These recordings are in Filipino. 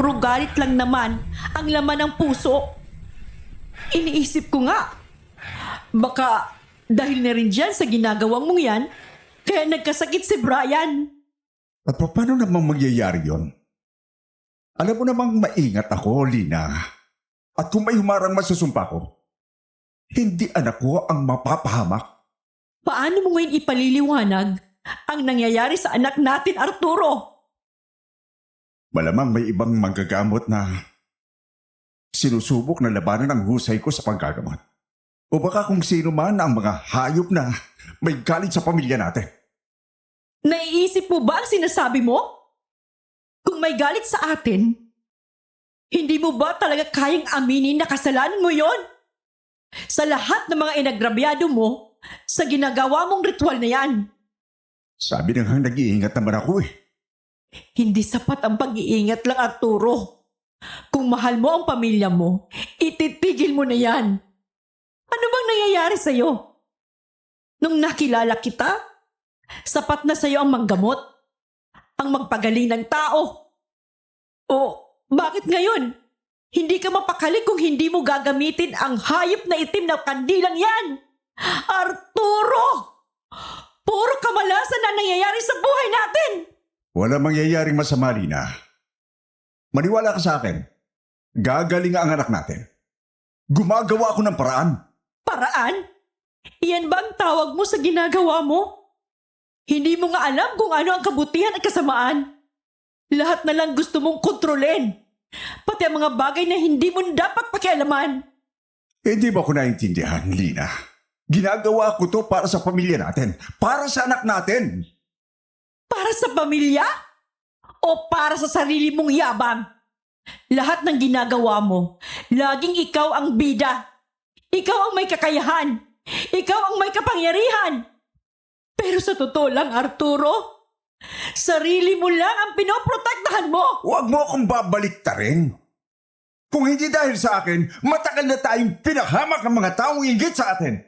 Puro galit lang naman ang laman ng puso. Iniisip ko nga, baka dahil na rin dyan sa ginagawang mong yan, kaya nagkasakit si Brian. At paano namang magyayari yon? Alam mo namang maingat ako, Lina. At kung may humarang masusumpa ko, hindi anak ko ang mapapahamak. Paano mo ngayon ipaliliwanag ang nangyayari sa anak natin, Arturo? Malamang may ibang manggagamot na sinusubok na labanan ang husay ko sa paggagamot. O baka kung sino man ang mga hayop na may galit sa pamilya natin. Naiisip mo ba ang sinasabi mo? Kung may galit sa atin, hindi mo ba talaga kayang aminin na kasalanan mo yon? Sa lahat ng mga inagrabyado mo, sa ginagawa mong ritual na yan. Sabi na nga nag-iingat naman ako eh. Hindi sapat ang pag-iingat lang, Arturo. Kung mahal mo ang pamilya mo, ititigil mo na yan. Ano bang nangyayari sa'yo? Nung nakilala kita, sapat na sa'yo ang manggamot, ang magpagaling ng tao. O bakit ngayon? Hindi ka mapakali kung hindi mo gagamitin ang hayop na itim na kandilang yan. Arturo! Puro kamalasan na nangyayari sa buhay natin. Wala mangyayaring masama, Lina. Maniwala ka sa akin. Gagaling ang anak natin. Gumagawa ako ng paraan. Paraan? Iyan ba ang tawag mo sa ginagawa mo? Hindi mo nga alam kung ano ang kabutihan at kasamaan. Lahat na lang gusto mong kontrolin. Pati ang mga bagay na hindi mo dapat pakialaman. Hindi mo ko naintindihan, Lina. Ginagawa ko to para sa pamilya natin. Para sa anak natin. Para sa pamilya? O para sa sarili mong yabang? Lahat ng ginagawa mo, laging ikaw ang bida. Ikaw ang may kakayahan. Ikaw ang may kapangyarihan. Pero sa totoo lang, Arturo, sarili mo lang ang pinoprotektahan mo. Huwag mo akong babaliktarin. Kung hindi dahil sa akin, matagal na tayong pinahamak ang mga taong inggit sa atin.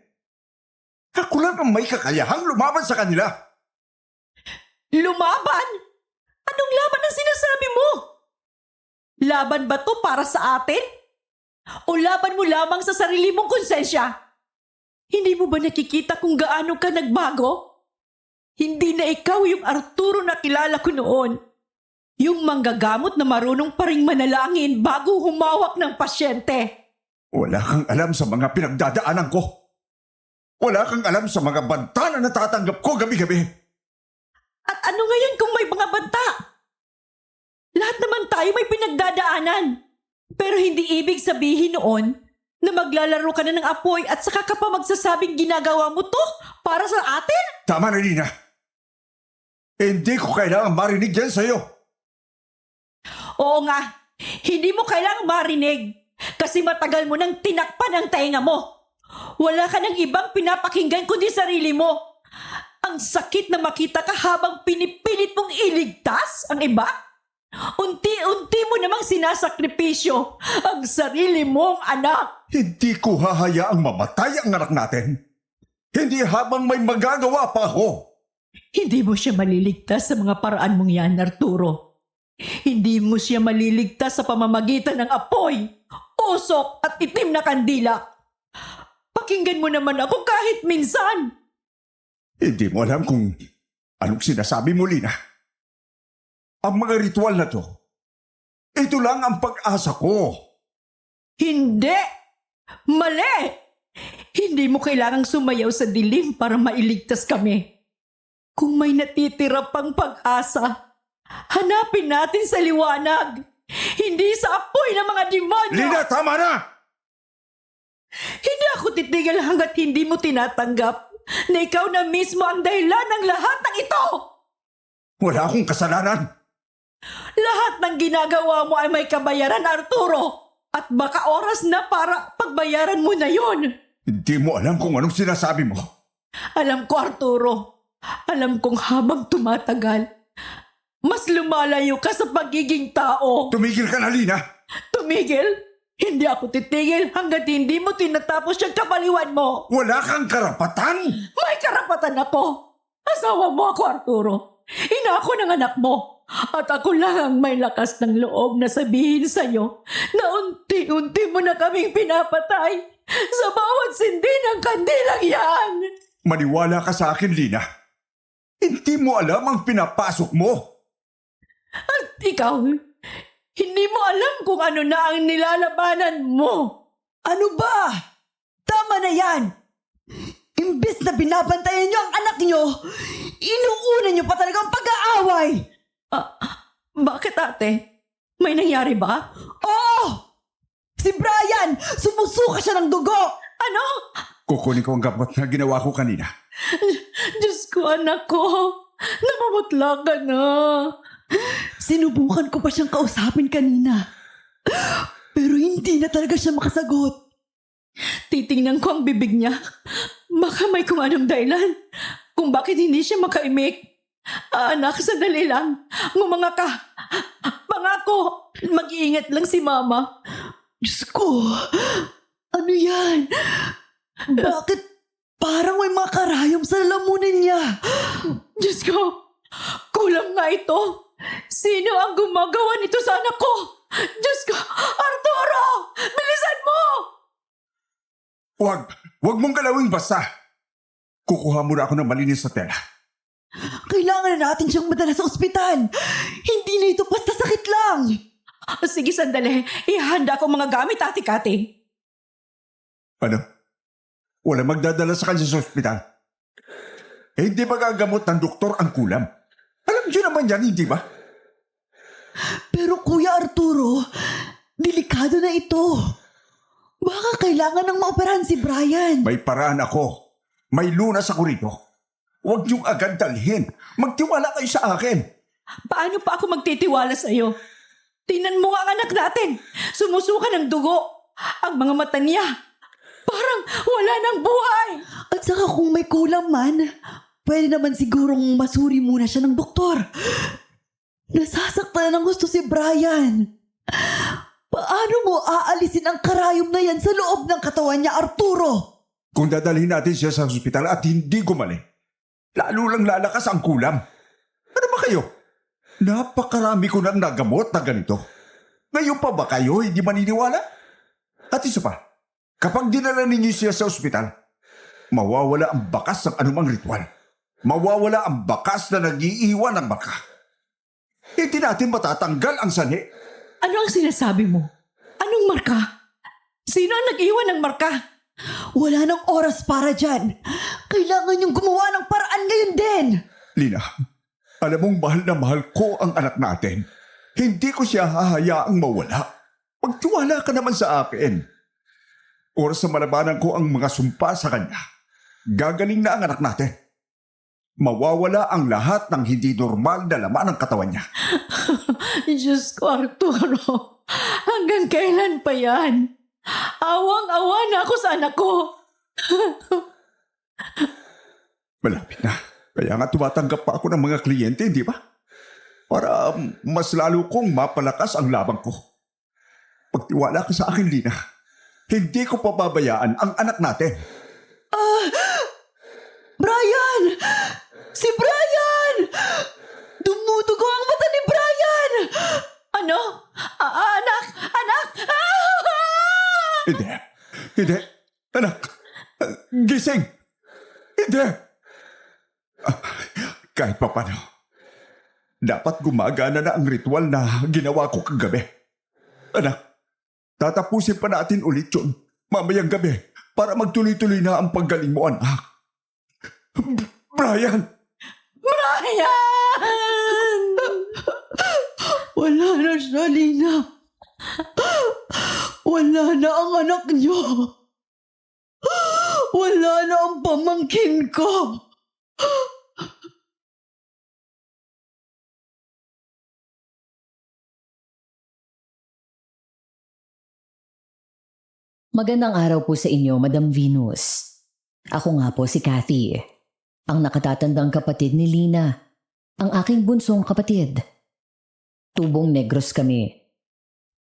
Ako lang ang may kakayahang lumaban sa kanila. Lumaban? Anong laban ang sinasabi mo? Laban ba to para sa atin? O laban mo lamang sa sarili mong konsensya? Hindi mo ba nakikita kung gaano ka nagbago? Hindi na ikaw yung Arturo na kilala ko noon. Yung manggagamot na marunong pa ring manalangin bago humawak ng pasyente. Wala kang alam sa mga pinagdadaanan ko. Wala kang alam sa mga banta na natatanggap ko gabi-gabi. At ano ngayon kung may mga banta? Lahat naman tayo may pinagdadaanan. Pero hindi ibig sabihin noon na maglalaro ka na ng apoy at saka ka pa magsasabing ginagawa mo to para sa atin? Tama na, Lina. Hindi ko kailangan marinig yan sa'yo. Oo nga, hindi mo kailangang marinig kasi matagal mo nang tinakpan ang tainga mo. Wala ka ng ibang pinapakinggan kundi sarili mo. Ang sakit na makita ka habang pinipilit mong iligtas ang iba. Unti-unti mo namang sinasakripisyo ang sarili mong anak. Hindi ko hahayaang mamatay ang anak natin. Hindi habang may magagawa pa ako. Hindi mo siya maliligtas sa mga paraan mong yan, Arturo. Hindi mo siya maliligtas sa pamamagitan ng apoy, usok at itim na kandila. Pakinggan mo naman ako kahit minsan. Hindi mo alam kung anong sinasabi mo, Lina. Ang mga ritual na to, ito lang ang pag-asa ko. Hindi! Mali! Hindi mo kailangang sumayaw sa dilim para mailigtas kami. Kung may natitira pang pag-asa, hanapin natin sa liwanag, hindi sa apoy ng mga demonyo! Lina, tama na! Hindi ako titigil hanggat hindi mo tinatanggap na ikaw na mismo ang dahilan ng lahat ng ito! Wala akong kasalanan. Lahat ng ginagawa mo ay may kabayaran, Arturo! At baka oras na para pagbayaran mo na yon. Hindi mo alam kung anong sinasabi mo. Alam ko, Arturo. Alam kong habang tumatagal, mas lumalayo ka sa pagiging tao. Tumigil ka na, Lina! Tumigil? Hindi ako titigil hanggat hindi mo tinatapos yung kabaliwan mo. Wala kang karapatan! May karapatan ako. Asawa mo ako, Arturo. Ina ako ng anak mo. At ako lang ang may lakas ng loob na sabihin sa'yo na unti-unti mo na kaming pinapatay sa bawat sindi ng kandilang yan. Maniwala ka sa akin, Lina. Hindi mo alam ang pinapasok mo. At ikaw, hindi mo alam kung ano na ang nilalabanan mo. Ano ba? Tama na yan! Imbes na binabantayan niyo ang anak niyo, inuuna niyo pa talagang pag-aaway! Bakit ate? May nangyari ba? Oo! Si Brian! Sumusuka siya ng dugo! Ano? Kukunin ko ang gamot na ginawa ko kanina. Diyos ko, anak ko. Namamutla ka na. Sinubukan ko pa siyang kausapin kanina. Pero hindi na talaga siya makasagot. Titingnan ko ang bibig niya. Baka may kung anong dahilan kung bakit hindi siya makaimik. Anak, sandali lang. Ngumanga ka. Pangako, mag-iingat lang si Mama. Diyos ko! Ano yan? Bakit parang may mga karayom sa lalamunan niya? Diyos ko, kulang nga ito. Sino ang gumagawa nito sa anak ko? Diyos ko, Arturo! Bilisan mo! Huwag mong galawin basta. Kukuha muna ako ng malinis na tela. Kailangan na natin siyang madala sa ospital. Hindi na ito basta sakit lang. Sige, sandali. Ihanda ko mga gamit, ate-kate. Ano? Wala magdadala sa kanya sa ospital. Eh, hindi ba gagamot ng doktor ang kulam? Alam niyo naman yan, hindi ba? Pero Kuya Arturo, delikado na ito. Baka kailangan ng maoperahan si Brian. May paraan ako. May lunas ako rito. Huwag niyong agad dalhin. Magtiwala kayo sa akin. Paano pa ako magtitiwala sa'yo? Tingnan mo nga ang anak natin. Sumusuka ng dugo. Ang mga mata niya, parang wala ng buhay. At saka kung may kulang man, pwede naman sigurong masuri muna siya ng doktor. Nasasaktan ng gusto si Brian. Paano mo aalisin ang karayom na yan sa loob ng katawan niya, Arturo? Kung dadalhin natin siya sa ospital at hindi gumaling, lalo lang lalakas ang kulam. Ano ba kayo? Napakarami ko nang nagamot na ganito. Ngayon pa ba kayo hindi maniniwala? At isa pa, kapag dinala ninyo siya sa ospital, mawawala ang bakas ng anumang ritual. Mawawala ang bakas na nag-iiwan ng marka. Hindi natin matatanggal ang sanhi. Ano ang sinasabi mo? Anong marka? Sino ang nag-iwan ng marka? Wala nang oras para dyan. Kailangan niyong gumawa ng paraan ngayon din. Lina, alam mong mahal na mahal ko ang anak natin. Hindi ko siya hahayaang mawala. Magtiwala ka naman sa akin. Oras na malabanan ko ang mga sumpa sa kanya, gagaling na ang anak natin. Mawawala ang lahat ng hindi normal na laman ng katawan niya. Diyos ko, Arturo. Hanggang kailan pa yan? Awang-awa na ako sa anak ko. Malapit na. Kaya nga tumatanggap pa ako ng mga kliyente, di ba? Para mas lalo kong mapalakas ang labang ko. Pagtiwala ka sa akin, Lina. Hindi ko pababayaan ang anak natin. Brian! Si Brian! Dumudugo ang mata ni Brian! Ano? Anak! Anak! Hindi. Hindi. Anak. Gising. Hindi. Kahit pa paano, dapat gumagana na ang ritual na ginawa ko kagabi. Anak, tatapusin pa natin ulit yun mamayang gabi para magtuloy-tuloy na ang paggaling mo, anak. Brian! Brian! Wala na siya, Lina. Wala na ang anak niyo. Wala na ang pamangkin ko. Magandang araw po sa inyo, Madam Venus. Ako nga po si Kathy, ang nakatatandang kapatid ni Lina, ang aking bunsong kapatid. Tubong Negros kami.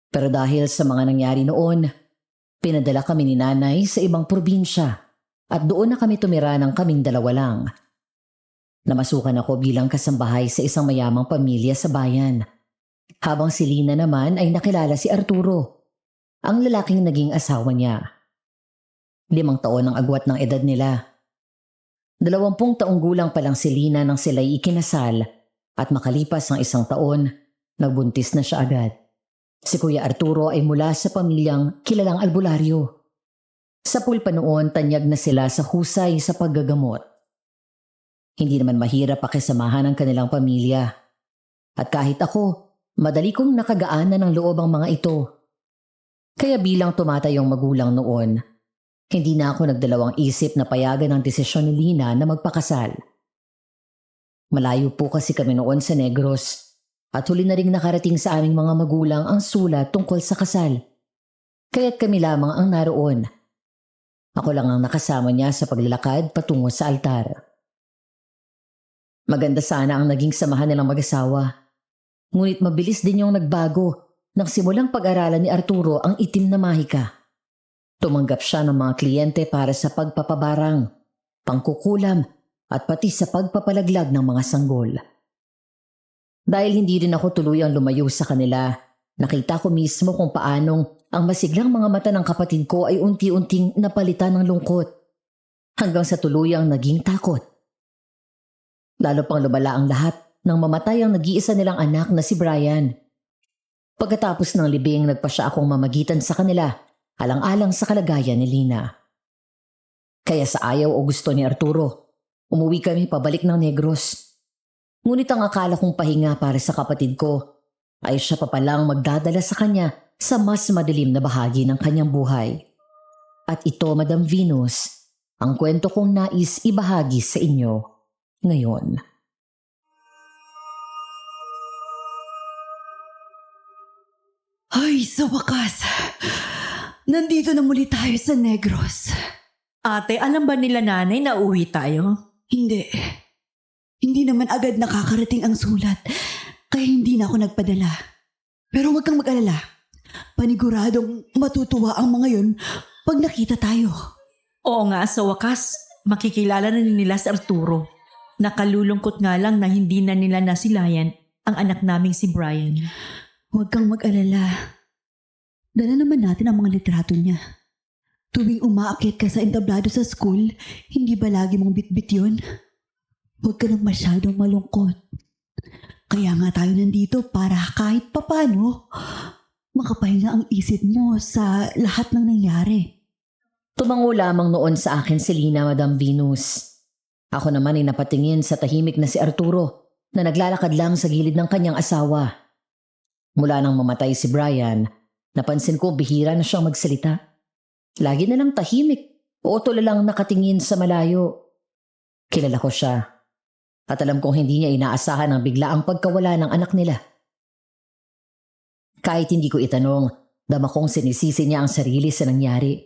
Pero dahil sa mga nangyari noon, pinadala kami ni nanay sa ibang probinsya at doon na kami tumira ng kaming dalawa lang. Namasukan ako bilang kasambahay sa isang mayamang pamilya sa bayan. Habang si Lina naman ay nakilala si Arturo, ang lalaking naging asawa niya. 5 taon ang agwat ng edad nila. 20 taong gulang pa lang si Lina nang sila'y ikinasal at makalipas ng 1 taon, nagbuntis na siya agad. Si Kuya Arturo ay mula sa pamilyang kilalang albularyo. Sa pulpa noon, tanyag na sila sa husay sa paggagamot. Hindi naman mahirap pakisamahan ng kanilang pamilya. At kahit ako, madali kong nakagaanan ng loob ang mga ito. Kaya bilang tumatayong magulang noon, hindi na ako nagdalawang isip na payagan ang desisyon ni Lina na magpakasal. Malayo po kasi kami noon sa Negros at huli na ring nakarating sa aming mga magulang ang sulat tungkol sa kasal. Kaya't kami lamang ang naroon. Ako lang ang nakasama niya sa paglalakad patungo sa altar. Maganda sana ang naging samahan nilang mag-asawa. Ngunit mabilis din yung nagbago nang simulang pag-aralan ni Arturo ang itim na mahika. Tumanggap siya ng mga kliyente para sa pagpapabarang, pangkukulam at pati sa pagpapalaglag ng mga sanggol. Dahil hindi rin ako tuluyang lumayo sa kanila, nakita ko mismo kung paanong ang masiglang mga mata ng kapatid ko ay unti-unting napalitan ng lungkot hanggang sa tuluyang naging takot. Lalo pang lumala ang lahat nang mamatay ang nag-iisa nilang anak na si Brian. Pagkatapos ng libing, nagpa siya akong mamagitan sa kanila, alang-alang sa kalagayan ni Lina. Kaya sa ayaw o gusto ni Arturo, umuwi kami pabalik ng Negros. Ngunit ang akala kong pahinga para sa kapatid ko ay siya pa palang magdadala sa kanya sa mas madilim na bahagi ng kanyang buhay. At ito, Madam Venus, ang kwento kong nais ibahagi sa inyo ngayon. Ay, sa wakas. Nandito na muli tayo sa Negros. Ate, alam ba nila nanay na uwi tayo? Hindi. Hindi naman agad nakakarating ang sulat, kaya hindi na ako nagpadala. Pero huwag kang mag-alala. Paniguradong matutuwa ang mga yun pag nakita tayo. Oo nga, sa wakas, makikilala na nila si Arturo. Nakalulungkot nga lang na hindi na nila nasilayan ang anak naming si Brian. Huwag kang mag-alala. Dala naman natin ang mga litrato niya. Tuwing umaakyat ka sa entablado sa school, hindi ba lagi mong bitbit yun? Huwag ka nang masyadong malungkot. Kaya nga tayo nandito para kahit papano, makapahinga ang isip mo sa lahat ng nangyari. Tumango lamang noon sa akin si Lina, Madam Venus. Ako naman ay napatingin sa tahimik na si Arturo na naglalakad lang sa gilid ng kanyang asawa. Mula nang mamatay si Brian, napansin ko bihira na siyang magsalita. Lagi na lang tahimik o lang nakatingin sa malayo. Kilala ko siya at alam kong hindi niya inaasahan ang biglaang pagkawala ng anak nila. Kahit hindi ko itanong, dama kong sinisisi niya ang sarili sa nangyari.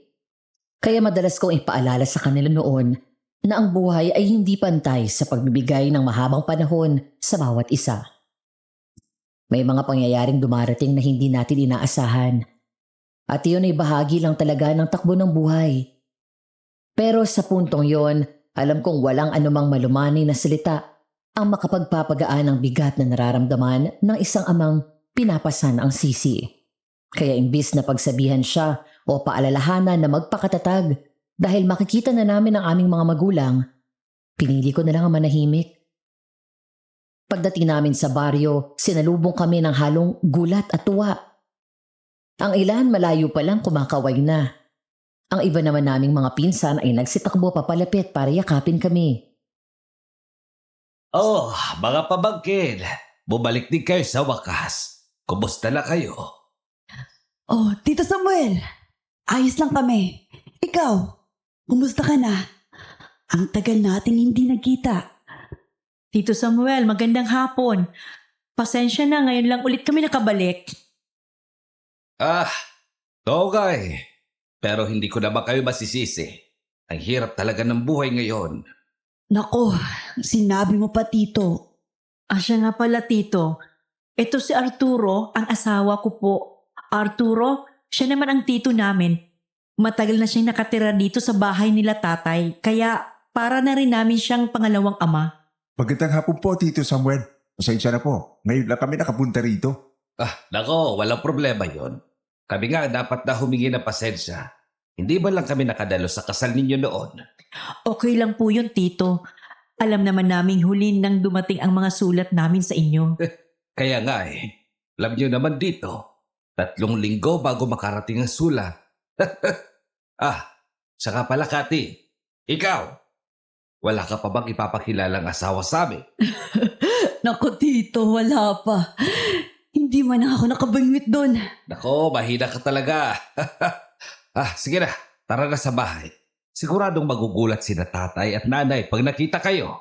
Kaya madalas kong ipaalala sa kanila noon na ang buhay ay hindi pantay sa pagbibigay ng mahabang panahon sa bawat isa. May mga pangyayaring dumarating na hindi natin inaasahan. At iyon ay bahagi lang talaga ng takbo ng buhay. Pero sa puntong yon, alam kong walang anumang malumani na salita ang makapagpapagaan ng bigat na nararamdaman ng isang amang pinapasan ang sisi. Kaya imbis na pagsabihan siya o paalalahanan na magpakatatag dahil makikita na namin ang aming mga magulang, pinili ko na lang ang manahimik. Pagdating namin sa baryo, sinalubong kami ng halong gulat at tuwa. Ang ilan malayo pa lang kumakaway na. Ang iba naman naming mga pinsan ay nagsitakbo papalapit para yakapin kami. Oh, mga pamangkin, bumalik din kayo sa wakas. Kumusta na kayo? Oh, Tito Samuel, ayos lang kami. Ikaw, kumusta ka na? Ang tagal natin hindi nagkita. Tito Samuel, magandang hapon. Pasensya na, ngayon lang ulit kami nakabalik. Okay. Pero hindi ko naman kayo masisisi. Ang hirap talaga ng buhay ngayon. Nako, sinabi mo pa, Tito. Siya nga pala, Tito. Ito si Arturo, ang asawa ko po. Arturo, siya naman ang tito namin. Matagal na siyang nakatira dito sa bahay nila tatay, kaya para na rin namin siyang pangalawang ama. Magandang hapon po, Tito Samuel. Pasensya na po. Ngayon lang kami nakapunta rito. Nako, walang problema yon. Kami nga dapat na humingi ng pasensya. Hindi ba lang kami nakadalo sa kasal ninyo noon? Okay lang po yun, Tito. Alam naman naming huli nang dumating ang mga sulat namin sa inyo. Kaya nga alam nyo naman dito, 3 linggo bago makarating ang sulat. Saka pala, Kati, ikaw, wala ka pa bang ipapakilalang asawa sa amin? Naku, Tito, wala pa. Hindi man ako nakabangwit doon. Nako, mahina ka talaga. Sige na, tara na sa bahay. Siguradong magugulat sina tatay at nanay pag nakita kayo.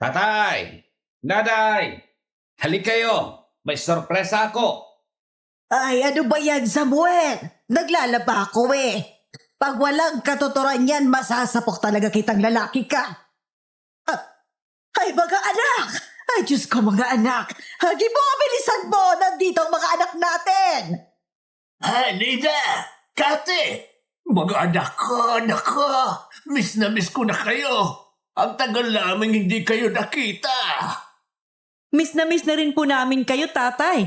Tatay! Nanay! Halik kayo! May sorpresa ako! Ay, ano ba yan, Samuel? Naglalaba ako Pag walang katuturan yan, masasapok talaga kitang lalaki ka. Ay, mga anak! Ay, Diyos ko, mga anak! Hagi mo, bilisan mo! Nandito ang mga anak natin! Lida! Kate! Mga anak ko! Miss na miss ko na kayo! Ang tagal namin hindi kayo nakita! Miss na rin po namin kayo, tatay.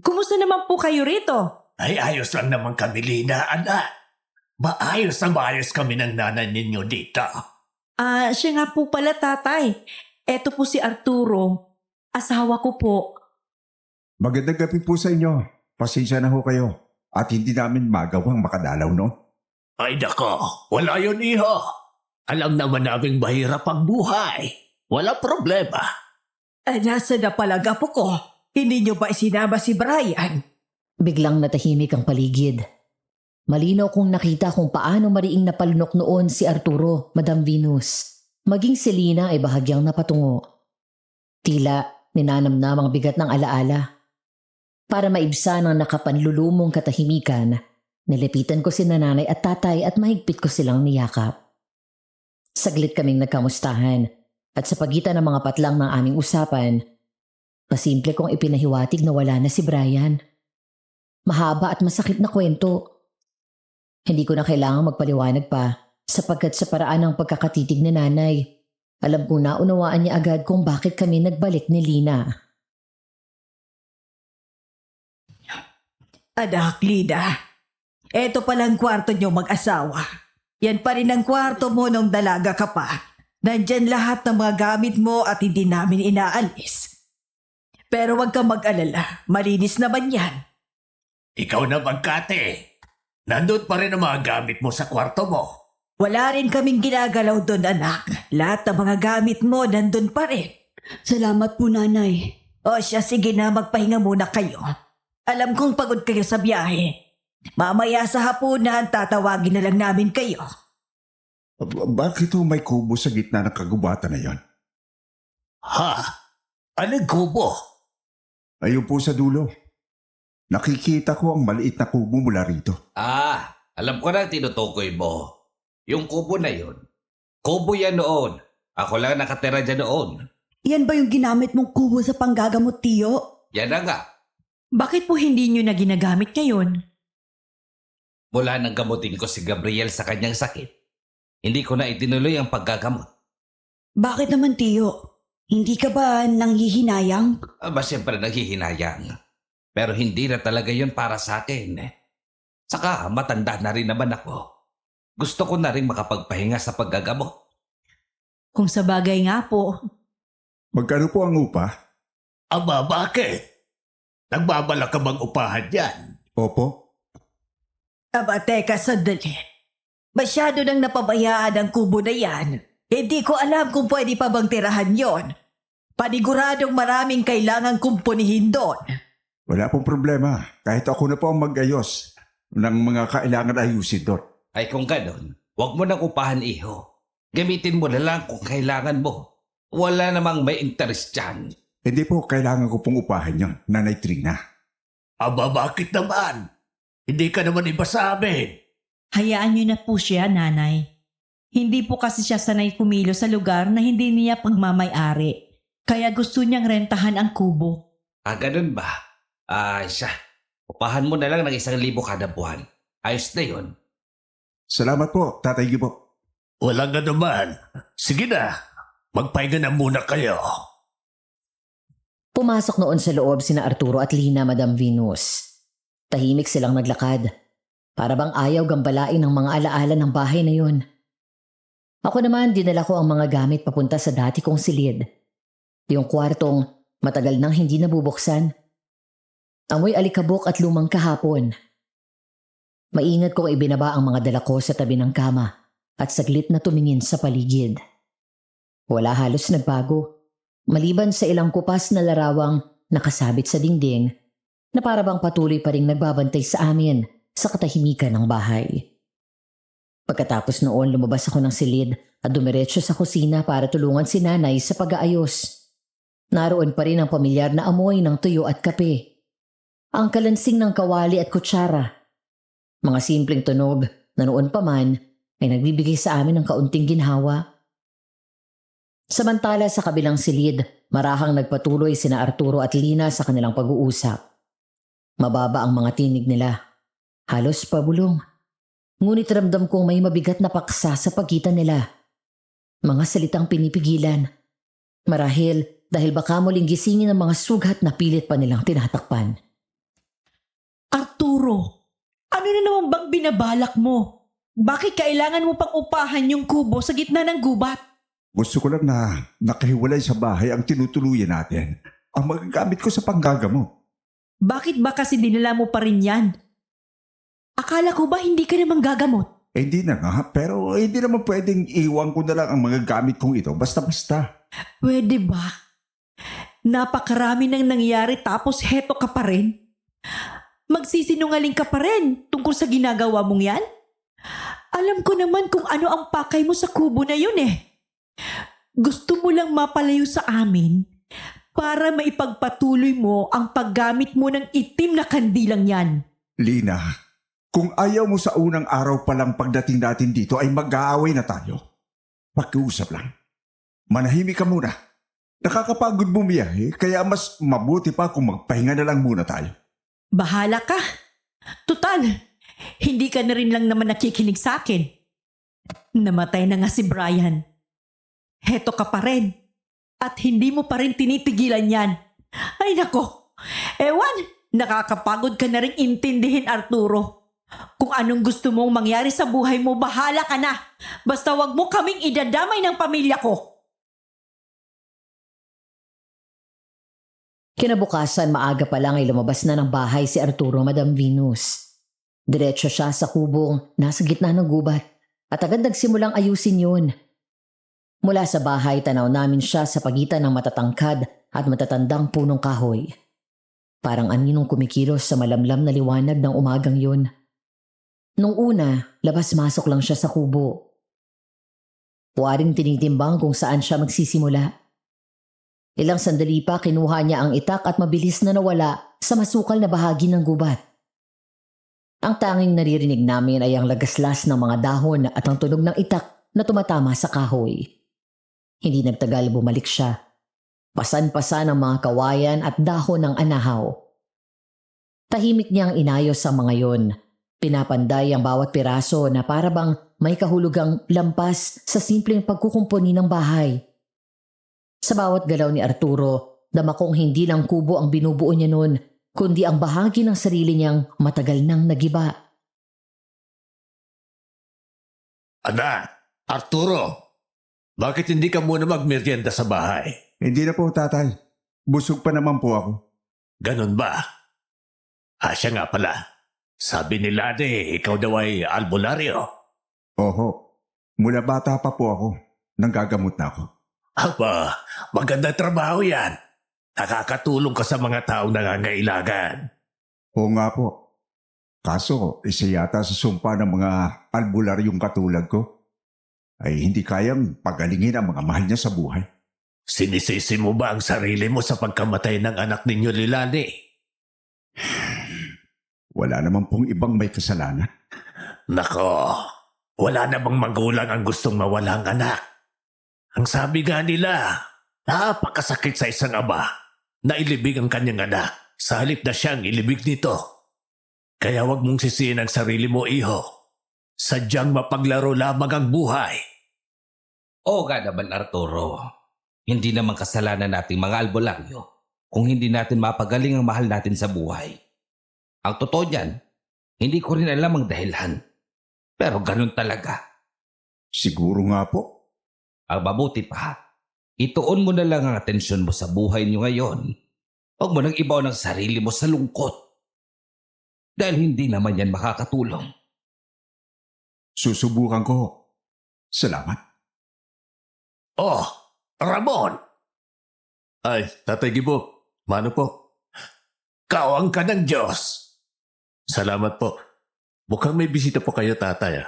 Kumusta naman po kayo rito? Ay, ayos lang naman kami, Lina, anak. Maayos na maayos kami ng nanay ninyo dito. Siya nga po pala, tatay. Eto po si Arturo. Asawa ko po. Magandang gabi po sa inyo. Pasensya na ho kayo. At hindi namin magawang makadalaw, no? Ay, nako, wala yun, iho. Alam naman naming mahirap ang buhay. Wala problema. Nasa na palaga po ko? Hindi niyo ba isinama si Brian? Biglang natahimik ang paligid. Malinaw kong nakita kung paano mariing napalunok noon si Arturo, Madam Venus. Maging si Lina ay bahagyang napatungo. Tila ninanamnam ang bigat ng alaala. Para maibsan ang nakapanlulumong katahimikan, nilipitan ko si nanay at tatay at mahigpit ko silang niyakap. Saglit kaming nagkamustahan at sa pagitan ng mga patlang ng aming usapan, pasimple kong ipinahiwatig na wala na si Brian. Mahaba at masakit na kwento. Hindi ko na kailangang magpaliwanag pa sapagkat sa paraan ng pagkakatitig ni nanay, alam kong naunawaan niya agad kung bakit kami nagbalik ni Lina. Anak, Lida. Eto palang kwarto niyo mag-asawa. Yan pa rin ang kwarto mo nung dalaga ka pa. Nandyan lahat ng mga gamit mo at hindi namin inaalis. Pero wag kang mag-alala. Malinis naman yan. Ikaw naman, Kate. Nandun pa rin ang mga gamit mo sa kwarto mo. Wala rin kaming ginagalaw doon, anak. Lahat ng mga gamit mo nandun pa rin. Salamat po, nanay. O siya, sige na, magpahinga muna kayo. Alam kong pagod kayo sa biyahe. Mamaya sa hapunan, tatawagin na lang namin kayo. Bakit ho may kubo sa gitna ng kagubatan na yon? Ha? Anong kubo? Ayun po sa dulo. Nakikita ko ang maliit na kubo mula rito. Alam ko na ang tinutukoy mo. Yung kubo na yun. Kubo yan noon. Ako lang nakatira dyan noon. Yan ba yung ginamit mong kubo sa panggagamot, Tiyo? Yan na nga. Bakit po hindi nyo na ginagamit ngayon? Mula nang gamutin ko si Gabriel sa kanyang sakit, hindi ko na itinuloy ang paggagamot. Bakit naman, Tiyo? Hindi ka ba nanghihinayang? Siyempre naghihinayang. Pero hindi na talaga yun para sa akin. Saka matanda na rin naman ako. Gusto ko na rin makapagpahinga sa paggagamot. Kung sa bagay nga po, Magkano po ang upa? Aba, bakit? Nagbabalak ka bang upahan yan? Opo. Aba, teka, sandali. Masyado nang napabayaan ang kubo na yan. Hindi ko alam kung pwede pa bang tirahan yon. Paniguradong maraming kailangang kumpunihin doon. Wala pong problema. Kahit ako na po ang mag-ayos ng mga kailangan ayusin doon. Ay kung ganon, huwag mo nang upahan, iho. Gamitin mo na lang kung kailangan mo. Wala namang may interest dyan. Hindi po, kailangan ko pong upahan yon, Nanay Trina. Aba, bakit naman? Hindi ka naman iba sa amin. hayaan nyo na po siya, nanay. Hindi po kasi siya sanay pumilo sa lugar na hindi niya pagmamay-ari. Kaya gusto niyang rentahan ang kubo. Ganun ba? Siya. Upahan mo na lang ng 1,000 kada buwan. Ayos na yun. Salamat po, Tatay Gibo. Walang nga naman. Sige na. Magpahinga na muna kayo. Pumasok noon sa loob sina Arturo at Lina, Madam Venus. Tahimik silang naglakad. Para bang ayaw gambalain ng mga alaala ng bahay na yun. Ako naman, dinala ko ang mga gamit papunta sa dati kong silid. Yung kwartong matagal nang hindi nabubuksan. Amoy alikabok at lumang kahapon. Maingat kong ibinaba ang mga dala ko sa tabi ng kama at saglit na tumingin sa paligid. Wala halos nagbago. Maliban sa ilang kupas na larawang nakasabit sa dingding na para bang patuloy pa ring nagbabantay sa amin sa katahimikan ng bahay. Pagkatapos noon, lumabas ako ng silid at dumiretso sa kusina para tulungan si nanay sa pag-aayos. Naroon pa rin ang pamilyar na amoy ng tuyo at kape. Ang kalansing ng kawali at kutsara. Mga simpleng tunog na noon pa man ay nagbibigay sa amin ng kaunting ginhawa. Samantala sa kabilang silid, marahang nagpatuloy sina Arturo at Lina sa kanilang pag-uusap. Mababa ang mga tinig nila. Halos pabulong. Ngunit ramdam kong may mabigat na paksa sa pagitan nila. Mga salitang pinipigilan. Marahil dahil baka muling gisingin ang mga sugat na pilit pa nilang tinatakpan. Arturo, ano na naman bang binabalak mo? Bakit kailangan mo pang upahan yung kubo sa gitna ng gubat? Gusto ko lang na nakahiwalay sa bahay ang tinutuluyan natin. Ang magagamit ko sa panggagamot. Bakit ba kasi dinala mo pa rin yan? Akala ko ba hindi ka naman gagamot? Hindi na nga, pero hindi naman pwedeng iwan ko na lang ang mga gamit kong ito basta-basta. Pwede ba? Napakarami nang nangyari tapos heto ka pa rin? Magsisinungaling ka pa rin tungkol sa ginagawa mong yan? Alam ko naman kung ano ang pakay mo sa kubo na yun eh. Gusto mo lang mapalayo sa amin para maipagpatuloy mo ang paggamit mo ng itim na kandilang yan. Lina, kung ayaw mo sa unang araw pa lang pagdating natin dito ay mag-aaway na tayo. Pakiusap lang. Manahimik ka muna. Nakakapagod bumiyahe kaya mas mabuti pa kung magpahinga na lang muna tayo. Bahala ka. Tutal, hindi ka na rin lang naman nakikinig sa akin. Namatay na nga si Brian. Heto ka pa rin. At hindi mo pa rin tinitigilan yan. Ay nako, ewan, nakakapagod ka na rin intindihin, Arturo. Kung anong gusto mong mangyari sa buhay mo, bahala ka na. Basta wag mo kaming idadamay ng pamilya ko. Kinabukasan, maaga pa lang ay lumabas na ng bahay si Arturo, Madam Venus. Diretso siya sa kubong nasa gitna ng gubat at agad nagsimulang ayusin yun. Mula sa bahay, tanaw namin siya sa pagitan ng matatangkad at matatandang punong kahoy. Parang aninong kumikilos sa malamlam na liwanag ng umagang yun. Nung una, labas-masok lang siya sa kubo. Puwaring tinitimbang kung saan siya magsisimula. Ilang sandali pa kinuha niya ang itak at mabilis na nawala sa masukal na bahagi ng gubat. Ang tanging naririnig namin ay ang lagaslas ng mga dahon at ang tunog ng itak na tumatama sa kahoy. Hindi nagtagal, bumalik siya. Pasan-pasan ang mga kawayan at dahon ng anahaw. Tahimik niyang inayos ang mga yon. Pinapanday ang bawat piraso na para bang may kahulugang lampas sa simpleng pagkukumpuni ng bahay. Sa bawat galaw ni Arturo, dama kong hindi lang kubo ang binubuo niya noon, kundi ang bahagi ng sarili niyang matagal nang nagiba. Anak, Arturo, bakit hindi ka muna magmeryenda sa bahay? Hindi na po, tatay. Busog pa naman po ako. Ganun ba? Siya nga pala. Sabi ni Lade, ikaw daw ay albularyo. Oho, mula bata pa po ako. Nanggagamot na ako. Aba, magandang trabaho yan. Nakakatulong ka sa mga taong nangangailangan. Oo nga po. Kaso, isa yata sa sumpa ng mga albularyong katulad ko ay hindi kayang pagalingin ang mga mahal niya sa buhay. Sinisisi mo ba ang sarili mo sa pagkamatay ng anak ninyo ni Lade? Wala naman pong ibang may kasalanan. Nako, wala na bang magulang ang gustong mawalang anak? Ang sabi nga nila, napakasakit sa isang ama na ilibig ang kanyang anak sa halip na siyang ilibig nito. Kaya wag mong sisihin ang sarili mo, iho. Sadyang mapaglaro lamang ang buhay. Oo nga naman, Arturo. Hindi naman kasalanan nating mga albularyo kung hindi natin mapagaling ang mahal natin sa buhay. Ang totoo niyan, hindi ko rin alam ang dahilan. Pero ganun talaga. Siguro nga po. Ang mabuti pa, ituon mo na lang ang atensyon mo sa buhay niyo ngayon. Huwag mo nang ibaw ng sarili mo sa lungkot. Dahil hindi naman yan makakatulong. Susubukan ko. Salamat. Oh, Ramon! Ay, Tatay Gibo, mano po? Kawang ka ng Diyos. Salamat po. Mukhang may bisita po kayo, tatay.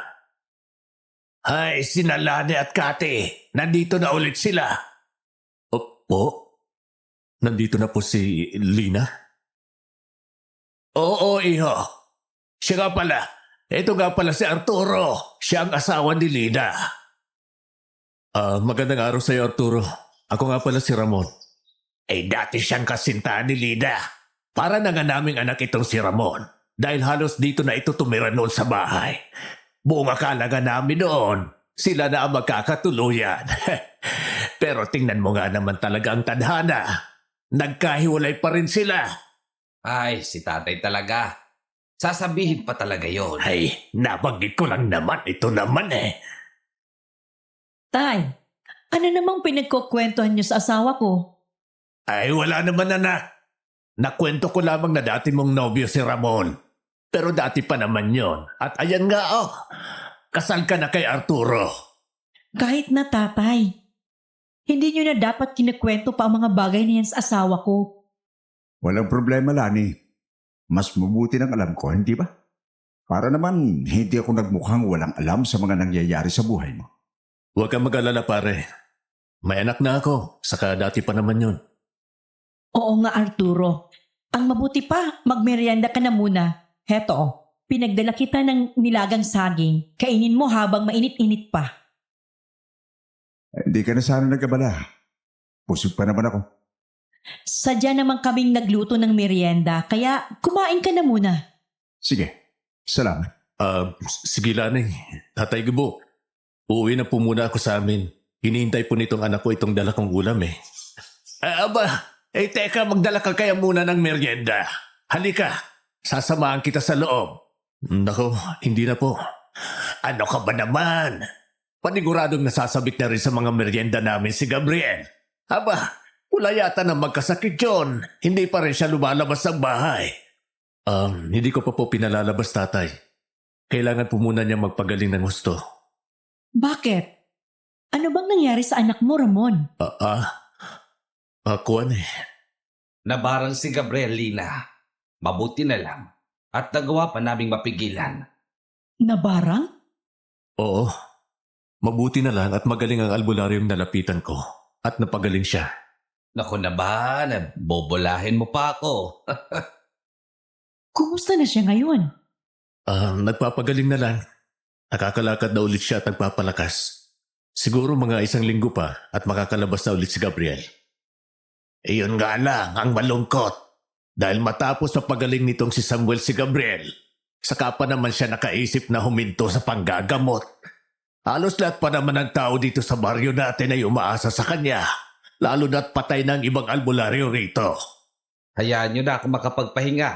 Ay, sina Lani at Kati. Nandito na ulit sila. Opo? Nandito na po si Lina? Oo, iho. Siya nga pala. Ito nga pala si Arturo. Siya ang asawa ni Lina. Magandang araw sa iyo, Arturo. Ako nga pala si Ramon. Dati siyang kasintahan ni Lina. Para na nga naming anak itong si Ramon. Dahil halos dito na ito tumira noon sa bahay. Buong akala nga namin noon, sila na ang magkakatuluyan. Pero tingnan mo nga naman talaga ang tadhana. Nagkahiwalay pa rin sila. Ay, si tatay talaga. Sasabihin pa talaga yon. Ay, nabanggit ko lang naman. Ito naman eh. Tay, ano namang pinagkukwentuhan niyo sa asawa ko? Ay, wala naman anak. Nakwento ko lamang na dati mong nobyo si Ramon. Pero dati pa naman yon. At ayan nga kasal ka na kay Arturo. Kahit na tatay, hindi niyo na dapat kinikwento pa ang mga bagay na yan sa asawa ko. Walang problema, Lani. Mas mabuti ng alam ko, hindi ba? Para naman, hindi ako nagmukhang walang alam sa mga nangyayari sa buhay mo. Huwag kang mag-alala pare. May anak na ako. Saka dati pa naman yun. Oo nga Arturo, ang mabuti pa, magmerienda ka na muna. Heto, pinagdala kita ng nilagang saging. Kainin mo habang mainit-init pa. Hindi ka na sana nag-abala. Pusog pa naman ako. Sadya naman kaming nagluto ng merienda, kaya kumain ka na muna. Sige, salamat. Sige Lani. Tatay Gibo. Uuwi na po muna ako sa amin. Hinihintay po nitong anak ko itong dala kong ulam eh. Teka, magdala ka kaya muna ng merienda. Halika, sasamahan kita sa loob. Nako, hindi na po. Ano ka ba naman? Paniguradong nasasabik na rin sa mga merienda namin si Gabriel. Wala yata na magkasakit yun. Hindi pa rin siya lumalabas sa bahay. Hindi ko pa po pinalalabas, tatay. Kailangan po muna niya magpagaling ng gusto. Bakit? Ano bang nangyari sa anak mo, Ramon? Kuwan eh. Nabarang si Gabriel, Lina. Mabuti na lang. At nagawa pa naming mapigilan. Nabarang? Oo. Mabuti na lang at magaling ang albularyong nalapitan ko. At napagaling siya. Naku na ba, nabobolahin mo pa ako. Kumusta na siya ngayon? Nagpapagaling na lang. Nakakalakad na ulit siya at nagpapalakas. Siguro mga 1 linggo pa at makakalabas na ulit si Gabriel. Iyon nga lang ang malungkot. Dahil matapos na pagaling nitong si Samuel si Gabriel, saka pa naman siya nakaisip na huminto sa panggagamot. Halos lahat pa naman ng tao dito sa baryo natin ay umaasa sa kanya. Lalo na't patay ng ibang albularyo rito. Hayaan niyo na ako makapagpahinga.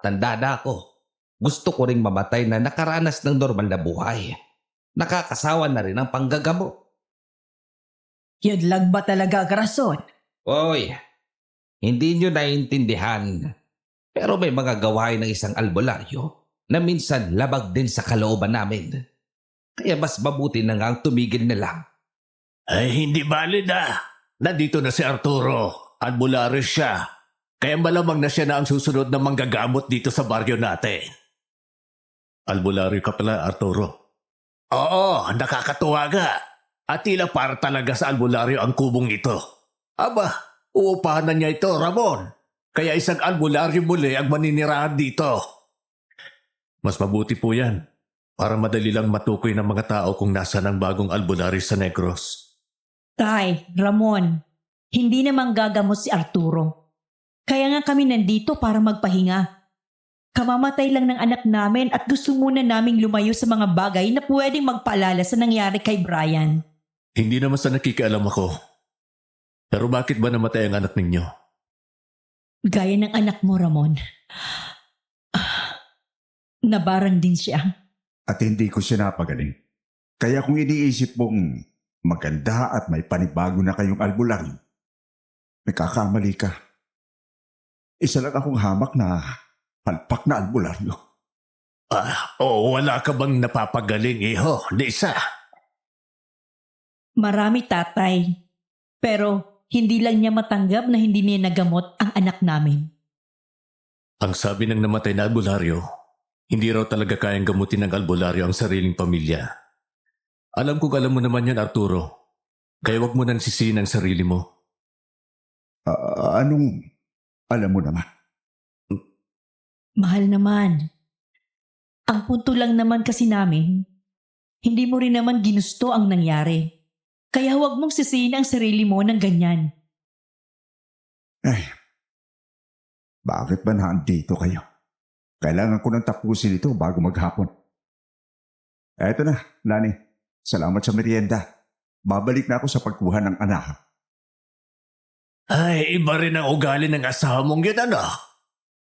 Tanda na ako. Gusto ko ring mamatay na nakaranas ng normal na buhay. Nakakasawa na rin ang panggagamot. Yun lang ba talaga ang rason? Oy, hindi niyo naiintindihan. Pero may mga gawain ng isang albularyo na minsan labag din sa kalooban namin. Kaya mas mabuti na nga ang tumigil na lang. Ay hindi valid ah. Nandito na si Arturo. Albularyo siya. Kaya malamang na siya na ang susunod na manggagamot dito sa baryo natin. Albularyo ka pala, Arturo. Oo, nakakatuwa nga. At tila para talaga sa albularyo ang kubong ito. Uupahan na niya ito, Ramon. Kaya isang albularyo muli ang maninirahan dito. Mas mabuti po yan. Para madali lang matukoy ng mga tao kung nasaan ang bagong albularyo sa Negros. Tay, Ramon, hindi namang gagamot si Arturo. Kaya nga kami nandito para magpahinga. Kamamatay lang ng anak namin at gusto muna naming lumayo sa mga bagay na pwedeng magpaalala sa nangyari kay Brian. Hindi naman sa nakikialam ako. Pero bakit ba namatay ang anak ninyo? Gaya ng anak mo, Ramon. Nabarang din siya. At hindi ko siya napagaling. Kaya kung iniisip mong maganda at may panibago na kayong albularyo, nagkakamali ka. Isa lang akong hamak na palpak na albularyo. Wala ka bang napapagaling, iho, Lisa? Marami, tatay. Pero hindi lang niya matanggap na hindi niya nagamot ang anak namin. Ang sabi ng namatay na albularyo, hindi raw talaga kayang gamutin ng albularyo ang sariling pamilya. Alam kong alam mo naman yan, Arturo. Kaya wag mo nang sisihin ang sarili mo. Anong alam mo naman? Mahal naman. Ang punto lang naman kasi namin, hindi mo rin naman ginusto ang nangyari. Kaya huwag mong sisihin ang sarili mo ng ganyan. Bakit ba nandito kayo? Kailangan ko nang tapusin ito bago maghapon. Eto na, Nani. Salamat sa merienda. Babalik na ako sa pagkuha ng anak. Ay, iba rin ang ugali ng asawa mong yun, ano?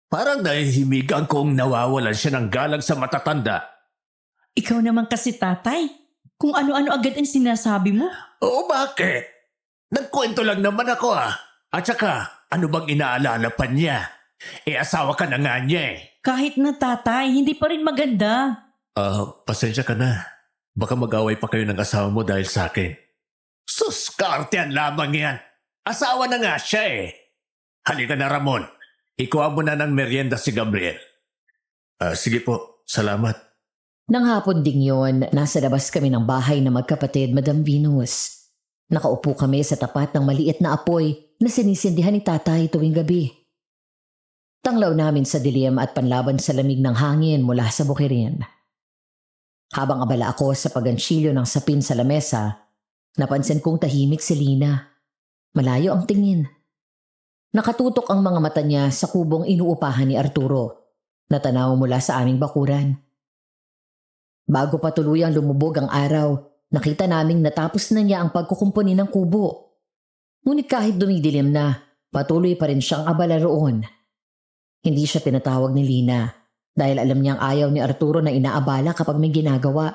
Parang nahihimigan kong nawawalan siya ng galang sa matatanda. Ikaw naman kasi, tatay. Kung ano-ano agad ang sinasabi mo. Oo, bakit? Nagkwento lang naman ako, ah. At saka, ano bang inaalala pa niya? Asawa ka na nga niya, eh. Kahit na, tatay, hindi pa rin maganda. Pasensya ka na. Baka mag-away pa kayo ng asawa mo dahil sa akin. Sus, kaartehan lamang yan. Asawa na nga siya, eh. Halika na, Ramon. Ikuha mo na ng merienda si Gabriel. Sige po, salamat. Nang hapon ding yon, nasa labas kami ng bahay na magkapatid, Madam Venus. Nakaupo kami sa tapat ng maliit na apoy na sinisindihan ni tatay tuwing gabi. Tanglaw namin sa dilim at panlaban sa lamig ng hangin mula sa bukirin. Habang abala ako sa pagansilyo ng sapin sa lamesa, napansin kong tahimik si Lina. Malayo ang tingin. Nakatutok ang mga mata niya sa kubong inuupahan ni Arturo, na tanaw mula sa aming bakuran. Bago pa tuluyang lumubog ang araw, nakita naming natapos na niya ang pagkukumpuni ng kubo. Ngunit kahit dumidilim na, patuloy pa rin siyang abala roon. Hindi siya tinatawag ni Lina dahil alam niyang ayaw ni Arturo na inaabala kapag may ginagawa.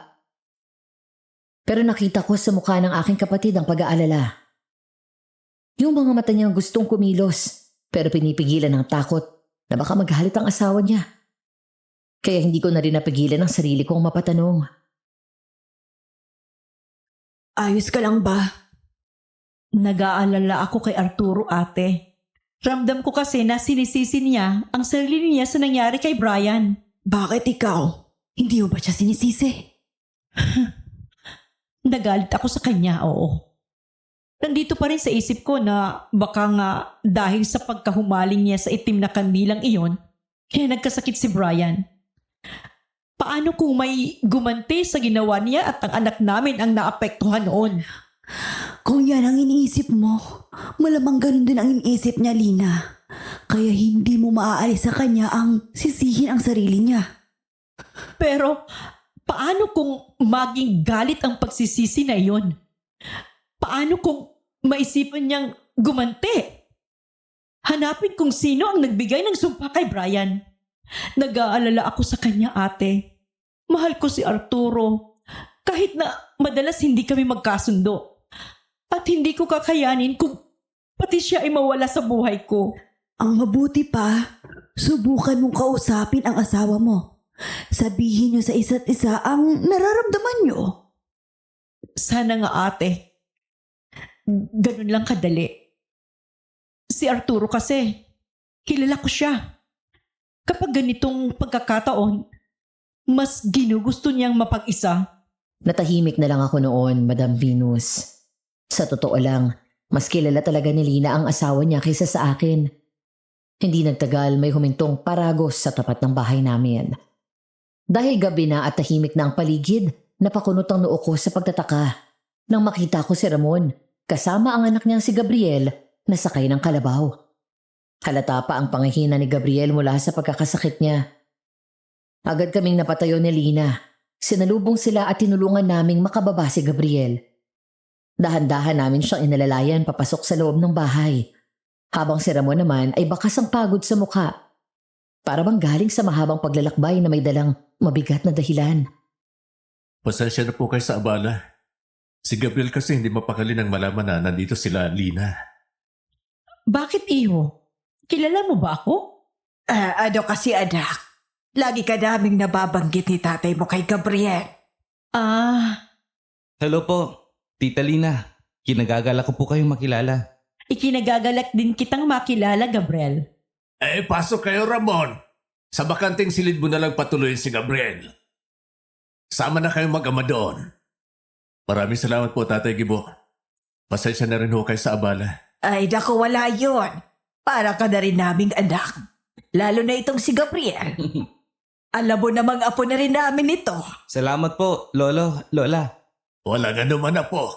Pero nakita ko sa mukha ng aking kapatid ang pag-aalala. Yung mga mata niyang gustong kumilos pero pinipigilan ng takot na baka maghalit ang asawa niya. Kaya hindi ko na rin napigilan ang sarili kong mapatanong. Ayos ka lang ba? Nag-aalala ako kay Arturo, ate. Ramdam ko kasi na sinisisi niya ang sarili niya sa nangyari kay Brian. Bakit ikaw? Hindi mo ba siya sinisisi? Nagalit ako sa kanya, oo. Nandito pa rin sa isip ko na baka nga dahil sa pagkahumaling niya sa itim na kandilang iyon, kaya nagkasakit si Brian. Paano kung may gumanti sa ginawa niya at ang anak namin ang naapektuhan noon? Kung yan ang iniisip mo, malamang ganun din ang iniisip niya, Lina. Kaya hindi mo maaalis sa kanya ang sisihin ang sarili niya. Pero paano kung maging galit ang pagsisisi na iyon? Paano kung maisipan niyang gumanti? Hanapin kung sino ang nagbigay ng sumpa kay Brian. Nag-aalala ako sa kanya, ate. Mahal ko si Arturo. Kahit na madalas hindi kami magkasundo. At hindi ko kakayanin kung pati siya ay mawala sa buhay ko. Ang mabuti pa, subukan mong kausapin ang asawa mo. Sabihin niyo sa isa't isa ang nararamdaman niyo. Sana nga, ate. Ganun lang kadali. Si Arturo kasi, kilala ko siya. Kapag ganitong pagkakataon, mas ginugusto niyang mapag-isa. Natahimik na lang ako noon, Madam Venus. Sa totoo lang, mas kilala talaga ni Lina ang asawa niya kaysa sa akin. Hindi nagtagal may humintong paragos sa tapat ng bahay namin. Dahil gabi na at tahimik na ang paligid, napakunot ang noo ko sa pagtataka nang makita ko si Ramon kasama ang anak niyang si Gabriel na sakay ng kalabaw. Halata pa ang pangihina ni Gabriel mula sa pagkakasakit niya. Agad kaming napatayo ni Lina. Sinalubong sila at tinulungan naming makababa si Gabriel. Dahan-dahan namin siyang inalalayan papasok sa loob ng bahay. Habang si Ramon naman ay bakas ang pagod sa mukha. Para bang galing sa mahabang paglalakbay na may dalang mabigat na dahilan. Pasensya na po kayo sa abala. Si Gabriel kasi hindi mapakali nang malaman na nandito sila Lina. Bakit iho? Kilala mo ba ako? Ano kasi anak? Lagi ka naming nababanggit ni tatay mo kay Gabriel. Hello po, Tita Lina. Kinagagala ko po kayong makilala. Ikinagagalak din kitang makilala, Gabriel. Pasok kayo, Ramon. Sa bakanting silid mo na lang patuloyin si Gabriel. Sama na kayong mag-ama doon. Maraming salamat po, Tatay Gibo. Pasensya na rin ho kayo sa abala. Ay, naku, wala yun. Para ka na rin naming anak. Lalo na itong si Gabriel. Alam mo namang apo na rin namin ito. Salamat po, Lolo, Lola. Wala nga naman na po.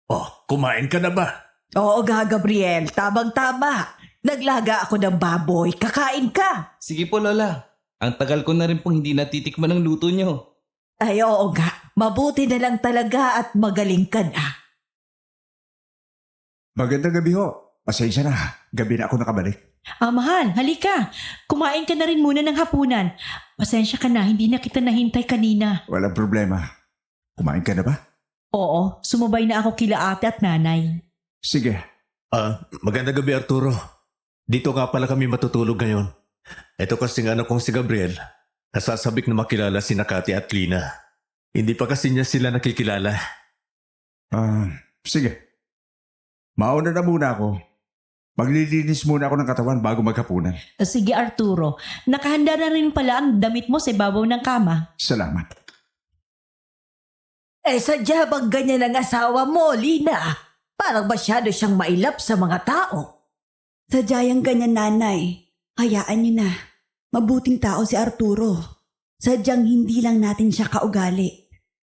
Oh, kumain ka na ba? Oo nga, Gabriel. Tamang-tama. Naglaga ako ng baboy. Kakain ka. Sige po, Lola. Ang tagal ko na rin pong hindi natitikman ng luto nyo. Ay, oo nga. Mabuti na lang talaga at magaling ka na. Magandang gabi ho. Pasensya na. Gabi na ako nakabalik. Mahal, halika. Kumain ka na rin muna ng hapunan. Pasensya ka na, hindi na kita nahintay kanina. Walang problema. Kumain ka na ba? Oo, sumabay na ako kila ate at nanay. Sige. Magandang gabi, Arturo. Dito nga pala kami matutulog ngayon. Ito kasing anak kong si Gabriel. Nasasabik na makilala si Nakati at Lina. Hindi pa kasi niya sila nakikilala. Sige. Mauna na muna ako. Maglilinis muna ako ng katawan bago maghapunan. Sige Arturo, nakahanda na rin pala ang damit mo sa ibabaw ng kama. Salamat. Sadya bang ganyan ang asawa mo, Lina? Parang masyado siyang mailap sa mga tao. Sadyang ganyan, nanay. Hayaan niyo na. Mabuting tao si Arturo. Sadyang hindi lang natin siya kaugali.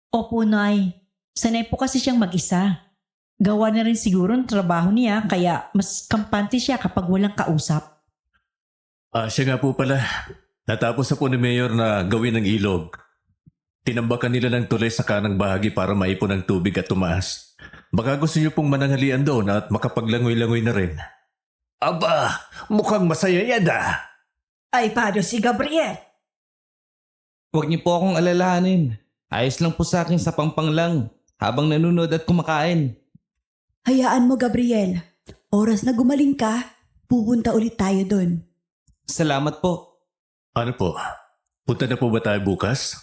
Opo, Nay. Sanay po kasi siyang mag-isa. Gawa na rin siguro ang trabaho niya kaya mas kampante siya kapag walang kausap. Siya nga po pala. Natapos na po ni Mayor na gawin ng ilog. Tinambakan nila ng tulay sa kanang bahagi para maipon ang tubig at tumaas. Baka gusto niyo pong mananghalian doon at makapaglangoy-langoy na rin. Aba, mukhang masaya yan ah. Ay, paano si Gabriel? Huwag niyo po akong alalahanin. Ayos lang po sa akin sa pangpang lang habang nanonood at kumakain. Hayaan mo, Gabriel. Oras na gumaling ka, pupunta ulit tayo doon. Salamat po. Ano po? Punta na po ba tayo bukas?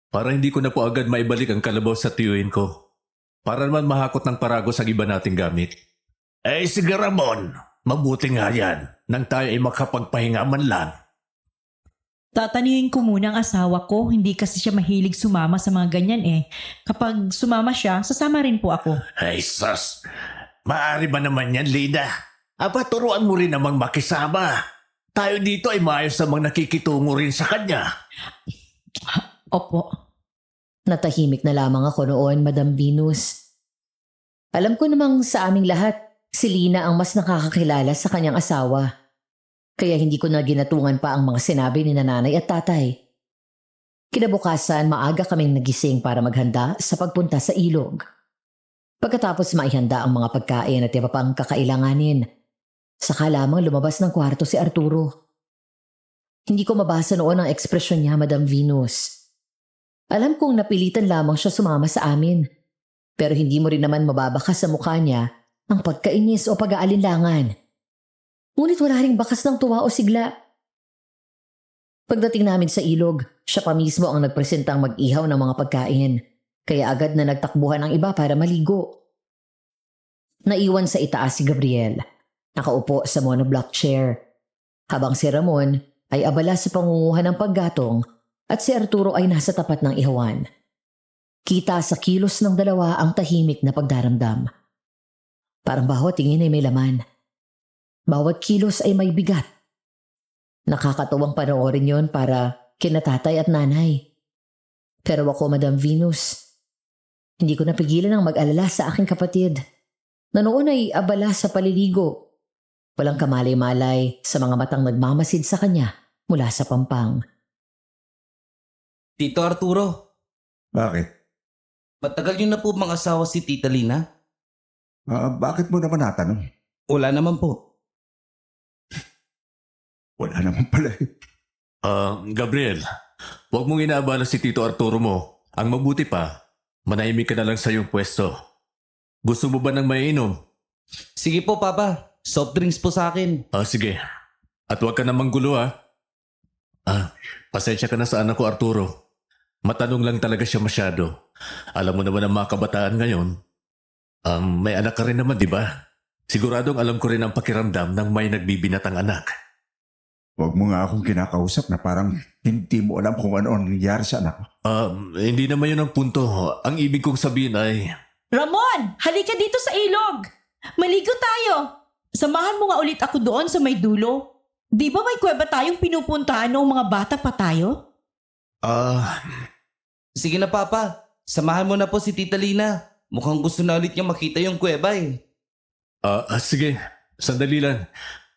Para hindi ko na po agad maibalik ang kalabaw sa tiyuin ko. Para naman mahakot ng paragos ang iba nating gamit. Sige Ramon, mabuti nga yan nang tayo ay makapagpahinga man lang. Tataniyin ko muna ang asawa ko, hindi kasi siya mahilig sumama sa mga ganyan eh. Kapag sumama siya, sasama rin po ako. Sus! Maaari ba naman yan, Lina? Aba, turuan mo rin namang makisama. Tayo dito ay maayos namang nakikitungo rin sa kanya. Opo. Natahimik na lamang ako noon, Madam Venus. Alam ko namang sa aming lahat, si Lina ang mas nakakakilala sa kanyang asawa. Kaya hindi ko na ginatungan pa ang mga sinabi ni nanay at tatay. Kinabukasan, maaga kaming nagising para maghanda sa pagpunta sa ilog. Pagkatapos maihanda ang mga pagkain at iba pang kakailanganin, saka lamang lumabas ng kwarto si Arturo. Hindi ko mabasa noon ang ekspresyon niya, Madam Venus. Alam kong napilitan lamang siya sumama sa amin, pero hindi mo rin naman mababaka sa mukha niya ang pagkainis o pag-aalinlangan. Ngunit wala ring bakas ng tuwa o sigla. Pagdating namin sa ilog, siya pa mismo ang nagpresentang mag-ihaw ng mga pagkain, kaya agad na nagtakbuhan ang iba para maligo. Naiwan sa itaas si Gabriel, nakaupo sa monoblock chair, habang si Ramon ay abala sa pangunguha ng paggatong at si Arturo ay nasa tapat ng ihawan. Kita sa kilos ng dalawa ang tahimik na pagdaramdam. Parang bawat tingin ay may laman. Bawat kilos ay may bigat. Nakakatawang panoorin yon para kina tatay at nanay. Pero ako, Madam Venus, hindi ko napigilan ang mag-alala sa aking kapatid na noon ay abala sa paliligo. Walang kamalay-malay sa mga matang nagmamasid sa kanya mula sa pampang. Tito Arturo, Bakit? matagal niyo na po bang asawa si Tita Lina? Bakit mo naman natanong? Wala naman po. Wala naman pala. Gabriel, huwag mong inaabala si Tito Arturo mo. Ang mabuti pa, manahimik ka na lang sa iyong pwesto. Gusto mo ba ng mainom? Sige po, Papa. Soft drinks po sa akin. Sige. At huwag ka namang gulo pasensya ka na sa anak ko Arturo. Matanong lang talaga siya masyado. Alam mo naman ang mga kabataan ngayon. May anak ka rin naman, di ba? Siguradong alam ko rin ang pakiramdam ng may nagbibinatang anak. Huwag mo nga akong kinakausap na parang hindi mo alam kung ano ang nangyari sa anak ko. Hindi naman yun ang punto. Ang ibig kong sabihin ay... Ramon, halika dito sa ilog. Maligo tayo. Samahan mo nga ulit ako doon sa may dulo. Di ba may kuweba tayong pinupuntahan noong mga bata pa tayo? Sige na, Papa. Samahan mo na po si Tita Lina. Mukhang gusto na ulit niya makita yung kuweba eh. Sige. Sandali lang.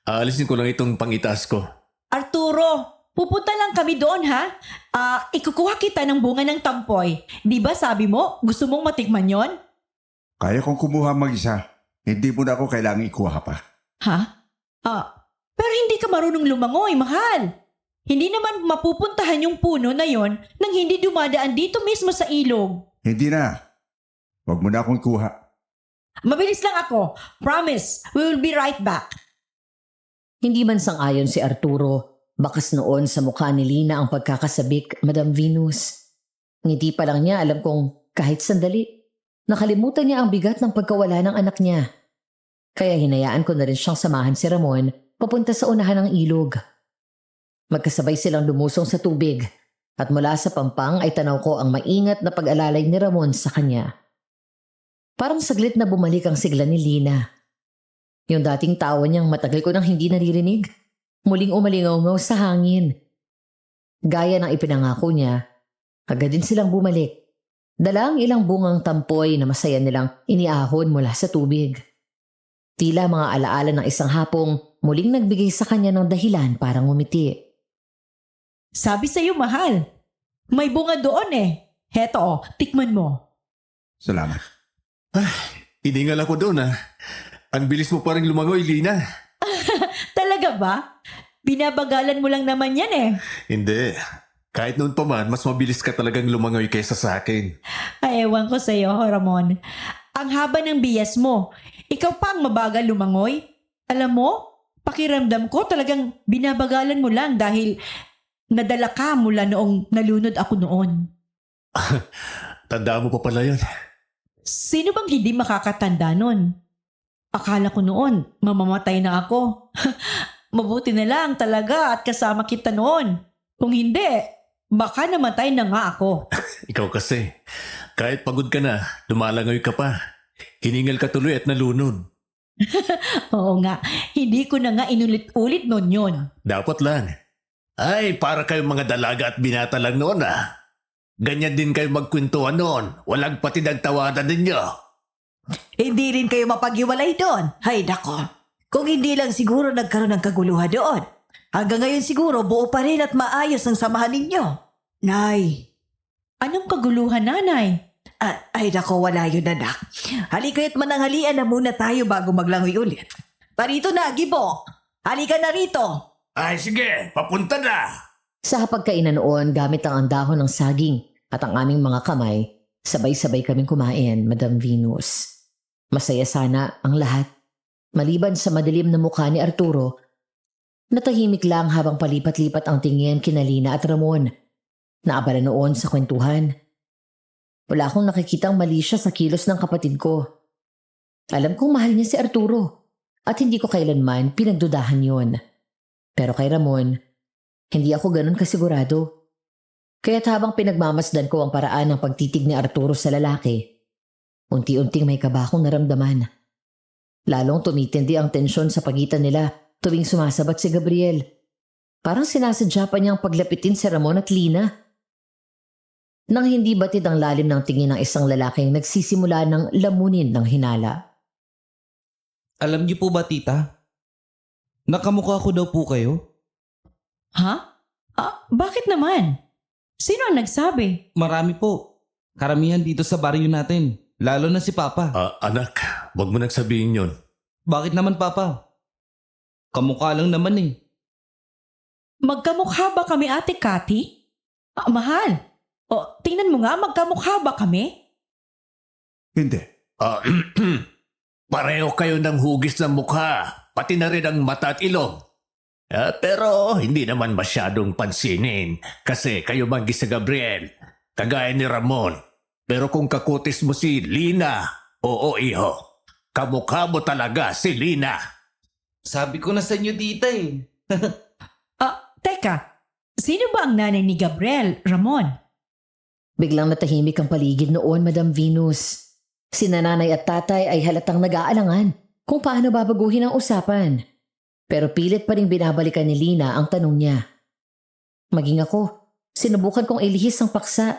Aalisin ko lang itong pangitaas ko. Arturo, pupunta lang kami doon ha? Ikukuha kita ng bunga ng tampoy. Di ba sabi mo, gusto mong matikman yon? Kaya kong kumuha mag-isa. Hindi mo na ako kailangang ikuha pa. Ha? Pero hindi ka marunong lumangoy, mahal. Hindi naman mapupuntahan yung puno na yon nang hindi dumadaan dito mismo sa ilog. Hindi na. Huwag mo na akong ikuha. Mabilis lang ako. Promise, we will be right back. Hindi man sang-ayon si Arturo. Bakas noon sa mukha ni Lina ang pagkakasabik, Madam Venus. Ngiti pa lang niya, alam kong kahit sandali, nakalimutan niya ang bigat ng pagkawala ng anak niya. Kaya hinayaan ko na rin siyang samahan si Ramon papunta sa unahan ng ilog. Magkasabay silang lumusong sa tubig at mula sa pampang ay tanaw ko ang maingat na pag-alalay ni Ramon sa kanya. Parang saglit na bumalik ang sigla ni Lina. Yung dating tawa niyang matagal ko nang hindi naririnig, muling umalingaw sa hangin. Gaya ng ipinangako niya, agad din silang bumalik. Dala ang ilang bungang tampoy na masaya nilang iniahon mula sa tubig. Tila mga alaala ng isang hapong muling nagbigay sa kanya ng dahilan para ngumiti. Sabi sa'yo, mahal. May bunga doon eh. Heto, tikman mo. Salamat. Iningal ako doon Ang bilis mo pa rin lumangoy, Lina. Talaga ba? Binabagalan mo lang naman yan eh. Hindi. Kahit noon pa man, mas mabilis ka talagang lumangoy kaysa sa akin. Ay, ewan ko sa'yo, Ramon. Ang haba ng bias mo. Ikaw pa ang mabagal lumangoy. Alam mo, pakiramdam ko talagang binabagalan mo lang dahil nadala ka mula noong nalunod ako noon. Tandaan mo pa pala yun. Sino bang hindi makakatanda nun? Akala ko noon, mamamatay na ako. Mabuti na lang talaga at kasama kita noon. Kung hindi, baka namatay na nga ako. Ikaw kasi, kahit pagod ka na, lumalangoy ka pa. Hiningal ka tuloy at nalunod. Oo nga, hindi ko na nga inulit-ulit noon yun. Dapat lang. Ay, para kayong mga dalaga at binata lang noon Ganyan din kayo magkwentuhan noon. Walang pati nagtawanan ninyo. Hindi rin kayo mapag-iwalay doon. Hay nako. Kung hindi lang siguro nagkaroon ng kaguluhan doon. Hanggang ngayon siguro buo pa rin at maayos ang samahan ninyo. Nay. Anong kaguluhan, nanay? Ay nako, wala yun anak. Halika't mananghalian na muna tayo bago maglangoy ulit. Parito na, Gibo. Halika na rito. Ay, sige. Papunta na. Sa hapagkainan noon, gamit ang dahon ng saging at ang aming mga kamay, sabay-sabay kaming kumain, Madam Venus. Masaya sana ang lahat. Maliban sa madilim na mukha ni Arturo, natahimik lang habang palipat-lipat ang tingin kina Lina at Ramon. Naabala noon sa kwentuhan. Wala akong nakikitang mali siya sa kilos ng kapatid ko. Alam kong mahal niya si Arturo at hindi ko kailanman pinagdudahan yon. Pero kay Ramon, hindi ako ganun kasigurado. Kaya't habang pinagmamasdan ko ang paraan ng pagtitig ni Arturo sa lalaki, unti-unting may kaba akong naramdaman. Lalong tumitindi ang tensyon sa pagitan nila tuwing sumasabat si Gabriel. Parang sinasadya pa niyang paglapitin si Ramon at Lina. Nang hindi batid ang lalim ng tingin ng isang lalaking nagsisimula ng lamunin ng hinala. Alam niyo po ba, tita? Nakamukha ko daw po kayo. Ha? Bakit naman? Sino ang nagsabi? Marami po. Karamihan dito sa baryo natin. Lalo na si Papa. Anak, Huwag mo nang sabihin yun. Bakit naman, Papa? Kamukha lang naman eh. Magkamukha ba kami, Ate Cathy? Mahal. O, tingnan mo nga, magkamukha ba kami? Hindi. Ah, pareho kayo ng hugis ng mukha, pati na rin ang mata at ilong. Pero hindi naman masyadong pansinin kasi kayo manggi sa Gabriel, kagaya ni Ramon. Pero kung kakutis mo si Lina, oo iho, kamukha mo talaga si Lina. Sabi ko na sa inyo dito eh. Teka, sino ba ang nanay ni Gabriel, Ramon? Biglang natahimik ang paligid noon, Madam Venus. Si nanay at tatay ay halatang nag-aalangan kung paano babaguhin ang usapan. Pero pilit pa rin binabalikan ni Lina ang tanong niya. Maging ako, sinubukan kong ilihis ang paksa.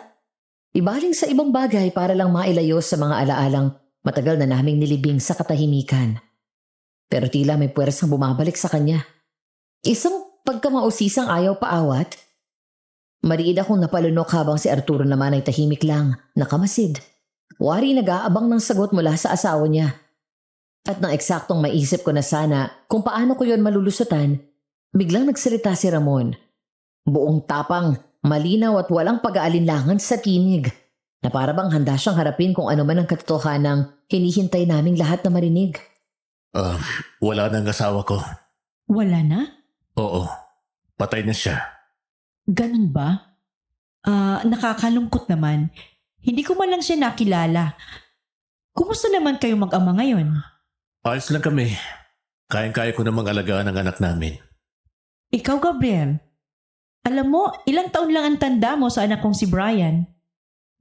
Ibaling sa ibang bagay para lang mailayo sa mga alaalang matagal na naming nilibing sa katahimikan. Pero tila may puwersang bumabalik sa kanya. Isang pagkamausisang ayaw paawat. Mariid akong napalunok habang si Arturo naman ay tahimik lang, nakamasid. Wari nag-aabang ng sagot mula sa asawa niya. At nang eksaktong maisip ko na sana kung paano ko yon malulusutan, biglang nagsalita si Ramon. Buong tapang, malinaw at walang pag-aalinlangan sa tinig, na para bang handa siyang harapin kung ano man ang katotohanang hinihintay naming lahat na marinig. Wala nang asawa ko. Wala na? Oo, patay na siya. Ganun ba? Nakakalungkot naman. Hindi ko man lang siya nakilala. Kumusta naman kayo mag-ama ngayon? Ayos lang kami. Kayang-kaya ko namang alagaan ang anak namin. Ikaw, Gabriel. Alam mo, ilang taon lang ang tanda mo sa anak kong si Brian.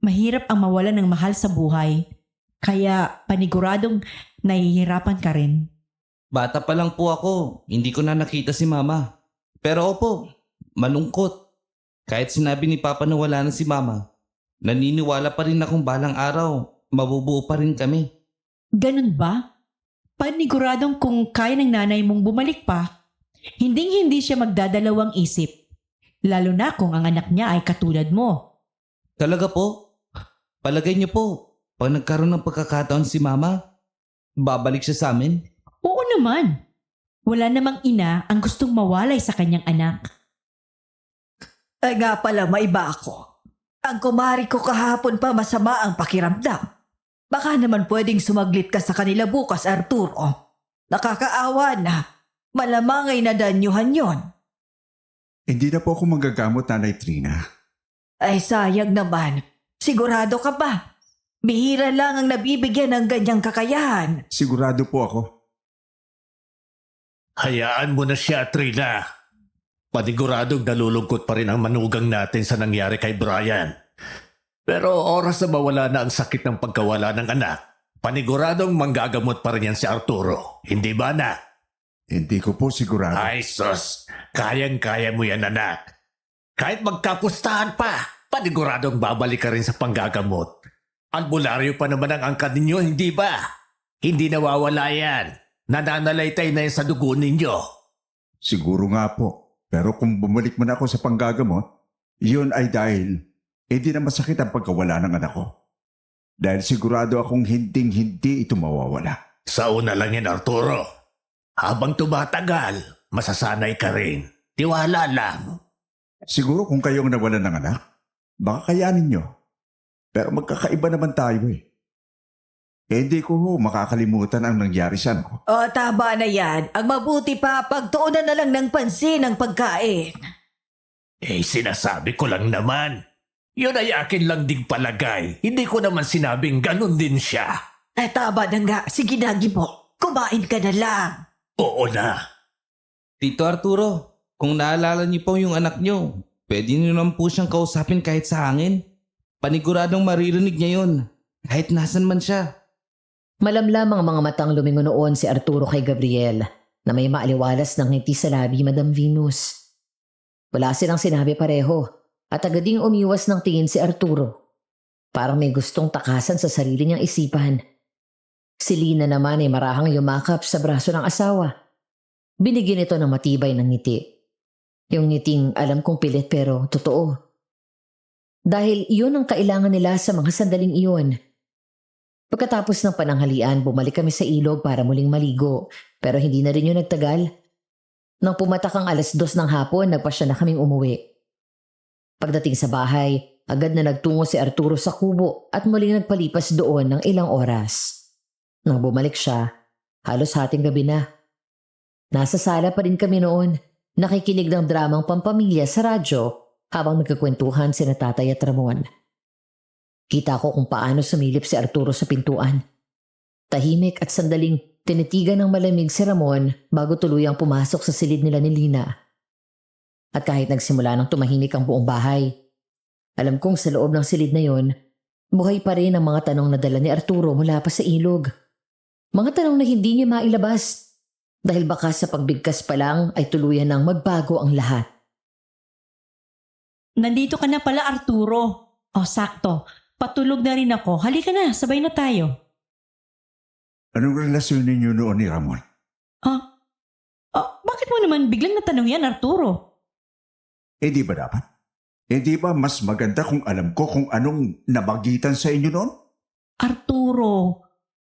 Mahirap ang mawalan ng mahal sa buhay. Kaya paniguradong nahihirapan ka rin. Bata pa lang po ako, hindi ko na nakita si Mama. Pero opo, malungkot. Kahit sinabi ni Papa na wala na si Mama, naniniwala pa rin akong balang araw, mabubuo pa rin kami. Ganun ba? Paniguradong kung kaya ng nanay mong bumalik pa, hindi siya magdadalawang isip. Lalo na kung ang anak niya ay katulad mo. Talaga po? Palagay niyo po, pag nagkaroon ng pagkakataon si Mama, babalik siya sa amin? Oo naman. Wala namang ina ang gustong mawalay sa kanyang anak. Ay nga pala, maiba ako. Ang kumari ko kahapon pa masama ang pakiramdam. Baka naman pwedeng sumaglit ka sa kanila bukas, Arturo. Nakakaawa na. Malamang ay nadanyuhan yon. Hindi na po ako manggagamot, Nanay Trina. Ay sayang naman. Sigurado ka ba? Bihira lang ang nabibigyan ng ganyang kakayahan. Sigurado po ako. Hayaan mo na siya, Trina. Paniguradong nalulungkot pa rin ang manugang natin sa nangyari kay Brian. Pero oras na mawala na ang sakit ng pagkawala ng anak, paniguradong manggagamot pa rin yan si Arturo. Hindi ba, anak? Hindi ko po sigurado. Ay, sus. Kayang-kaya mo yan, anak. Kahit magkapustahan pa, paniguradong babalik ka rin sa panggagamot. Albularyo pa naman ang angkan ninyo, hindi ba? Hindi nawawala yan. Nananalaytay na yan sa dugo ninyo. Siguro nga po. Pero kung bumalik man ako sa panggagamot, yun ay dahil hindi na masakit ang pagkawala ng anak ko. Dahil sigurado akong hinding-hindi ito mawawala. Sa una lang yan, Arturo. Habang tumatagal, masasanay ka rin. Tiwala lang. Siguro kung kayong nawalan ng anak, baka kayanin nyo. Pero magkakaiba naman tayo eh. Hindi ko makakalimutan ang nangyari sa anak ko. O, tama na yan. Ang mabuti pa, pagtuunan na lang ng pansin ang pagkain. Sinasabi ko lang naman. Yun ay akin lang ding palagay. Hindi ko naman sinabing ganun din siya. Tama na nga. Sige na, Gibo. Kumain ka na lang. Oo na. Tito Arturo, kung naalala niyo po yung anak niyo, pwede niyo naman po siyang kausapin kahit sa hangin. Paniguradong maririnig niya yun, kahit nasan man siya. Malamlam ang mga matang lumingon noon si Arturo kay Gabriel na may maaliwalas ng ngiti sa labi, Madam Venus. Wala silang sinabi pareho at agading umiwas ng tingin si Arturo. Parang may gustong takasan sa sarili niyang isipan. Si Lina naman ay marahang yumakap sa braso ng asawa. Binigyan ito ng matibay ng ngiti. Yung ngiting alam kong pilit pero totoo. Dahil iyon ang kailangan nila sa mga sandaling iyon. Pagkatapos ng pananghalian, bumalik kami sa ilog para muling maligo. Pero hindi na rin yun nagtagal. Nang pumatak ang 2:00 ng hapon, nagpasya na kaming umuwi. Pagdating sa bahay, agad na nagtungo si Arturo sa kubo at muling nagpalipas doon ng ilang oras. Nang bumalik siya, halos hating gabi na. Nasa sala pa rin kami noon, nakikinig ng dramang pampamilya sa radyo habang nagkakwentuhan sina Tatay at Ramon. Kita ko kung paano sumilip si Arturo sa pintuan. Tahimik at sandaling tinitigan ng malamig si Ramon bago tuluyang pumasok sa silid nila ni Lina. At kahit nagsimula ng tumahimik ang buong bahay, alam kong sa loob ng silid na yon, buhay pa rin ang mga tanong na dala ni Arturo mula pa sa ilog. Mga tanong na hindi niya mailabas dahil baka sa pagbigkas pa lang ay tuluyan ng magbago ang lahat. Nandito ka na pala, Arturo. O, sakto. Patulog na rin ako. Halika na, sabay na tayo. Anong relasyon ninyo noon ni Ramon? Bakit mo naman biglang natanong yan, Arturo? Eh di ba dapat? Eh di ba mas maganda kung alam ko kung anong nabagitan sa inyo noon? Arturo,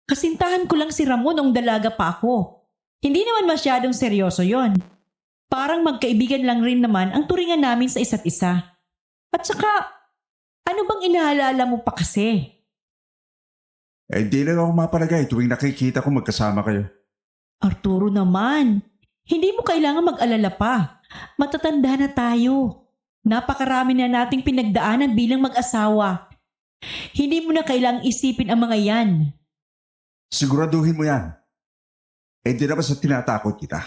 kasintahan ko lang si Ramon nung dalaga pa ako. Hindi naman masyadong seryoso yon. Parang magkaibigan lang rin naman ang turingan namin sa isa't isa. At saka, ano bang inaalala mo pa kasi? Eh di lang ako mapalagay tuwing nakikita ko magkasama kayo. Arturo naman, hindi mo kailangan mag-alala pa. Matatanda na tayo. Napakarami na nating pinagdaanan bilang mag-asawa. Hindi mo na kailangang isipin ang mga yan. Siguraduhin mo yan. Eh di naman sa tinatakot kita.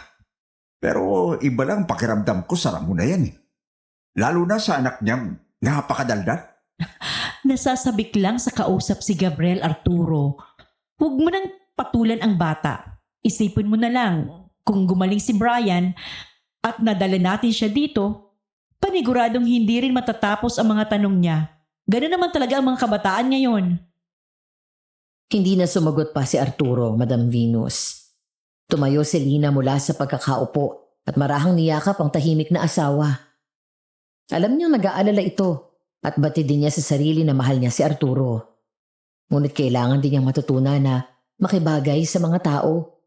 Pero iba lang pakiramdam ko sa Ramon na yan eh. Lalo na sa anak niyang napakadaldal. Nasasabik lang sa kausap si Gabriel, Arturo. Huwag mo nang patulan ang bata. Isipin mo na lang, kung gumaling si Brian at nadala natin siya dito, paniguradong hindi rin matatapos ang mga tanong niya. Ganun naman talaga ang mga kabataan ngayon. Hindi na sumagot pa si Arturo, Madam Venus. Tumayo si Lina mula sa pagkakaupo at marahang niyakap ang tahimik na asawa. Alam niyang nag-aalala ito at batid din niya sa sarili na mahal niya si Arturo. Ngunit kailangan din niyang matutunan na makibagay sa mga tao.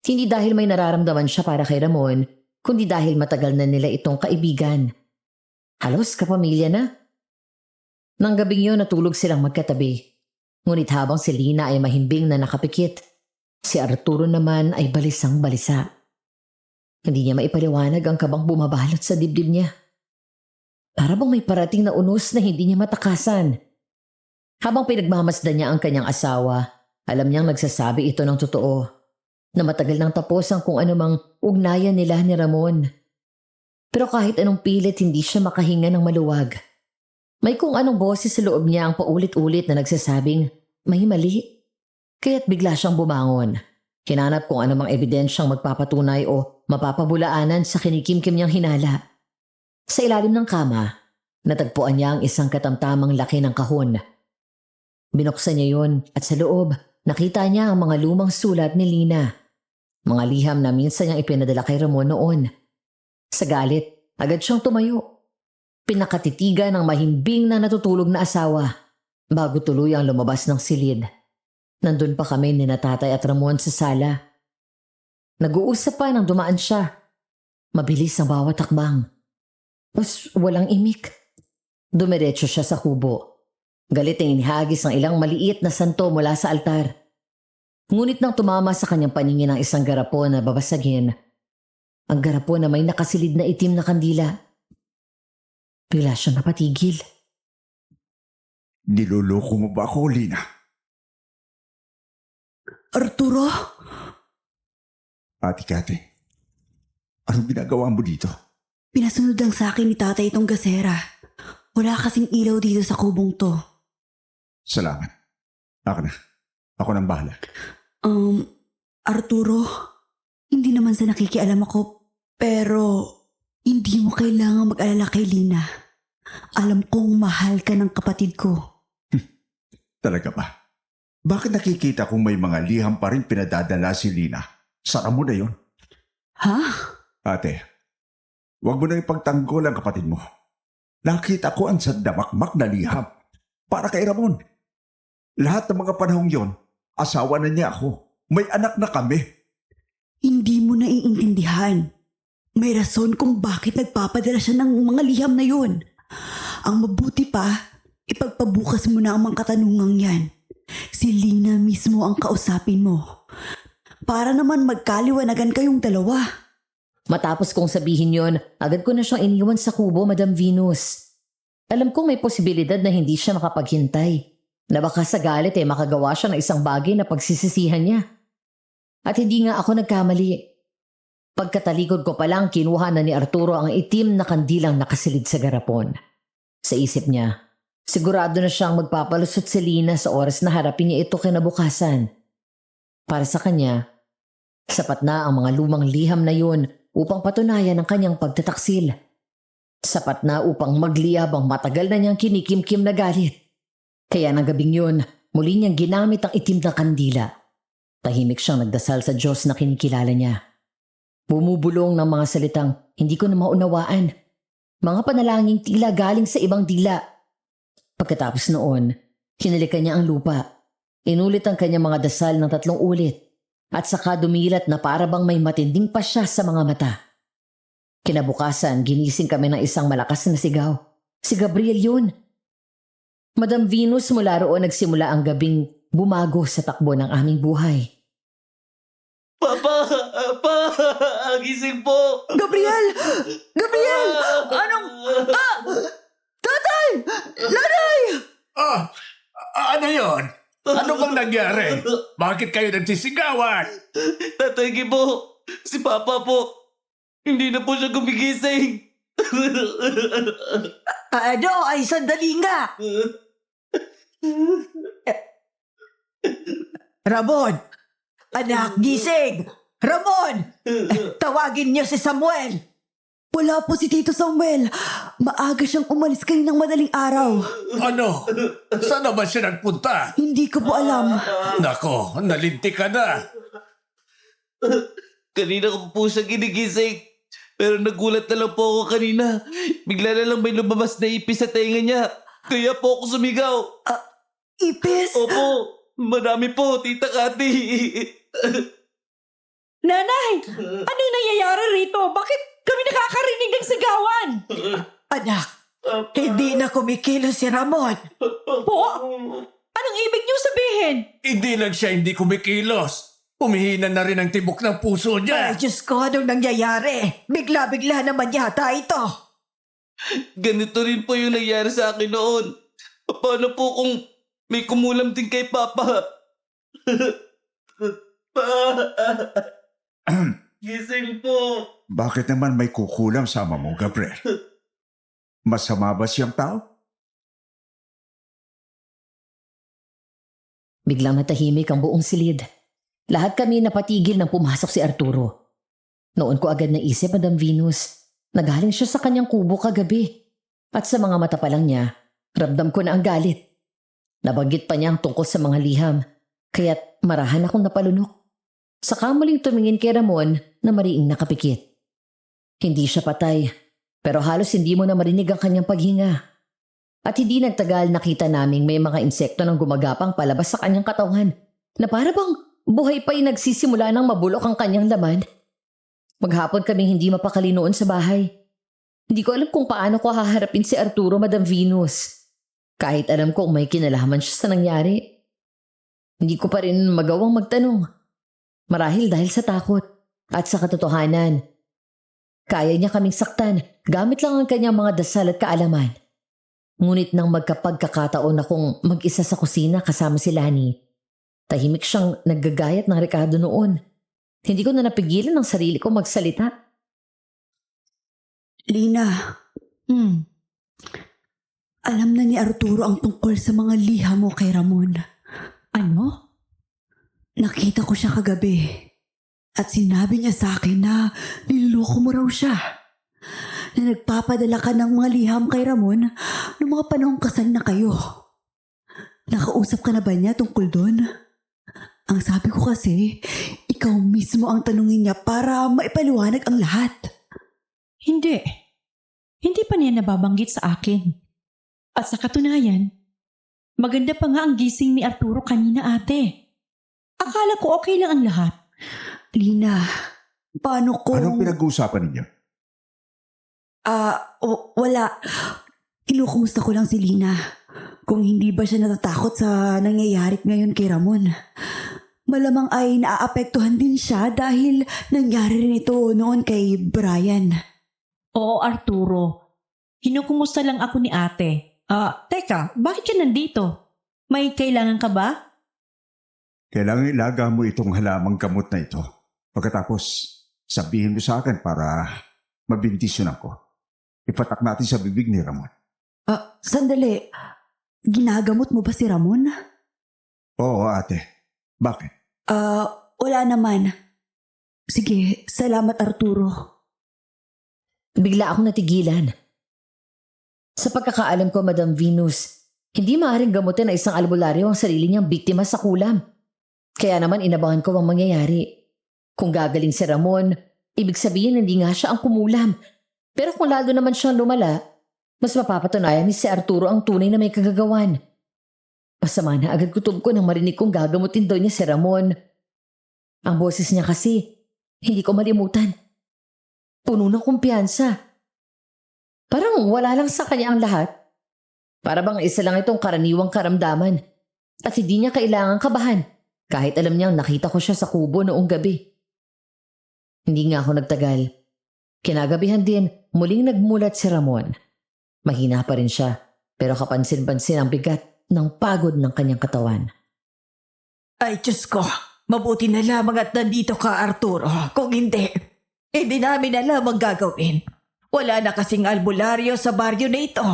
Hindi dahil may nararamdaman siya para kay Ramon, kundi dahil matagal na nila itong kaibigan. Halos kapamilya na. Nang gabing yun natulog silang magkatabi. Ngunit habang si Lina ay mahimbing na nakapikit, si Arturo naman ay balisang-balisa. Hindi niya maipaliwanag ang kabang bumabalot sa dibdib niya. Para bang may parating na unos na hindi niya matakasan. Habang pinagmamasdan niya ang kanyang asawa, alam niyang nagsasabi ito ng totoo, na matagal nang tapos ang kung anumang ugnayan nila ni Ramon. Pero kahit anong pilit, hindi siya makahinga ng maluwag. May kung anong boses sa loob niya ang paulit-ulit na nagsasabing, may mali. Kaya't bigla siyang bumangon. Kinanap kung anumang ebidensyang magpapatunay o mapapabulaanan sa kinikimkim niyang hinala. Sa ilalim ng kama, natagpuan niya ang isang katamtamang laki ng kahon. Binuksan niya yun at sa loob, nakita niya ang mga lumang sulat ni Lina. Mga liham na minsan niyang ipinadala kay Ramon noon. Sa galit, agad siyang tumayo. Pinakatitigan ng mahimbing na natutulog na asawa bago tuluyang lumabas ng silid. Nandun pa kami ni Tatay at Ramon sa sala. Nag-uusap pa nang dumaan siya. Mabilis ang bawat takbang. Mas walang imik. Dumiretso siya sa kubo. Galit ang inihagis ng ilang maliit na santo mula sa altar. Ngunit nang tumama sa kanyang paningin ang isang garapon na babasagin, ang garapon na may nakasilid na itim na kandila, bigla siyang napatigil. Niloloko mo ba ako, Lina? Arturo? Ate Kate, anong ginagawa mo dito? Pinasunod lang sa akin ni tatay itong gasera. Wala kasing ilaw dito sa kubong to. Salamat. Ako na. Ako nang bahala. Arturo, hindi naman sa nakikialam ako, pero hindi mo kailangan mag-alala kay Lina. Alam kong mahal ka ng kapatid ko. Talaga ba? Bakit nakikita kong may mga liham pa rin pinadadala si Lina? Sara mo na yun. Ha? Ate, huwag mo na ipagtanggol ang kapatid mo. Nakita ko ang sandamakmak na liham para kay Ramon. Lahat ng mga panahong yon, asawa na niya ako. May anak na kami. Hindi mo naiintindihan. May rason kung bakit nagpapadala siya ng mga liham na yun. Ang mabuti pa, ipagpabukas mo na ang mga katanungang yan. Si Lina mismo ang kausapin mo. Para naman magkaliwanagan kayong dalawa. Matapos kong sabihin yon, agad ko na siyang iniwan sa kubo, Madam Venus. Alam kong may posibilidad na hindi siya makapaghintay. Na baka sa galit makagawa siya ng isang bagay na pagsisisihan niya. At hindi nga ako nagkamali. Pagkatalikod ko pa lang, kinuha na ni Arturo ang itim na kandilang nakasilid sa garapon. Sa isip niya, sigurado na siyang magpapalusot si Lina sa oras na harapin niya ito kinabukasan. Para sa kanya, sapat na ang mga lumang liham na yun upang patunayan ang kanyang pagtataksil. Sapat na upang magliyab ang matagal na niyang kinikimkim na galit. Kaya ng gabing yun, muli niyang ginamit ang itim na kandila. Tahimik siyang nagdasal sa Diyos na kinikilala niya. Bumubulong ng mga salitang hindi ko na maunawaan. Mga panalangin tila galing sa ibang dila. Pagkatapos noon, hinalikan niya ang lupa. Inulit ang kanyang mga dasal ng 3 ulit. At saka dumilat na para bang may matinding pasya sa mga mata. Kinabukasan, ginising kami ng isang malakas na sigaw. Si Gabriel yun. Madam Venus, mula roon nagsimula ang gabing bumago sa takbo ng aming buhay. Papa! Gising po! Gabriel! Gabriel! Anong... Tatay! Nanay! Ano yon? Ano bang nangyari? Bakit kayo nagsisigawan? Tatay po! Si Papa po! Hindi na po siya gumigising! Ano ay sandali nga. Ramon! Anak, gising! Ramon! Tawagin niyo si Samuel! Wala po si Tito Samuel. Maaga siyang umalis kaninang madaling araw. Ano? Saan naman siya nagpunta? Hindi ko po alam. Nako, nalinti ka na. Kanina ko po siya ginigising. Pero nagulat na lang po ako kanina. Bigla na lang may lumabas na ipis sa tenga niya. Kaya po ako sumigaw. Ipis? Opo, marami po, Tita Cathy. Nanay! Ano yung nangyayari rito? Bakit kami nakakarinig ng sigawan? Anak, hindi na kumikilos si Ramon. Po? Anong ibig niyo sabihin? Hindi lang siya hindi kumikilos. Humihina na rin ang tibok ng puso niya. Ay, Diyos ko, anong nangyayari? Bigla-bigla naman yata ito. Ganito rin po yung nangyari sa akin noon. Paano po kung may kumulam din kay Papa? Gising po. Bakit naman may kukulam sa ama mo, Gabriel? Masama ba siyang tao? Biglang natahimik ang buong silid. Lahat kami napatigil nang pumasok si Arturo. Noon ko agad naisip, Madam Venus, nagaling siya sa kanyang kubo kagabi. At sa mga mata pa lang niya, ramdam ko na ang galit. Nabanggit pa niya ang tungkol sa mga liham, kaya't marahan akong napalunok. Saka muling tumingin kay Ramon na mariing nakapikit. Hindi siya patay, pero halos hindi mo na marinig ang kanyang paghinga. At hindi nagtagal nakita naming may mga insekto nang gumagapang palabas sa kanyang katawan na para bang buhay pa yung nagsisimula ng mabulok ang kanyang laman. Maghapon kaming hindi mapakali noon sa bahay. Hindi ko alam kung paano ko haharapin si Arturo, Madam Venus. Kahit alam kong may kinalaman siya sa nangyari. Hindi ko pa rin magawang magtanong. Marahil dahil sa takot at sa katotohanan. Kaya niya kaming saktan gamit lang ang kanyang mga dasal at kaalaman. Ngunit nang magkapagkakataon akong mag-isa sa kusina kasama si Lani, tahimik siyang naggagayat ng Ricardo noon. Hindi ko na napigilan ang sarili ko magsalita. Lina, alam na ni Arturo ang tungkol sa mga liham mo kay Ramon. Ano? Nakita ko siya kagabi at sinabi niya sa akin na niloloko mo raw siya. Na nagpapadala ka ng mga liham kay Ramon noong mga panahong kasal na kayo. Nakausap ka na ba niya tungkol doon? Ang sabi ko kasi, ikaw mismo ang tanungin niya para maipaliwanag ang lahat. Hindi. Hindi pa niya nababanggit sa akin. At sa katunayan, Maganda pa nga ang gising ni Arturo kanina, ate. Akala ko okay lang ang lahat. Lina, paano kung... Anong pinag-uusapan ninyo? Wala. Kinukumusta ko lang si Lina. Kung hindi ba siya natatakot sa nangyayari ngayon kay Ramon. Malamang ay naaapektuhan din siya dahil nangyari rin ito noon kay Brian. Oo, Arturo. Kinukumusta lang ako ni ate. Teka, bakit ka nandito? May kailangan ka ba? Kailangan ilaga mo itong halamang gamot na ito. Pagkatapos, sabihin mo sa akin para mabintisyon ako. Ipatak natin sa bibig ni Ramon. Sandali. Ginagamot mo ba si Ramon? Oo, ate. Bakit? Wala naman. Sige, salamat Arturo. Bigla akong natigilan. Sa pagkakaalam ko, Madam Venus, hindi maaaring gamutin ng isang albularyo ang sarili niyang biktima sa kulam. Kaya naman inabangan ko ang mangyayari. Kung gagaling si Ramon, ibig sabihin hindi nga siya ang kumulam. Pero kung lalo naman siyang lumala, mas mapapatunayan ni si Arturo ang tunay na may kagagawan. Masama na agad kutob ko nang marinig kong gagamutin daw niya si Ramon. Ang boses niya kasi, hindi ko malimutan. Puno ng kumpiyansa. Parang wala lang sa kanya ang lahat. Para bang isa lang itong karaniwang karamdaman. At hindi niya kailangang kabahan. Kahit alam niyang nakita ko siya sa kubo noong gabi. Hindi nga ako nagtagal. Kinagabihan din, muling nagmulat si Ramon. Mahina pa rin siya, pero kapansin-pansin ang bigat ng pagod ng kanyang katawan. Ay, Diyos ko. Mabuti na lamang at nandito ka, Arturo. Kung hindi namin alam ang gagawin. Wala na kasing albularyo sa baryo na ito.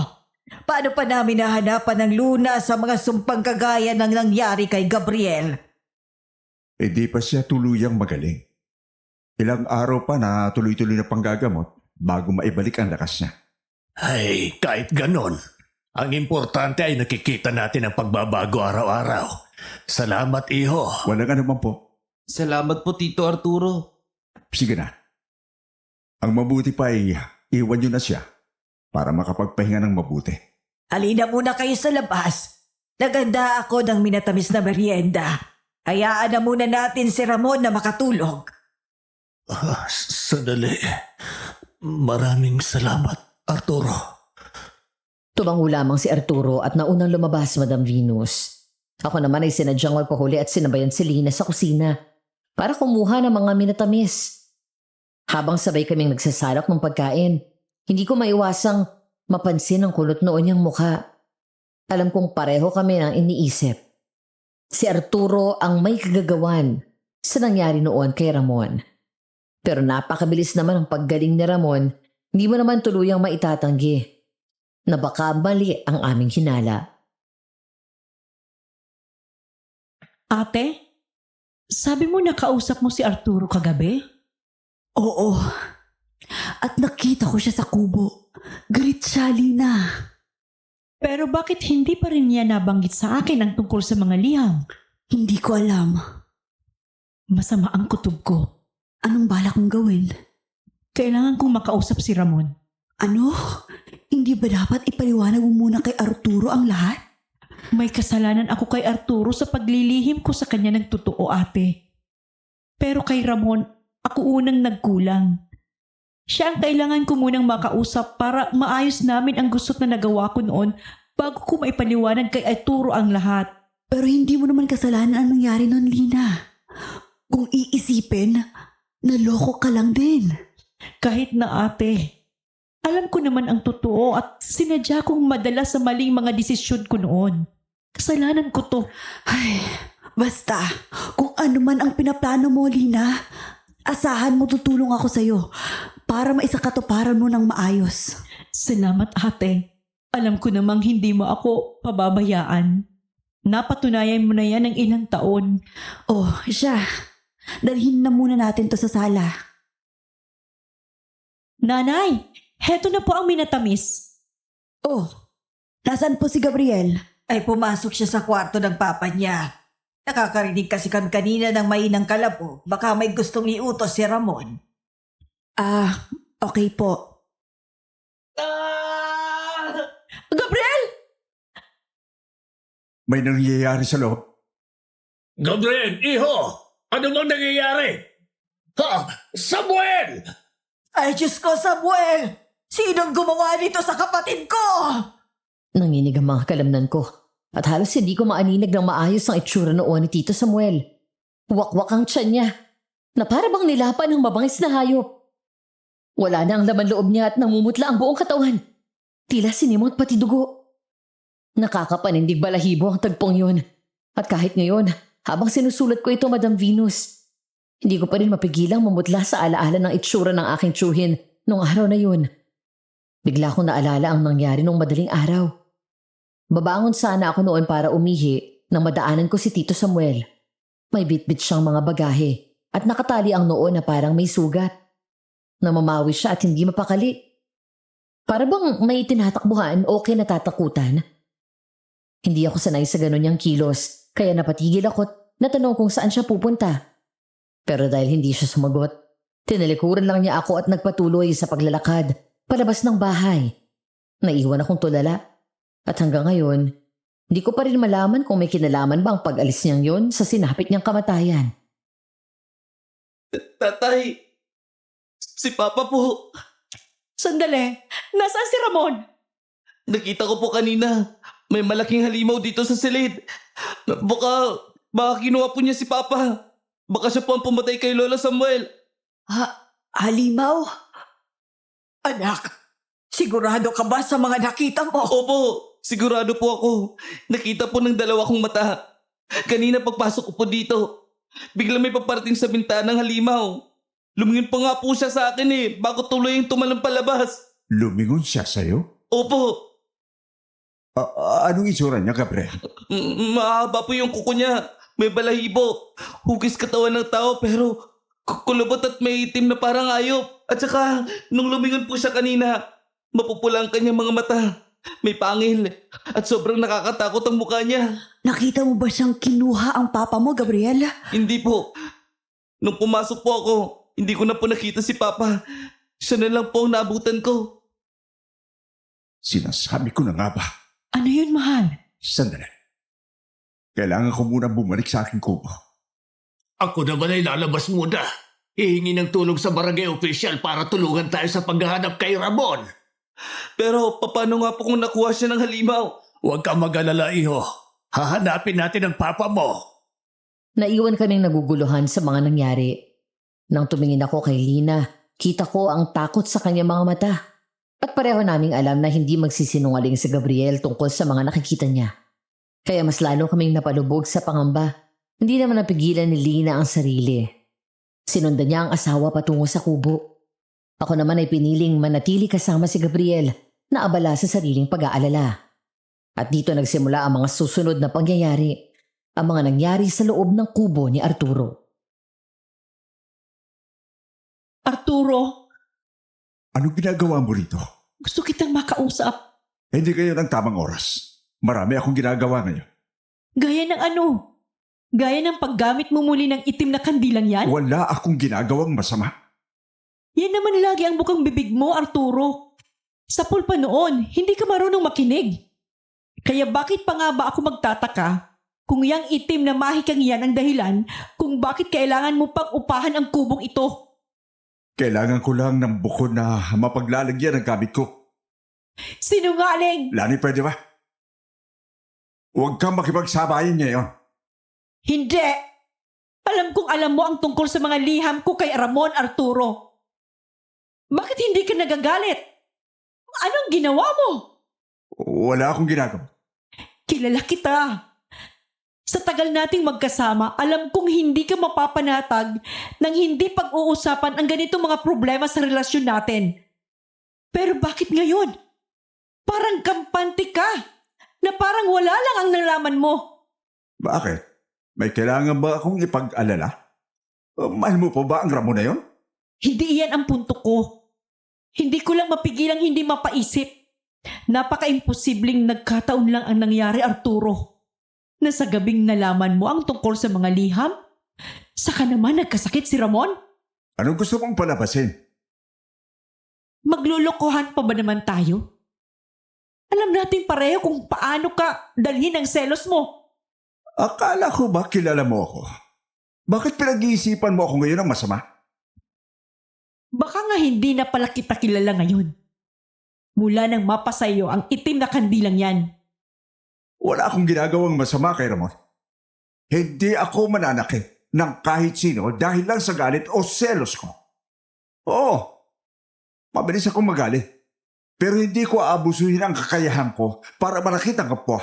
Paano pa namin nahanapan ng luna sa mga sumpang kagaya ng nangyari kay Gabriel? Di pa siya tuluyang magaling. Ilang araw pa na tuloy-tuloy na panggagamot bago maibalik ang lakas niya. Ay, kahit ganon. Ang importante ay nakikita natin ang pagbabago araw-araw. Salamat, iho. Walang anuman po. Salamat po, Tito Arturo. Sige na. Ang mabuti pa ay iwan niyo na siya para makapagpahinga ng mabuti. Halina muna kayo sa labas. Naganda ako ng minatamis na merienda. Hayaan na muna natin si Ramon na makatulog. Sandali. Maraming salamat, Arturo. Tumango lamang si Arturo at naunang lumabas, Madam Venus. Ako naman ay sinadyang magpahuli at sinabayan si Lina sa kusina para kumuha ng mga minatamis. Habang sabay kaming nagsasalak ng pagkain, hindi ko maiwasang mapansin ang kulot noon niyang mukha. Alam kong pareho kami ng iniisip. Si Arturo ang may kagagawan sa nangyari noon kay Ramon. Pero napakabilis naman ang paggaling ni Ramon, hindi mo naman tuluyang maitatanggi na baka mali ang aming hinala. Ate, sabi mo nakausap mo si Arturo kagabi? Oo. At nakita ko siya sa kubo. Galit siya, Lina. Pero bakit hindi pa rin niya nabanggit sa akin ang tungkol sa mga liham? Hindi ko alam. Masama ang kutob ko. Anong balak mong gawin? Kailangan kong makausap si Ramon. Ano? Hindi ba dapat ipaliwanag mo muna kay Arturo ang lahat? May kasalanan ako kay Arturo sa paglilihim ko sa kanya ng totoo, ate. Pero kay Ramon, ako unang nagkulang. Siya ang kailangan ko munang makausap para maayos namin ang gusot na nagawa ko noon bago ko maipaliwanag kay Arturo ang lahat. Pero hindi mo naman kasalanan ang nangyari noon, Lina. Kung iisipin, naloko ka lang din. Kahit na ate, alam ko naman ang totoo at sinadya kong madala sa maling mga desisyon ko noon. Kasalanan ko to. Ay, basta, kung ano man ang pinaplano mo, Lina, asahan mo tutulong ako sa'yo para maisakatuparan mo ng maayos. Salamat ate. Alam ko namang hindi mo ako pababayaan. Napatunayan mo na yan ng ilang taon. Oh, siya. Dalhin na muna natin to sa sala. Nanay, heto na po ang minatamis. Oh, nasaan po si Gabriel? Ay pumasok siya sa kwarto ng papa niya. Nakakarinig kasi kami kanina ng mainang kalabo. Baka may gustong iutos si Ramon. Okay po. Gabriel! May nangyayari sa loob. Gabriel, iho! Ano bang nangyayari? Ha? Samuel! Ay, Diyos ko, Samuel! Sinong gumawa nito sa kapatid ko? Nanginig ang mga kalamnan ko at halos hindi ko maaninag ng maayos ang itsura noon ni Tito Samuel. Wakwak ang tiyan niya na para bang nilapan ng mabangis na hayop. Wala na ang laman loob niya at namumutla ang buong katawan. Tila sinimot pati dugo. Nakakapanindig balahibo ang tagpong yun. At kahit ngayon, habang sinusulat ko ito, Madam Venus, hindi ko pa rin mapigilang mamutla sa alaala ng itsura ng aking tsuhin nung araw na yun. Bigla kong naalala ang nangyari nung madaling araw. Babangon sana ako noon para umihi nang madaanan ko si Tito Samuel. May bitbit siyang mga bagahe at nakatali ang noo na parang may sugat. Namamawi siya at hindi mapakali. Para bang may tinatakbuhan o kinatatakutan. Hindi ako sanay sa ganun niyang kilos, kaya napatigil ako at natanong kung saan siya pupunta. Pero dahil hindi siya sumagot, tinalikuran lang niya ako at nagpatuloy sa paglalakad palabas ng bahay. Naiwan akong tulala at hanggang ngayon, hindi ko pa rin malaman kung may kinalaman ba ang pag-alis niyang yon sa sinapit niyang kamatayan. Tatay, si Papa po. Sandali, nasaan si Ramon? Nakita ko po kanina. May malaking halimaw dito sa silid. Baka kinuha po niya si Papa. Baka siya po ang pumatay kay Lola Samuel. Halimaw? Anak, sigurado ka ba sa mga nakita mo? Opo, sigurado po ako. Nakita po ng dalawa kong mata. Kanina pagpasok ko po dito, bigla may paparating sa bintanang halimaw. Lumingin pa nga po siya sa akin bago tuloy yung tumalang palabas. Lumingon siya sa'yo? Opo, Anong itsura niya, Gabriel? mahaba po yung kuko niya. May balahibo. Hugis katawan ng tao pero kulubot at may itim na parang ayop. At saka, nung lumingon po siya kanina, mapupula ang kanyang mga mata. May pangil. At sobrang nakakatakot ang mukha niya. Nakita mo ba siyang kinuha ang papa mo, Gabriel? Hindi po. Nung pumasok po ako, hindi ko na po nakita si Papa. Siya na lang po ang naabutan ko. Sinasabi ko na nga ba? Ano yun, mahal? Sandali. Kailangan ko muna bumalik sa aking kubo. Ako naman ay lalabas muna. Hihingi ng tulong sa barangay official para tulungan tayo sa paghahanap kay Ramon. Pero paano nga po kung nakuha siya ng halimaw? Huwag kang mag-alala, iho. Hahanapin natin ang papa mo. Naiwan kaming naguguluhan sa mga nangyari. Nang tumingin ako kay Lina, kita ko ang takot sa kanyang mga mata. At pareho naming alam na hindi magsisinungaling si Gabriel tungkol sa mga nakikita niya. Kaya mas lalo kaming napalubog sa pangamba. Hindi naman napigilan ni Lina ang sarili. Sinundan niya ang asawa patungo sa kubo. Ako naman ay piniling manatili kasama si Gabriel na abala sa sariling pag-aalala. At dito nagsimula ang mga susunod na pangyayari. Ang mga nangyari sa loob ng kubo ni Arturo. Arturo, Anong ginagawa mo rito? gusto kitang makausap. Hindi kayo ng tamang oras. Marami akong ginagawa ngayon. Gaya ng ano? Gaya ng paggamit mo muli ng itim na kandilang yan? Wala akong ginagawang masama. Yan naman lagi ang bukang bibig mo, Arturo. Sa pulpa noon, hindi ka marunong makinig. Kaya bakit pa nga ba ako magtataka kung yang itim na mahikang yan ang dahilan kung bakit kailangan mo pang upahan ang kubong ito? Kailangan ko lang ng buko na mapaglalagyan ng gamit ko. Sinungaling! Lani, pwede ba? Huwag kang makipagsabayan ngayon. Hindi! Alam kong alam mo ang tungkol sa mga liham ko kay Ramon, Arturo. Bakit hindi ka nagagalit? Anong ginawa mo? Wala akong ginagawa. Kilala kita. Sa tagal nating magkasama, alam kong hindi ka mapapanatag nang hindi pag-uusapan ang ganitong mga problema sa relasyon natin. Pero bakit ngayon? Parang kampante ka, na parang wala lang ang nalaman mo. Bakit? May kailangan ba akong ipag-alala? Mahal mo pa ba ang Ramon na yon? Hindi iyan ang punto ko. Hindi ko lang mapigilang hindi mapaisip. Napaka-imposibleng nagkataon lang ang nangyari, Arturo. Na sa gabing nalaman mo ang tungkol sa mga liham, saka naman nagkasakit si Ramon? Anong gusto mong palabasin? Maglulukohan pa ba naman tayo? Alam natin pareho kung paano ka dalhin ang selos mo. Akala ko ba kilala mo ako? Bakit pinag-iisipan mo ako ngayon ng masama? Baka nga hindi na pala kita kilala ngayon. Mula nang mapasa iyo ang itim na kandilang yan. Wala akong ginagawang masama kay Ramon. Hindi ako mananakit ng kahit sino dahil lang sa galit o selos ko. Oo, mabilis akong magalit. Pero hindi ko aabusuhin ang kakayahan ko para manakit ang kapwa.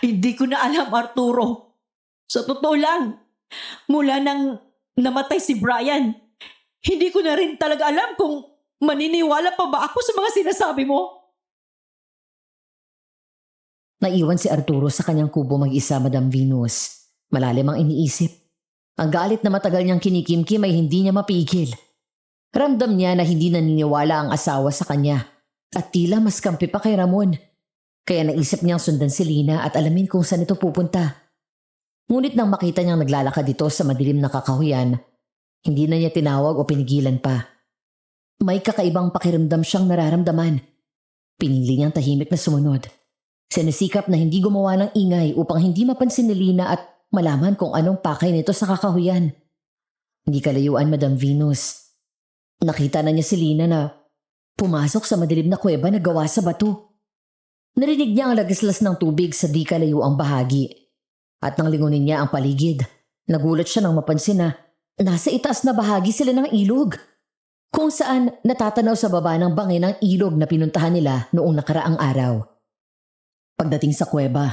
Hindi ko na alam, Arturo. Sa totoo lang, mula nang namatay si Brian, hindi ko na rin talaga alam kung maniniwala pa ba ako sa mga sinasabi mo. Naiwan si Arturo sa kanyang kubo mag-isa, Madam Venus. Malalim ang iniisip. Ang galit na matagal niyang kinikimkim ay hindi niya mapigil. Ramdam niya na hindi naniniwala ang asawa sa kanya. At tila mas kampi pa kay Ramon. Kaya naisip niyang sundan si Lina at alamin kung saan ito pupunta. Ngunit nang makita niyang naglalakad dito sa madilim na kakahuyan, hindi na niya tinawag o pinigilan pa. May kakaibang pakiramdam siyang nararamdaman. Pinili niyang tahimik na sumunod. Sinisikap na hindi gumawa ng ingay upang hindi mapansin ni Lina at malaman kung anong pakay nito sa kakahuyan. Hindi kalayuan, Madam Venus. Nakita na niya si Lina na pumasok sa madilim na kuweba na gawa sa bato. Narinig niya ang lagislas ng tubig sa di kalayuang bahagi. At nang lingunin niya ang paligid, nagulat siya nang mapansin na nasa itaas na bahagi sila ng ilog. Kung saan natatanaw sa baba ng bangin ng ilog na pinuntahan nila noong nakaraang araw. Pagdating sa kuweba,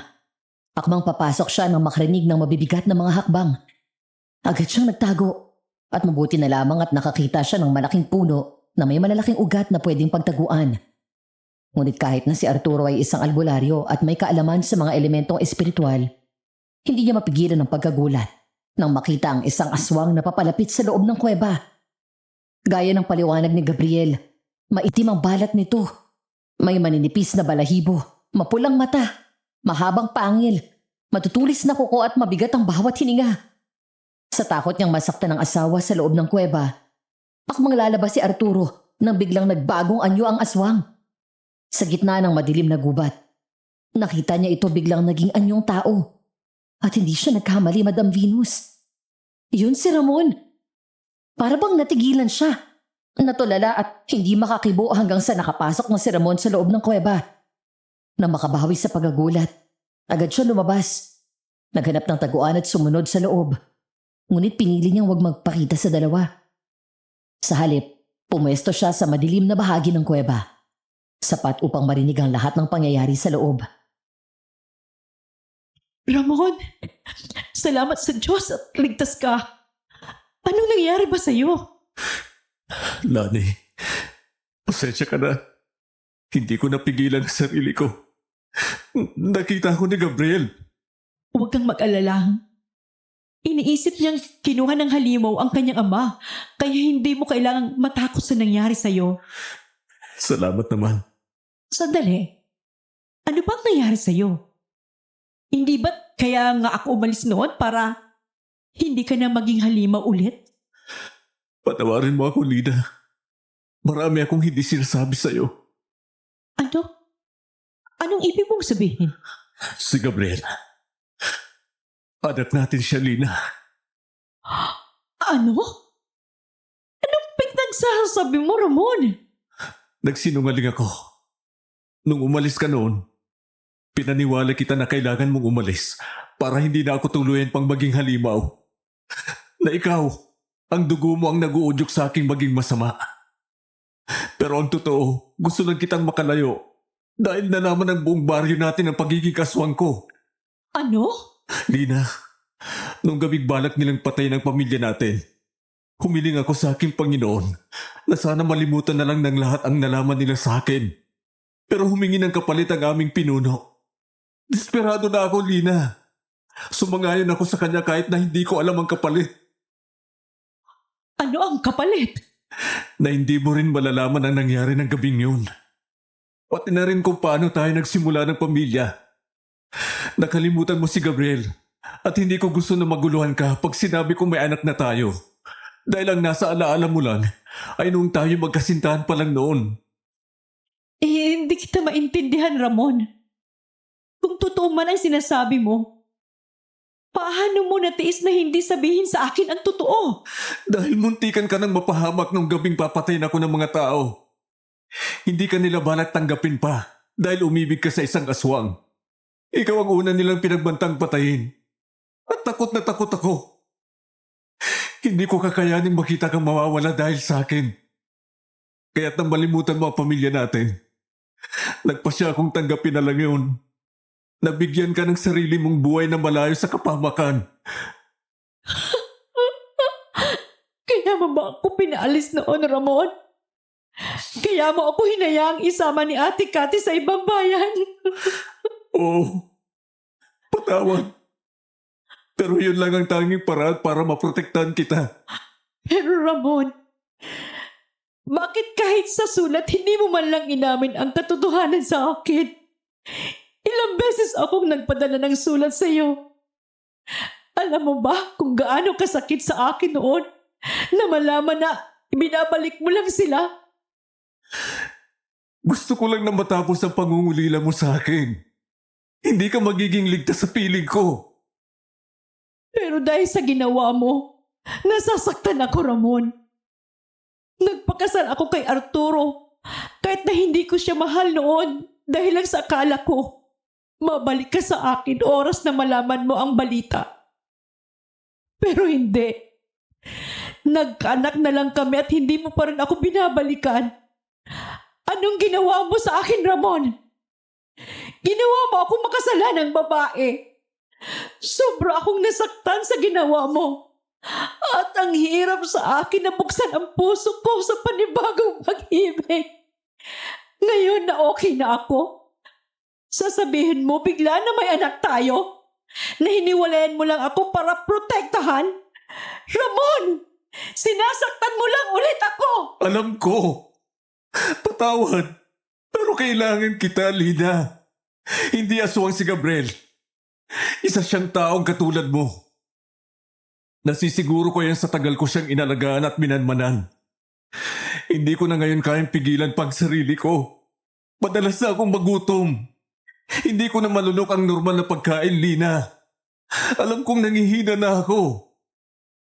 akmang papasok siya nang makarinig ng mabibigat na mga hakbang. Agad siyang nagtago at mabuti na lamang at nakakita siya ng malaking puno na may malalaking ugat na pwedeng pagtaguan. Ngunit kahit na si Arturo ay isang albularyo at may kaalaman sa mga elementong espiritual, hindi niya mapigilan ang pagkagulat nang makita ang isang aswang na papalapit sa loob ng kuweba. Gaya ng paliwanag ni Gabriel, maitim ang balat nito. May maninipis na balahibo, mapulang mata, mahabang pangil, matutulis na kuko at mabigat ang bawat hininga. Sa takot niyang masaktan ng asawa sa loob ng kuweba, akmang lalabas si Arturo nang biglang nagbagong anyo ang aswang. Sa gitna ng madilim na gubat, nakita niya ito biglang naging anyong tao. At hindi siya nagkamali, Madam Venus. Yun si Ramon. Para bang natigilan siya. Natulala at hindi makakibo hanggang sa nakapasok na si Ramon sa loob ng kuweba. Nang makabawi sa pagagulat, agad siya lumabas. Naghanap ng taguan at sumunod sa loob. Ngunit pinili niyang huwag magpakita sa dalawa. Sa halip, pumwesto siya sa madilim na bahagi ng kuweba. Sapat upang marinig ang lahat ng pangyayari sa loob. Ramon, salamat sa Diyos at ligtas ka. Anong nangyari ba sa'yo? Lani, pasensya ka na. Hindi ko napigilan ang sarili ko. Nakita ko ni Gabriel. Huwag kang mag-alala. Iniisip niyang kinuha ng halimaw ang kanyang ama, kaya hindi mo kailangang matakot sa nangyari sa'yo. Salamat naman. Sandali, ano bang nangyari sa'yo? Hindi ba't kaya nga ako umalis noon para hindi ka na maging halimaw ulit? Patawarin mo ako, Lina. Marami akong hindi sinasabi sa'yo. Ano? Anong ibig mong sabihin? Si Gabriel. Anak natin siya, Lina. Ano? Anong pinagsasabi mo, Ramon? Nagsinungaling ako. Nung umalis ka noon, pinaniwala kita na kailangan mong umalis para hindi na ako tuluyan pang maging halimaw. Na ikaw, ang dugo mo ang naguudyok sa aking maging masama. Pero ang totoo, gusto lang kitang makalayo dahil nalaman ng buong baryo natin ang pagiging kaswang ko. Ano? Lina, nung gabing balak nilang patay ng pamilya natin, humiling ako sa aking Panginoon na sana malimutan na lang ng lahat ang nalaman nila sa akin. Pero humingi ng kapalit ang aming pinuno. Desperado na ako, Lina. Sumangayon ako sa kanya kahit na hindi ko alam ang kapalit. Ano ang kapalit? Na hindi mo rin malalaman ang nangyari ng gabing yun. Pati na rin kung paano tayo nagsimula ng pamilya. Nakalimutan mo si Gabriel at hindi ko gusto na maguluhan ka pag sinabi kong may anak na tayo. Dahil ang nasa alaala mo lang ay nung tayo magkasintahan pa lang noon. Hindi Hindi kita maintindihan, Ramon. Kung totoo man ang sinasabi mo, paano mo natiis na hindi sabihin sa akin ang totoo? Dahil muntikan ka nang mapahamak nung gabing papatayin ako ng mga tao. Hindi ka nila balak tanggapin pa dahil umibig ka sa isang aswang. Ikaw ang una nilang pinagbantang patayin. At takot na takot ako. Hindi ko kakayanin makita kang mawawala dahil sa akin. Kaya't nang malimutan mo ang pamilya natin, nagpasya akong tanggapin na lang yun. Nabigyan ka ng sarili mong buhay na malayo sa kapahamakan. Kaya mo ba ako pinaalis noon, Ramon? Kaya mo ako hinayaang isama ni Ate Cathy sa ibang bayan? Oo, patawad. Pero yun lang ang tanging paraan para maprotektahan kita. Pero Ramon, bakit kahit sa sulat hindi mo man lang inamin ang katotohanan sa akin? Ilang beses akong nagpadala ng sulat sa iyo. Alam mo ba kung gaano kasakit sa akin noon na malaman na ibinabalik mo lang sila? Gusto ko lang na matapos ang pangungulila mo sa akin. Hindi ka magiging ligtas sa piling ko. Pero dahil sa ginawa mo, nasasaktan ako, Ramon. Nagpakasal ako kay Arturo kahit na hindi ko siya mahal noon dahil lang sa akala ko mabalik ka sa akin oras na malaman mo ang balita. Pero hindi. Nagkaanak na lang kami at hindi mo pa rin ako binabalikan. Anong ginawa mo sa akin, Ramon? Ginawa mo akong makasalan ng babae. Sobra akong nasaktan sa ginawa mo. At ang hirap sa akin na buksan ang puso ko sa panibagong pag-ibig. Ngayon na okay na ako, sasabihin mo bigla na may anak tayo? Na hiniwalayan mo lang ako para protektahan? Ramon! Sinasaktan mo lang ulit ako! Alam ko. Patawad. Pero kailangan kita, Lina. Hindi aswang si Gabriel. Isa siyang taong katulad mo. Nasisiguro ko yan sa tagal ko siyang inalagaan at minanmanan. Hindi ko na ngayon kayang pigilan pang sarili ko. Madalas na akong magutom. Hindi ko na malunok ang normal na pagkain, Lina. Alam kong nangihina na ako.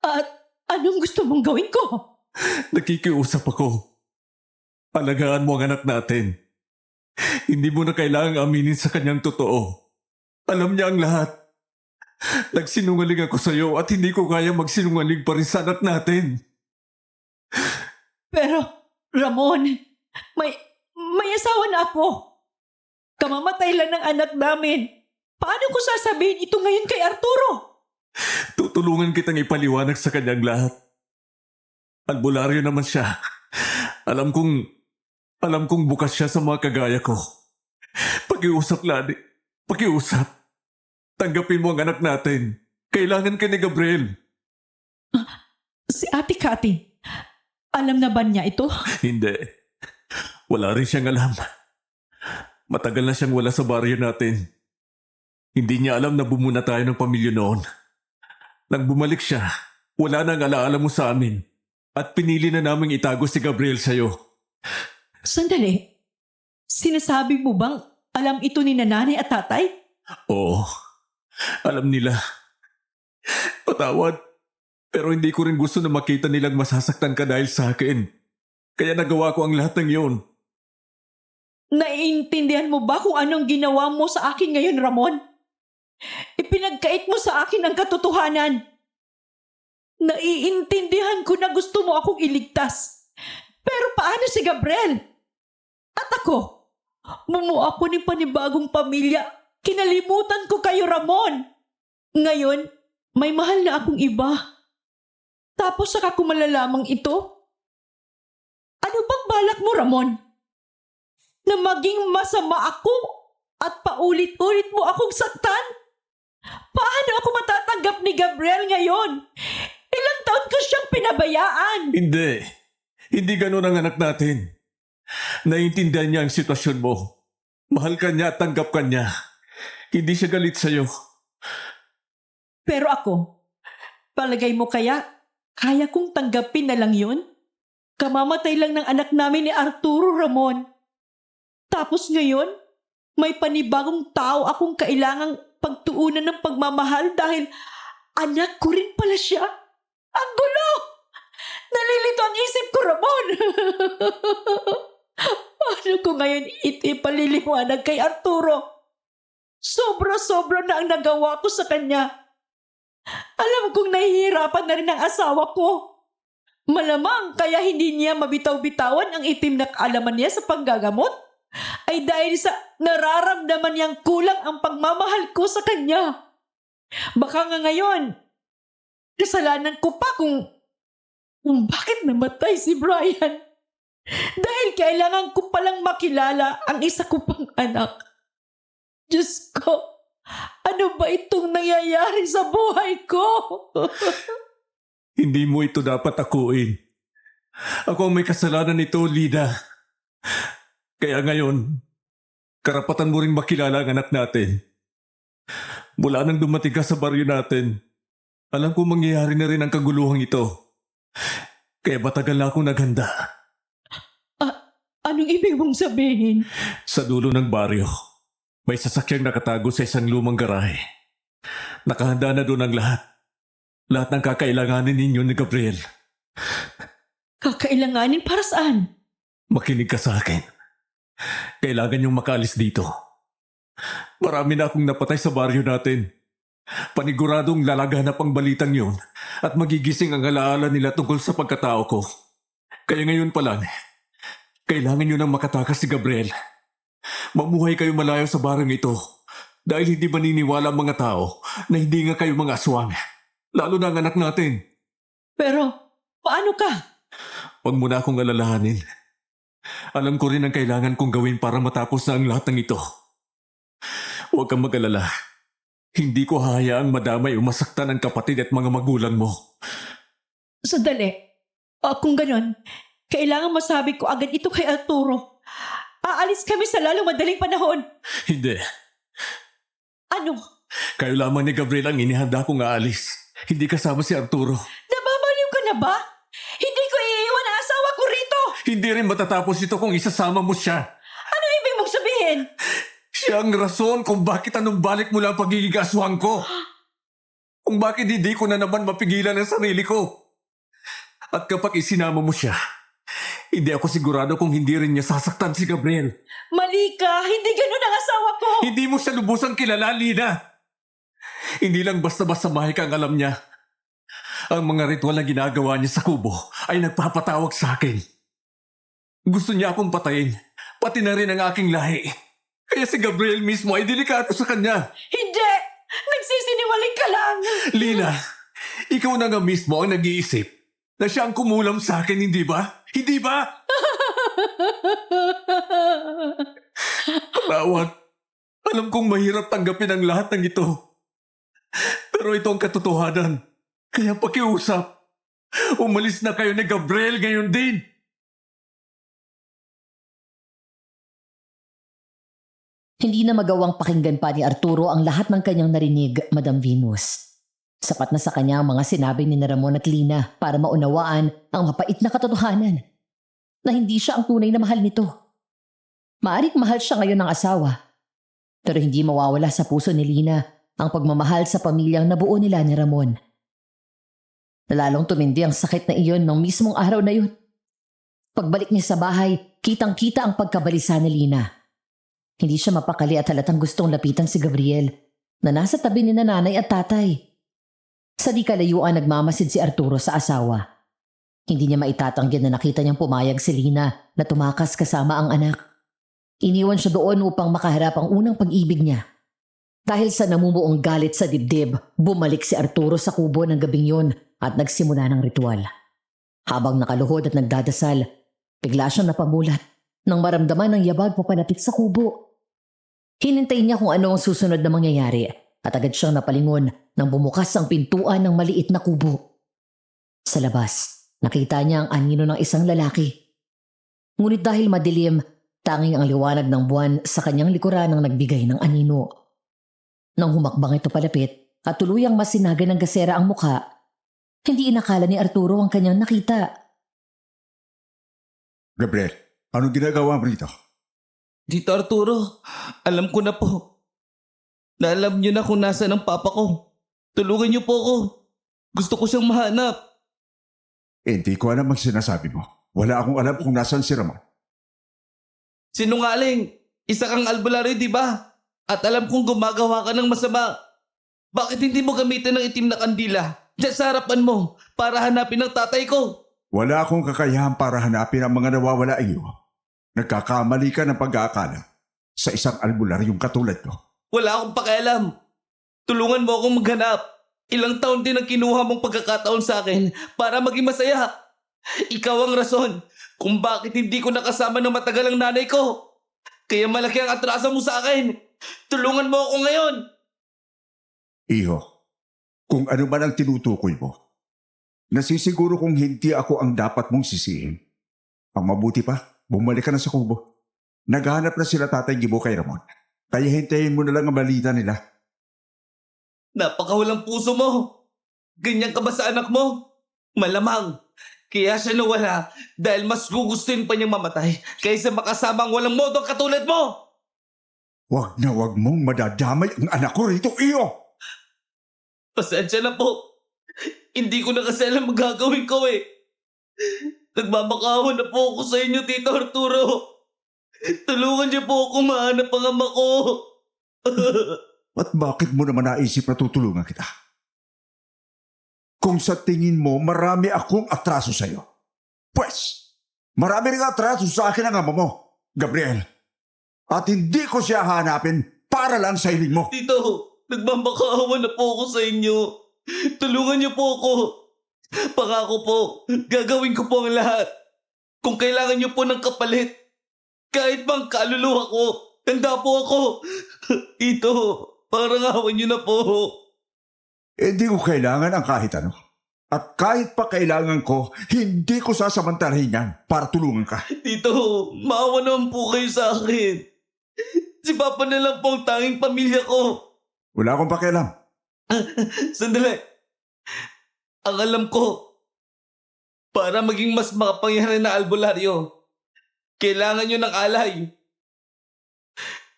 At anong gusto mong gawin ko? Nakikiusap ako. Alagaan mo ang anak natin. Hindi mo na kailangang aminin sa kanyang totoo. Alam niya ang lahat. Nagsinungaling ako sa iyo at hindi ko kaya magsinungaling pa rin sa anak natin. Pero, Ramon, may asawa na ako. Kamamatay lang ng anak namin. Paano ko sasabihin ito ngayon kay Arturo? Tutulungan kitang ipaliwanag sa kanyang lahat. Albularyo naman siya. Alam kong bukas siya sa mga kagaya ko. Pakiusap, Lani. Pakiusap. Tanggapin mo ang anak natin. Kailangan ka ni Gabriel. Si Ate Cathy, alam na ba niya ito? Hindi. Wala rin siyang alam. Matagal na siyang wala sa baryo natin. Hindi niya alam na bumuna tayo ng pamilya noon. Nang bumalik siya, wala nang alaala mo sa amin. At pinili na naming itago si Gabriel sa'yo. Sandali. Sinasabi mo bang alam ito ni nanay at tatay? Oo. Alam nila. Patawad. Pero hindi ko rin gusto na makita nilang masasaktan ka dahil sa akin. Kaya nagawa ko ang lahat ng yun. Naiintindihan mo ba kung anong ginawa mo sa akin ngayon, Ramon? Ipinagkait mo sa akin ang katotohanan. Naiintindihan ko na gusto mo akong iligtas. Pero paano si Gabriel? At ako? Bumuo ako ng panibagong pamilya. Kinalimutan ko kayo, Ramon. Ngayon, may mahal na akong iba. Tapos saka ko malalamang ito? Ano bang balak mo, Ramon? Na maging masama ako at paulit-ulit mo akong saktan? Paano ako matatanggap ni Gabriel ngayon? Ilang taon ko siyang pinabayaan. Hindi. Hindi ganun ang anak natin. Naiintindihan niya ang sitwasyon mo. Mahal ka niya at tanggap ka niya. Hindi siya galit sa'yo. Pero ako, palagay mo kaya kong tanggapin na lang yun? Kamamatay lang ng anak namin ni Arturo, Ramon. Tapos ngayon, may panibagong tao akong kailangang pagtuunan ng pagmamahal dahil anak ko rin pala siya. Ang gulo! Nalilito ang isip ko, Ramon! Paano ko ngayon ipaliliwanag kay Arturo? Sobra-sobra na ang nagawa ko sa kanya. Alam kong nahihirapan na rin ang asawa ko. Malamang kaya hindi niya mabitaw-bitawan ang itim na kaalaman niya sa panggagamot ay dahil sa nararamdaman niyang kulang ang pagmamahal ko sa kanya. Baka nga ngayon, kasalanan ko pa kung bakit namatay si Brian. Dahil kailangan ko palang makilala ang isa ko pang anak. Diyos ko, ano ba itong nangyayari sa buhay ko? Hindi mo ito dapat akuin. Ako ang may kasalanan nito, Lina. Kaya ngayon, karapatan mo ring makilala ang anak natin. Mula nang dumating ka sa baryo natin, alam ko mangyayari na rin ang kaguluhang ito. Kaya matagal na akong naghanda. Anong ibig mong sabihin? Sa dulo ng baryo, may sasakyang nakatago sa isang lumang garahe. Nakahanda na doon ang lahat. Lahat ng kakailanganin ninyo ni Gabriel. Kakailanganin para saan? Makinig ka sa akin. Kailangan niyong makaalis dito. Marami na akong napatay sa baryo natin. Paniguradong lalaganap ang balitang yun at magigising ang alaala nila tungkol sa pagkatao ko. Kaya ngayon pa lang, kailangan niyo nang makatakas si Gabriel. Mamuhay kayo malayo sa baryong ito dahil hindi maniniwala ang mga tao na hindi nga kayo mga aswang. Lalo na ang anak natin. Pero, paano ka? Huwag mo na akong alalahanin. Alam ko rin ang kailangan kong gawin para matapos na ang lahat ng ito. Huwag kang mag-alala. Hindi ko hahayaang madamay o masaktan ang kapatid at mga magulang mo. Sandali. Kung ganon, kailangan masabi ko agad ito kay Arturo. Aalis kami sa lalong madaling panahon. Hindi. Ano? Kayo lamang ni Gabriel ang inihanda kong aalis. Hindi kasama si Arturo. Nababaliw ka na ba? Hindi ko iiwan ang asawa ko rito! Hindi rin matatapos ito kung isasama mo siya. Ano ibig mong sabihin? Siya ang rason kung bakit anong balik mula ang pagiging aswang ko. Kung bakit hindi ko na naman mapigilan ang sarili ko. At kapag isinama mo siya, hindi ako sigurado kung hindi rin niya sasaktan si Gabriel. Mali ka! Hindi ganun ang asawa ko! Hindi mo siya lubusang kilala, Lina. Hindi lang basta-basta mahika ang alam niya. Ang mga ritual na ginagawa niya sa kubo ay nagpapatawag sa akin. Gusto niya akong patayin, pati na rin ang aking lahi. Kaya si Gabriel mismo ay delikato sa kanya. Hindi! Nagsisiniwaling ka lang! Lina, ikaw na nga mismo ang nag-iisip na siya ang kumulam sa akin, hindi ba? Hindi ba? Patawad. Alam kong mahirap tanggapin ang lahat ng ito. Pero ito ang katotohanan. Kaya pakiusap. Umalis na kayo ni Gabriel ngayon din. Hindi na magawang pakinggan pa ni Arturo ang lahat ng kanyang narinig, Madam Venus. Sapat na sa kanya ang mga sinabi ni Ramon at Lina para maunawaan ang mapait na katotohanan na hindi siya ang tunay na mahal nito. Maaring mahal siya ngayon ng asawa, pero hindi mawawala sa puso ni Lina ang pagmamahal sa pamilyang nabuo nila ni Ramon. Nalalong tumindi ang sakit na iyon ng mismong araw na yun. Pagbalik niya sa bahay, kitang-kita ang pagkabalisa ni Lina. Hindi siya mapakali at halatang gustong lapitan si Gabriel na nasa tabi ni nanay at tatay. Sa di kalayuan nagmamasid si Arturo sa asawa. Hindi niya maitatanggi na nakita niyang pumayag si Lina na tumakas kasama ang anak. Iniwan siya doon upang makaharap ang unang pag-ibig niya. Dahil sa namumuong galit sa dibdib, bumalik si Arturo sa kubo ng gabing yun at nagsimula ng ritual. Habang nakaluhod at nagdadasal, bigla siyang napamulat nang maramdaman ng yabag papalapit sa kubo. Hinintay niya kung ano ang susunod na mangyayari at agad siyang napalingon nang bumukas ang pintuan ng maliit na kubo. Sa labas, nakita niya ang anino ng isang lalaki. Ngunit dahil madilim, tanging ang liwanag ng buwan sa kanyang likuran ang nagbigay ng anino. Nang humakbang ito palapit at tuluyang masinaga ng gasera ang mukha, hindi inakala ni Arturo ang kanyang nakita. Gabriel, anong ginagawa mo rito? Tito Arturo, alam ko na po. Na alam niyo na kung nasaan ang papa ko. Tulungan niyo po ako. Gusto ko siyang mahanap. Hindi ko alam ang sinasabi mo. Wala akong alam kung nasaan si Ramon. Sinungaling. Isa kang albularyo, di ba? At alam kong gumagawa ka ng masama. Bakit hindi mo gamitin ng itim na kandila diyan sa harapan mo para hanapin ang tatay ko? Wala akong kakayahan para hanapin ang mga nawawala iyo. Nagkakamali ka ng pag-aakala sa isang albularyong katulad ko. Wala akong pakialam. Tulungan mo akong maghanap. Ilang taon din ang kinuha mong pagkakataon sa akin para maging masaya. Ikaw ang rason kung bakit hindi ko nakasama ng matagal ang nanay ko. Kaya malaki ang atraso mo sa akin. Tulungan mo ako ngayon. Iho, kung ano man ang tinutukoy mo, nasisiguro kong hindi ako ang dapat mong sisihin. Ang mabuti pa, bumalik ka na sa kubo. Naghahanap na sila Tatay Gibo kay Ramon. Kaya hintayin mo na lang ang balita nila. Napakawalang puso mo. Ganyan ka ba sa anak mo? Malamang. Kaya siya nawala dahil mas gugustuhin pa niyang mamatay kaysa makasama ang walang modo katulad mo. Huwag na huwag mong madadamay ang anak ko rito, Iyo! Pasensya na po. Hindi ko na kasi alam ang gagawin ko eh. Nagmamakawa na po ako sa inyo, Tito Arturo. Tulungan niyo po ako mahanap ang ama ko. At bakit mo naman naisip na tutulungan kita? Kung sa tingin mo marami akong atraso sa iyo, pues, marami rin atraso sa akin ang ama mo, Gabriel. At hindi ko siya hanapin para lang sa hiling mo. Tito, nagmamakawa na po ako sa inyo. Tulungan niyo po ako. Pangako po, gagawin ko po ang lahat. Kung kailangan niyo po ng kapalit, kahit bang kaluluwa ko, handa po ako. Tito, parang awan niyo na po. Hindi ko kailangan ang kahit ano. At kahit pa kailangan ko, hindi ko sasamantalahin yan para tulungan ka. Tito, maawa naman po kayo sa akin. Si Papa na lang po ang tanging pamilya ko. Wala akong pakialam. Sandali. Ang alam ko, para maging mas makapangyarihan na albularyo, kailangan nyo ng alay.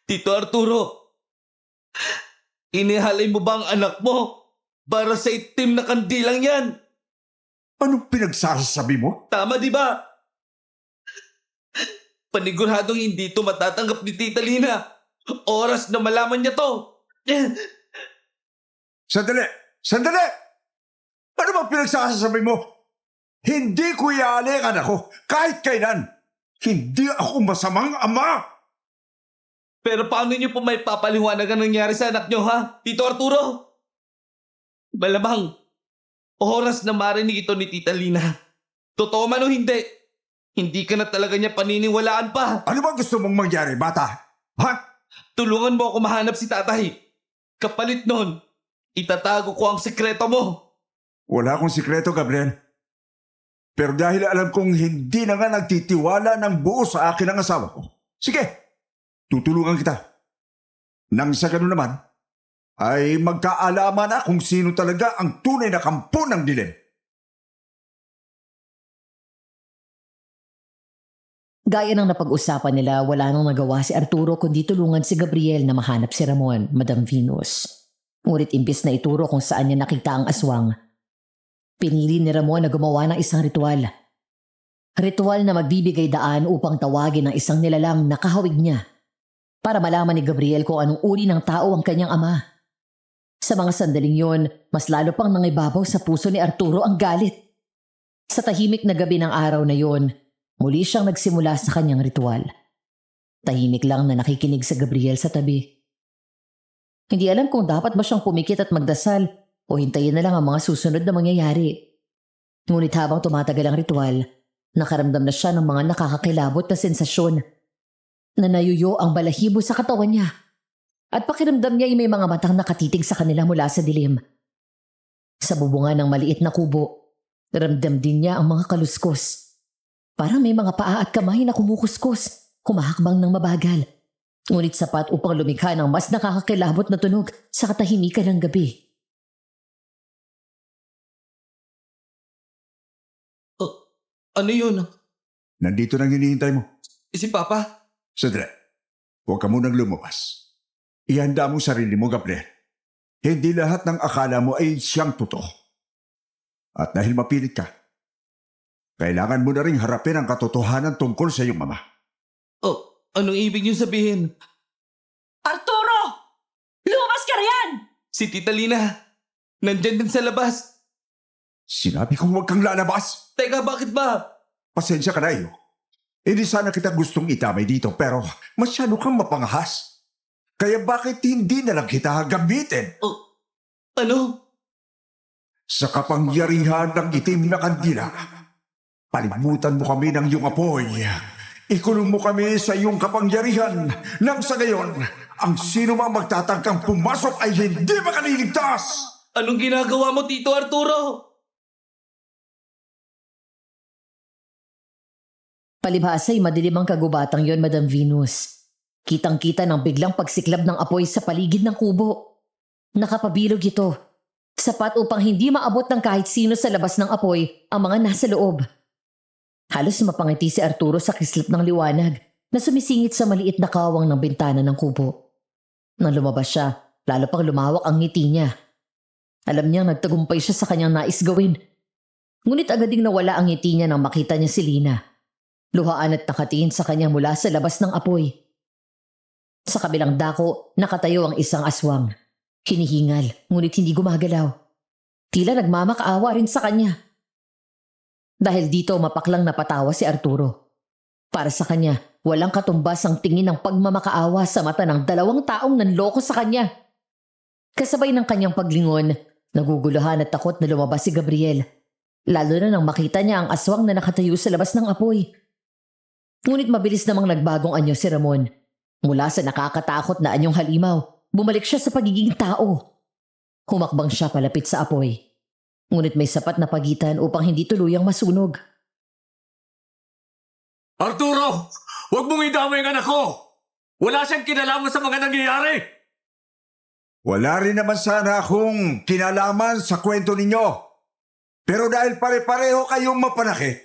Tito Arturo, inihalay mo ba ang anak mo para sa itim na kandilang yan? Anong pinagsasabi mo? Tama di ba? Paniguradong hindi ito matatanggap ni Tita Lina. Oras na malaman niya to. Sandali! Sandali! Ano bang pinagsasabi mo? Hindi ko iaalay ang anak ko kahit kailan. Hindi ako masamang ama. Pero paano niyo po may papaliwanag ang nangyari sa anak niyo, ha? Tito Arturo? Malamang, oras na marinig ito ni Tita Lina. Totoo man o hindi, hindi ka na talaga niya paniniwalaan pa. Ano bang gusto mong mangyari, bata? Ha? Tulungan mo ako mahanap si tatay. Kapalit nun, itatago ko ang sikreto mo. Wala akong sikreto, Gabriel. Pero dahil alam kong hindi na nga nagtitiwala ng buo sa akin ang asawa ko, sige, tutulungan kita. Nang sa ganun naman, ay magkaalaman na kung sino talaga ang tunay na kampo ng dilim. Gaya ng napag-usapan nila, wala nang nagawa si Arturo kundi tulungan si Gabriel na mahanap si Ramon, Madam Venus. Ngunit imbis na ituro kung saan niya nakita ang aswang, pinili ni Ramon na gumawa ng isang ritual. Ritual na magbibigay daan upang tawagin ang isang nilalang na kahawig niya para malaman ni Gabriel kung anong uri ng tao ang kanyang ama. Sa mga sandaling yon, mas lalo pang nangibabaw sa puso ni Arturo ang galit. Sa tahimik na gabi ng araw na yon, muli siyang nagsimula sa kanyang ritual. Tahimik lang na nakikinig sa Gabriel sa tabi. Hindi alam kung dapat ba siyang pumikit at magdasal o hintayin na lang ang mga susunod na mangyayari. Ngunit habang tumatagal ang ritual, nakaramdam na siya ng mga nakakakilabot na sensasyon. Nanayuyo ang balahibo sa katawan niya. At pakiramdam niya ay may mga matang nakatitig sa kanila mula sa dilim. Sa bubungan ng maliit na kubo, ramdam din niya ang mga kaluskos. Parang may mga paa at kamay na kumukuskus, humahakbang ng mabagal. Ngunit sapat upang lumikha ng mas nakakakilabot na tunog sa katahimikan ng gabi. Ano yun? Nandito nang hinihintay mo. Si Papa? Sandali. Huwag ka munang lumabas. Ihanda mo sarili mo, Gabriel. Hindi lahat ng akala mo ay siyang totoo. At dahil mapilit ka, kailangan mo na rin harapin ang katotohanan tungkol sa iyong mama. Oh, anong ibig niyo sabihin? Arturo! Lumabas ka riyan! Si Tita Lina, nandyan din sa labas. Sinabi kong huwag kang lalabas. Teka, bakit ba? Pasensya ka na iyo. Hindi sana kita gustong itamay dito pero masyado kang mapangahas. Kaya bakit hindi na lang kita gamitin? Oh, ano? Sa kapangyarihan ng itim na kandila, palimutan mo kami ng iyong apoy. Ikulong mo kami sa iyong kapangyarihan nang sa gayon, ang sino mang magtatangkang pumasok ay hindi makaliligtas. Anong ginagawa mo, Tito Arturo? Palibhasa ay madilim ang kagubatang yon, Madam Venus. Kitang-kita ng biglang pagsiklab ng apoy sa paligid ng kubo. Nakapabilog ito. Sapat upang hindi maabot ng kahit sino sa labas ng apoy ang mga nasa loob. Halos mapangiti si Arturo sa kislap ng liwanag na sumisingit sa maliit na kawang ng bintana ng kubo. Nang lumabas siya, lalo pang lumawak ang ngiti niya. Alam niyang nagtagumpay siya sa kanyang nais gawin. Ngunit agad ding nawala ang ngiti niya nang makita niya si Lina. Luhaan at nakatingin sa kanya mula sa labas ng apoy. Sa kabilang dako, nakatayo ang isang aswang. Hinihingal, ngunit hindi gumagalaw. Tila nagmamakaawa rin sa kanya. Dahil dito mapaklang napatawa si Arturo. Para sa kanya, walang katumbas ang tingin ng pagmamakaawa sa mata ng dalawang taong nanloko sa kanya. Kasabay ng kanyang paglingon, naguguluhan at takot na lumabas si Gabriel. Lalo na nang makita niya ang aswang na nakatayo sa labas ng apoy. Ngunit mabilis namang nagbagong anyo si Ramon. Mula sa nakakatakot na anyong halimaw, bumalik siya sa pagiging tao. Humakbang siya palapit sa apoy. Ngunit may sapat na pagitan upang hindi tuluyang masunog. Arturo! Huwag mong idamay ang anak ko! Wala siyang kinalaman sa mga nangyayari! Wala rin naman sana akong kinalaman sa kwento ninyo. Pero dahil pare-pareho kayong mapanakit,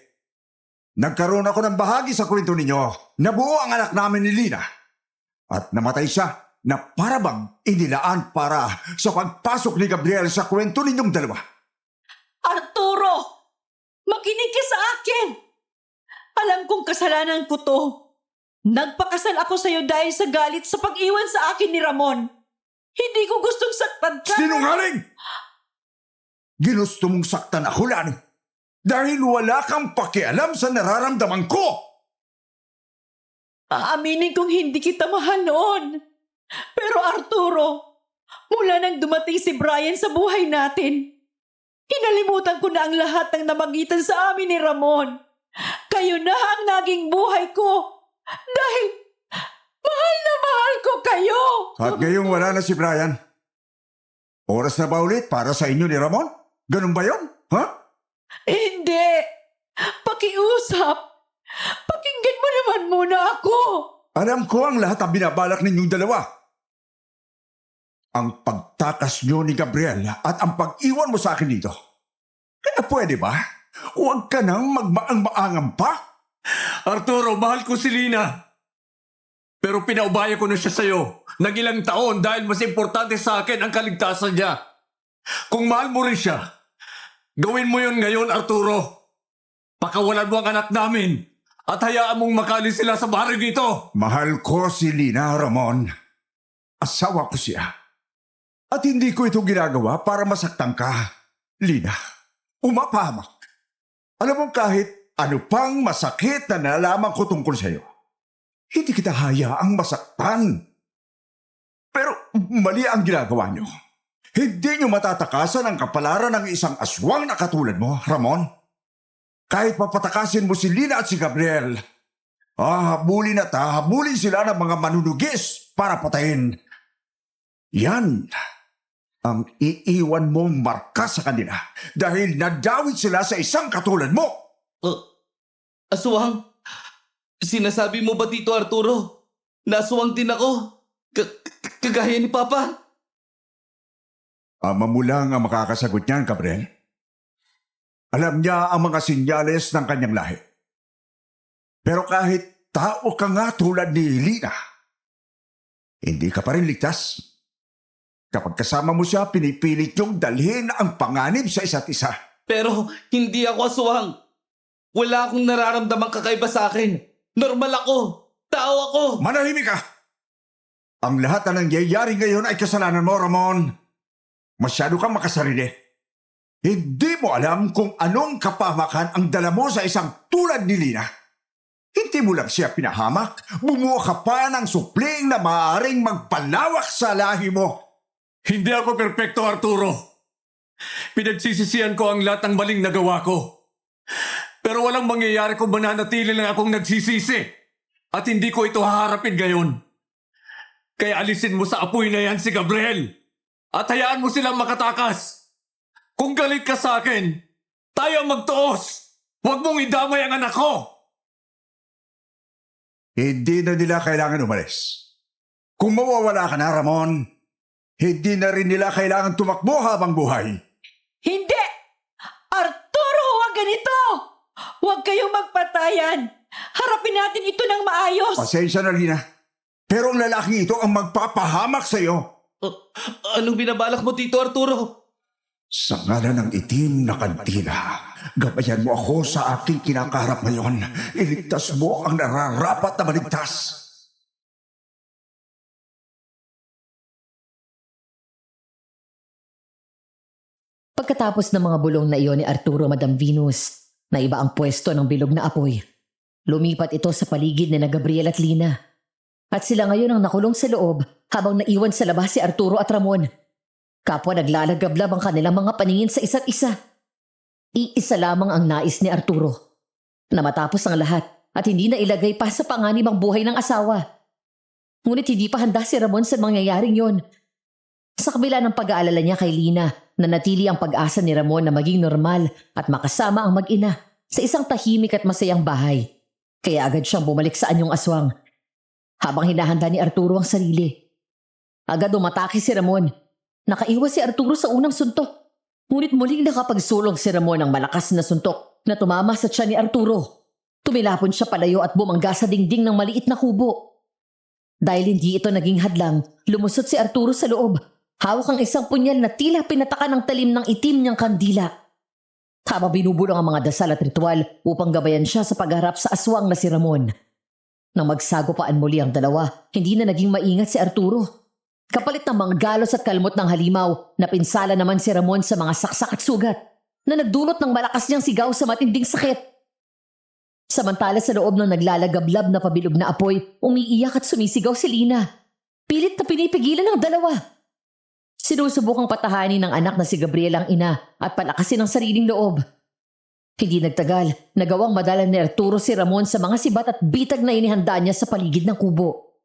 nagkaroon ako ng bahagi sa kwento ninyo na buo ang anak namin ni Lina. At namatay siya na parabang inilaan para sa pagpasok ni Gabriel sa kwento ninyong dalawa. Arturo! Makinig ka sa akin! Alam kong kasalanan ko to. Nagpakasal ako sa'yo dahil sa galit sa pag-iwan sa akin ni Ramon. Hindi ko gustong saktan ka. Sinungaling! Ginusto mong saktan ako, Lani. Dahil wala kang pakialam sa nararamdaman ko. Aaminin kong hindi kita mahal noon. Pero Arturo, mula nang dumating si Brian sa buhay natin, hinalimutan ko na ang lahat ng namagitan sa amin ni Ramon. Kayo na ang naging buhay ko. Dahil mahal na mahal ko kayo. At ngayong wala na si Brian, oras na ba ulit para sa inyo ni Ramon? Ganun ba yun? Ha? Hindi. Pakiusap. Pakinggan mo naman muna ako. Alam ko ang lahat ang binabalak ninyong dalawa. Ang pagtakas nyo ni Gabriel at ang pag-iwan mo sa akin dito. Kaya pwede ba? Huwag ka nang magmaang-maangang pa? Arturo, mahal ko si Lina. Pero pinaubaya ko na siya sa'yo ng ilang taon dahil mas importante sa akin ang kaligtasan niya. Kung mahal mo rin siya, gawin mo yun ngayon, Arturo. Pakawalan mo ang anak namin at hayaan mong makalis sila sa bahay dito. Mahal ko si Lina, Ramon. Asawa ko siya. At hindi ko ito ginagawa para masaktan ka. Lina, umapahamak. Alam mo kahit ano pang masakit na nalaman ko tungkol sa'yo, hindi kita hayaang masaktan. Pero mali ang ginagawa nyo. Hindi nyo matatakasan ang kapalaran ng isang aswang na katulad mo, Ramon. Kahit papatakasin mo si Lina at si Gabriel, habulin at habulin sila ng mga manunugis para patayin. Yan ang iiwan mong marka sa kanila dahil nagdawit sila sa isang katulad mo. Aswang? Sinasabi mo ba, Tito Arturo? Naswang din ako? Kagaya ni Papa? Ama mo lang ang makakasagot niyan, Gabriel. Alam niya ang mga sinyales ng kanyang lahi. Pero kahit tao ka nga tulad ni Lina, Hindi ka pa rin ligtas. Kapag kasama mo siya, pinipilit niyong dalhin ang panganib sa isa't isa. Pero hindi ako aswang. Wala akong nararamdamang kakaiba sa akin. Normal ako. Tao ako. Manahimik ka! Ang lahat na nangyayari ngayon ay kasalanan mo, Ramon. Masyado kang makasarili. Hindi mo alam kung anong kapamakan ang dala mo sa isang tulad ni Lina. Hindi mo lang siya pinahamak, bumuo ka pa ng supling na maaaring magpalawak sa lahi mo. Hindi ako perpekto, Arturo. Pinagsisisihan ko ang lahat ng maling nagawa ko. Pero walang mangyayari kung mananatili lang akong nagsisisi. At hindi ko ito haharapin ngayon. Kaya alisin mo sa apoy na yan si Gabriel. At hayaan mo silang makatakas. Kung galit ka sa akin, tayo ang magtuos. Huwag mong idamay ang anak ko. Hindi na nila kailangan umalis. Kung mawawala ka na, Ramon, hindi na rin nila kailangan tumakbo habang buhay. Hindi! Arturo, huwag ganito! Huwag kayong magpatayan! Harapin natin ito ng maayos! Pasensya na, Lina. Pero ang lalaking ito ang magpapahamak sa iyo. Anong binabalak mo, Tito Arturo? Sa ngalan ng itim na kandila, gabayan mo ako sa aking kinakaharap ngayon. Iligtas mo ang nararapat na maligtas. Pagkatapos ng mga bulong na iyon ni Arturo, Madam Venus, na iba ang pwesto ng bilog na apoy, lumipat ito sa paligid ni na Gabriel at Lina. At sila ngayon ang nakulong sa loob habang naiwan sa labas si Arturo at Ramon. Kapwa naglalagablab ang kanilang mga paningin sa isa't isa. Iisa lamang ang nais ni Arturo, na matapos ang lahat at hindi na ilagay pa sa panganib ang buhay ng asawa. Ngunit hindi pa handa si Ramon sa mangyayaring yon. Sa kabila ng pag-aalala niya kay Lina, nanatili ang pag-asa ni Ramon na maging normal at makasama ang mag-ina sa isang tahimik at masayang bahay. Kaya agad siyang bumalik sa anyong aswang. Habang hinahanda ni Arturo ang sarili, agad umatake si Ramon. Nakaiwas si Arturo sa unang suntok. Ngunit muling nakapagsulong si Ramon ng malakas na suntok na tumama sa tiyan ni Arturo. Tumilapon siya palayo at bumangga sa dingding ng maliit na kubo. Dahil hindi ito naging hadlang, lumusot si Arturo sa loob. Hawak ang isang punyal na tila pinataka ng talim ng itim niyang kandila. Habang binubulong ang mga dasal at ritual upang gabayan siya sa pagharap sa aswang na si Ramon. Nang magsagupaan muli ang dalawa, hindi na naging maingat si Arturo. Kapalit ng mga galos at kalmot ng halimaw, napinsala naman si Ramon sa mga saksak at sugat na nagdulot ng malakas niyang sigaw sa matinding sakit. Samantala sa loob ng naglalagablab na pabilog na apoy, umiiyak at sumisigaw si Lina. Pilit na pinipigilan ng dalawa. Sinusubukang patahanin ng anak na si Gabriel ang ina at palakasin ang sariling loob. Hindi nagtagal, nagawang madala ni Arturo si Ramon sa mga sibat at bitag na inihanda niya sa paligid ng kubo.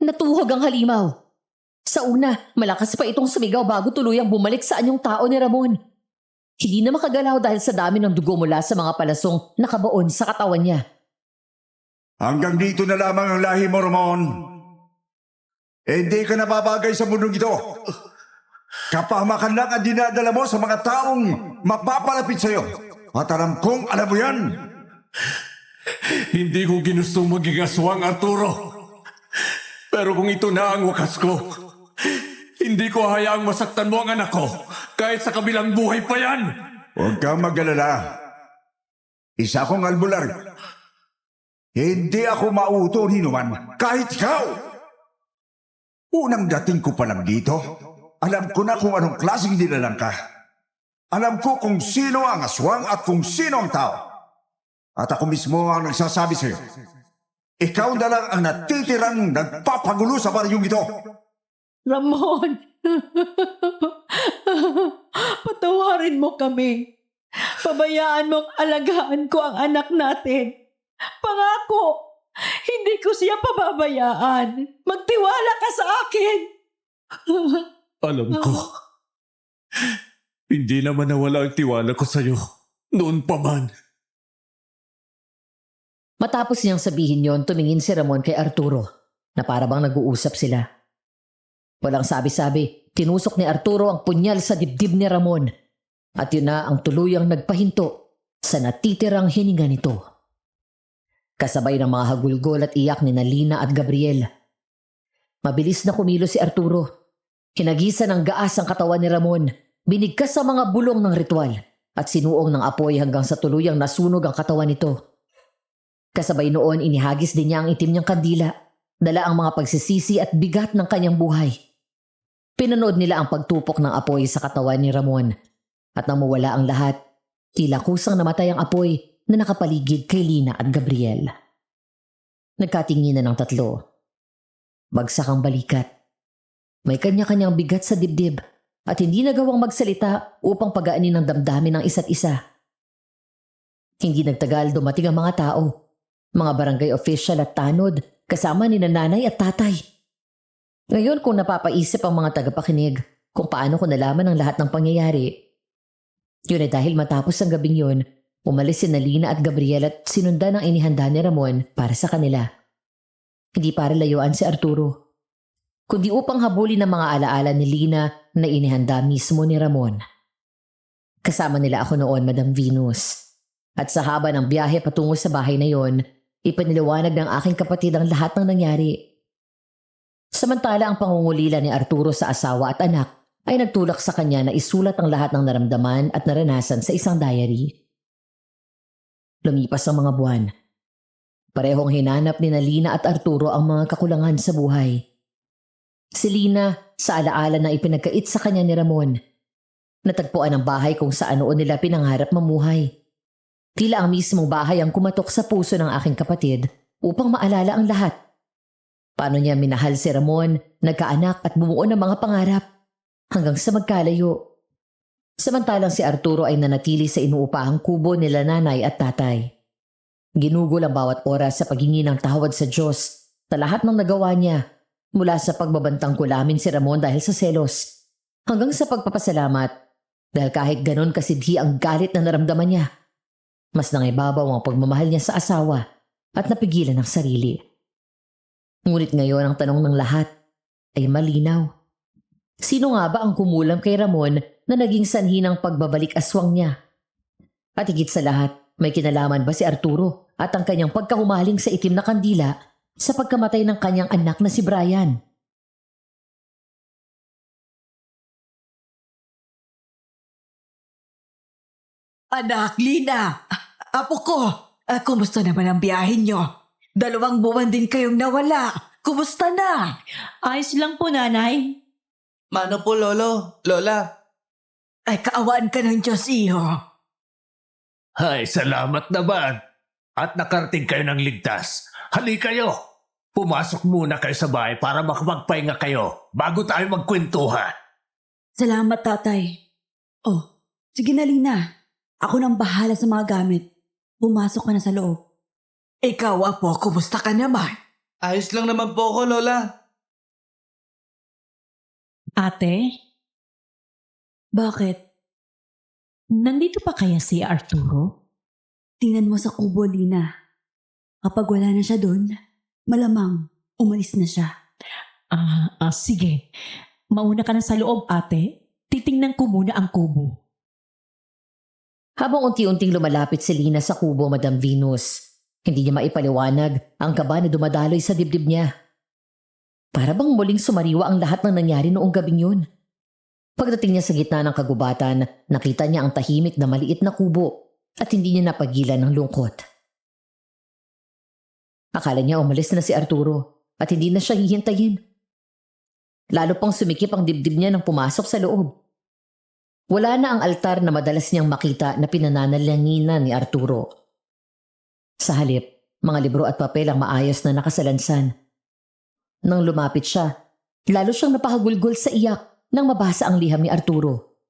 Natuhog ang halimaw. Sa una, malakas pa itong sumigaw bago tuluyang bumalik sa anyong tao ni Ramon. Hindi na makagalaw dahil sa dami ng dugo mula sa mga palasong nakabaon sa katawan niya. Hanggang dito na lamang ang lahi mo, Ramon. Hindi ka nababagay sa mundong ito. Kapahamakan lang ang dinadala mo sa mga taong mapapalapit sa iyo. At alam kong alam mo yan. Hindi ko ginustong maging aswang, Arturo. Pero kung ito na ang wakas ko, hindi ko hayaang masaktan mo ang anak ko kahit sa kabilang buhay pa yan. Huwag kang mag-alala. Isa akong albularyo. Hindi ako mauto ni numan, kahit ikaw. Unang dating ko pa lang dito, alam ko na kung anong klaseng nilalang ka. Alam ko kung sino ang aswang at kung sino ang tao. At ako mismo ang nagsasabi sa iyo. Ikaw na lang ang natitirang nagpapagulo sa baryong ito. Ramon, patawarin mo kami. Pabayaan mong alagaan ko ang anak natin. Pangako, hindi ko siya pababayaan. Magtiwala ka sa akin. Alam ko. Hindi naman nawala ang tiwala ko sa'yo. Noon pa man. Matapos niyang sabihin yon, tumingin si Ramon kay Arturo na para bang nag-uusap sila. Walang sabi-sabi, tinusok ni Arturo ang punyal sa dibdib ni Ramon at yun na ang tuluyang nagpahinto sa natitirang hininga nito. Kasabay ng mga hagulgol at iyak ni Lina at Gabriel. Mabilis na kumilos si Arturo. Kinagisan ng gaas ang katawan ni Ramon. Binigkas sa mga bulong ng ritual at sinuong ng apoy hanggang sa tuluyang nasunog ang katawan nito. Kasabay noon, inihagis din niya ang itim niyang kandila. Dala ang mga pagsisisi at bigat ng kanyang buhay. Pinanood nila ang pagtupok ng apoy sa katawan ni Ramon. At nang mawala ang lahat, tila kusang namatay ang apoy na nakapaligid kay Lina at Gabriel. Nagkatinginan ng tatlo. Bagsak ang balikat. May kanya-kanyang bigat sa dibdib at hindi nagawang magsalita upang pagaanin ang damdamin ng isa't isa. Hindi nagtagal dumating ang mga tao, mga barangay official at tanod kasama ni nanay at tatay. Ngayon kung napapaisip ang mga tagapakinig kung paano ko nalaman ang lahat ng pangyayari, yun ay dahil matapos ang gabing yun, umalis si Lina at Gabriel at sinundan ang inihanda ni Ramon para sa kanila. Hindi para layuan si Arturo, kundi upang habulin ang mga alaala ni Lina na inihanda mismo ni Ramon. Kasama nila ako noon, Madam Venus. At sa haba ng biyahe patungo sa bahay na yon, ipiniliwanag ng aking kapatid ang lahat ng nangyari. Samantala ang pangungulila ni Arturo sa asawa at anak ay nagtulak sa kanya na isulat ang lahat ng naramdaman at naranasan sa isang diary. Lumipas ang mga buwan. Parehong hinanap ni Lina at Arturo ang mga kakulangan sa buhay. Si Lina, sa alaala na ipinagkait sa kanya ni Ramon, natagpuan ang bahay kung saan noon nila pinangarap mamuhay. Tila ang mismong bahay ang kumatok sa puso ng aking kapatid upang maalala ang lahat. Paano niya minahal si Ramon, nagkaanak at bumuo ng mga pangarap hanggang sa magkalayo. Samantalang si Arturo ay nanatili sa inuupahang kubo nila nanay at tatay. Ginugol ang bawat oras sa paghingi ng tawad sa Diyos sa lahat ng nagawa niya, mula sa pagbabantang kulamin si Ramon dahil sa selos, hanggang sa pagpapasalamat dahil kahit ganon kasidhi ang galit na naramdaman niya, mas nangibabaw ang pagmamahal niya sa asawa at napigilan ang sarili. Ngunit ngayon ang tanong ng lahat ay malinaw. Sino nga ba ang kumulam kay Ramon na naging sanhi ng pagbabalik aswang niya? At higit sa lahat, may kinalaman ba si Arturo at ang kanyang pagkahumaling sa itim na kandila sa pagkamatay ng kanyang anak na si Brian? Anak, Lina! Apo ko! Kumusta naman ang biyahe nyo? 2 buwan din kayong nawala. Kumusta na? Ayos lang po, nanay. Mano po, lolo, lola. Ay, kaawaan ka ng Diyos, iho. Ay, salamat naman. At nakarating kayo ng ligtas. Hali kayo. Pumasok muna kayo sa bahay para makapagpahinga kayo bago tayo magkwentuhan. Salamat, tatay. Oh, sige na, Lina. Ako nang bahala sa mga gamit. Pumasok ka na sa loob. Ikaw, apo, kumusta ka naman? Ayos lang naman po ako, lola. Ate, Bakit? nandito pa kaya si Arturo? Tingnan mo sa kubo, Lina. Kapag wala na siya doon, malamang umalis na siya. Sige. Mauna ka na sa loob, ate. Titingnan ko muna ang kubo. Habang unti-unting lumalapit si Lina sa kubo, Madam Venus, hindi niya maipaliwanag ang kaba na dumadaloy sa dibdib niya. Para bang muling sumariwa ang lahat ng nangyari noong gabing yun. Pagdating niya sa gitna ng kagubatan, nakita niya ang tahimik na maliit na kubo at hindi niya napagilan ng lungkot. Akala niya umalis na si Arturo at hindi na siya hihintayin. Lalo pang sumikip ang dibdib niya nang pumasok sa loob. Wala na ang altar na madalas niyang makita na pinananalanginan ni Arturo. Sa halip, mga libro at papel ang maayos na nakasalansan. Nang lumapit siya, lalo siyang napahagulgol sa iyak nang mabasa ang liham ni Arturo.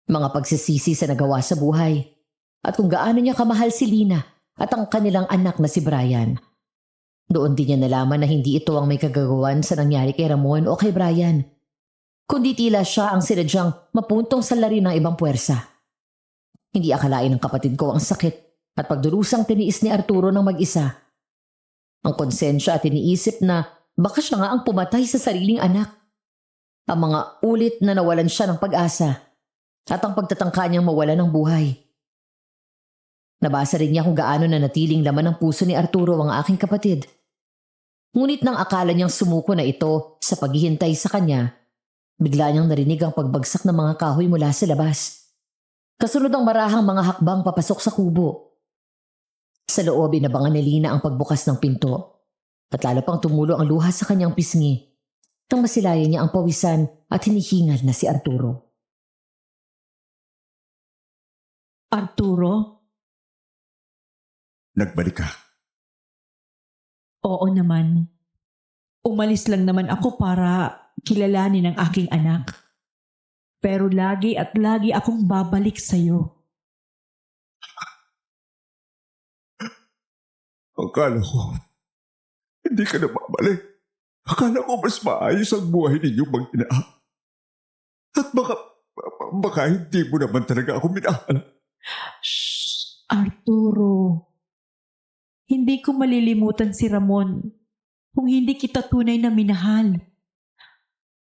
Mga pagsisisi sa nagawa sa buhay at kung gaano niya kamahal si Lina at ang kanilang anak na si Brian. Doon din niya nalaman na hindi ito ang may kagagawan sa nangyari kay Ramon o kay Brian, kundi tila siya ang sinadyang mapuntong sa lari ng ibang puwersa. Hindi akalain ng kapatid ko ang sakit at pagdurusang tiniis ni Arturo ng mag-isa. Ang konsensya at iniisip na baka siya nga ang pumatay sa sariling anak. Ang mga ulit na nawalan siya ng pag-asa at ang pagtatangka niyang mawala ng buhay. Nabasa rin niya kung gaano na natiling laman ng puso ni Arturo ang aking kapatid. Ngunit nang akala niyang sumuko na ito sa paghihintay sa kanya, bigla niyang narinig ang pagbagsak ng mga kahoy mula sa labas. Kasunod ang marahang mga hakbang papasok sa kubo. Sa loob, inabangan ni Lina ang pagbukas ng pinto at lalo pang tumulo ang luha sa kanyang pisngi nang masilayan niya ang pawisan at hinihingal na si Arturo. Arturo? Nagbalik ka. Oo naman. Umalis lang naman ako para kilalanin ang aking anak. Pero lagi at lagi akong babalik sa'yo. Akala ko, hindi ka na babalik. Akala ko mas maayos ang buhay ninyo mag-ina. At baka hindi mo naman talaga ako minahal. Shh, Arturo. Hindi ko malilimutan si Ramon kung hindi kita tunay na minahal.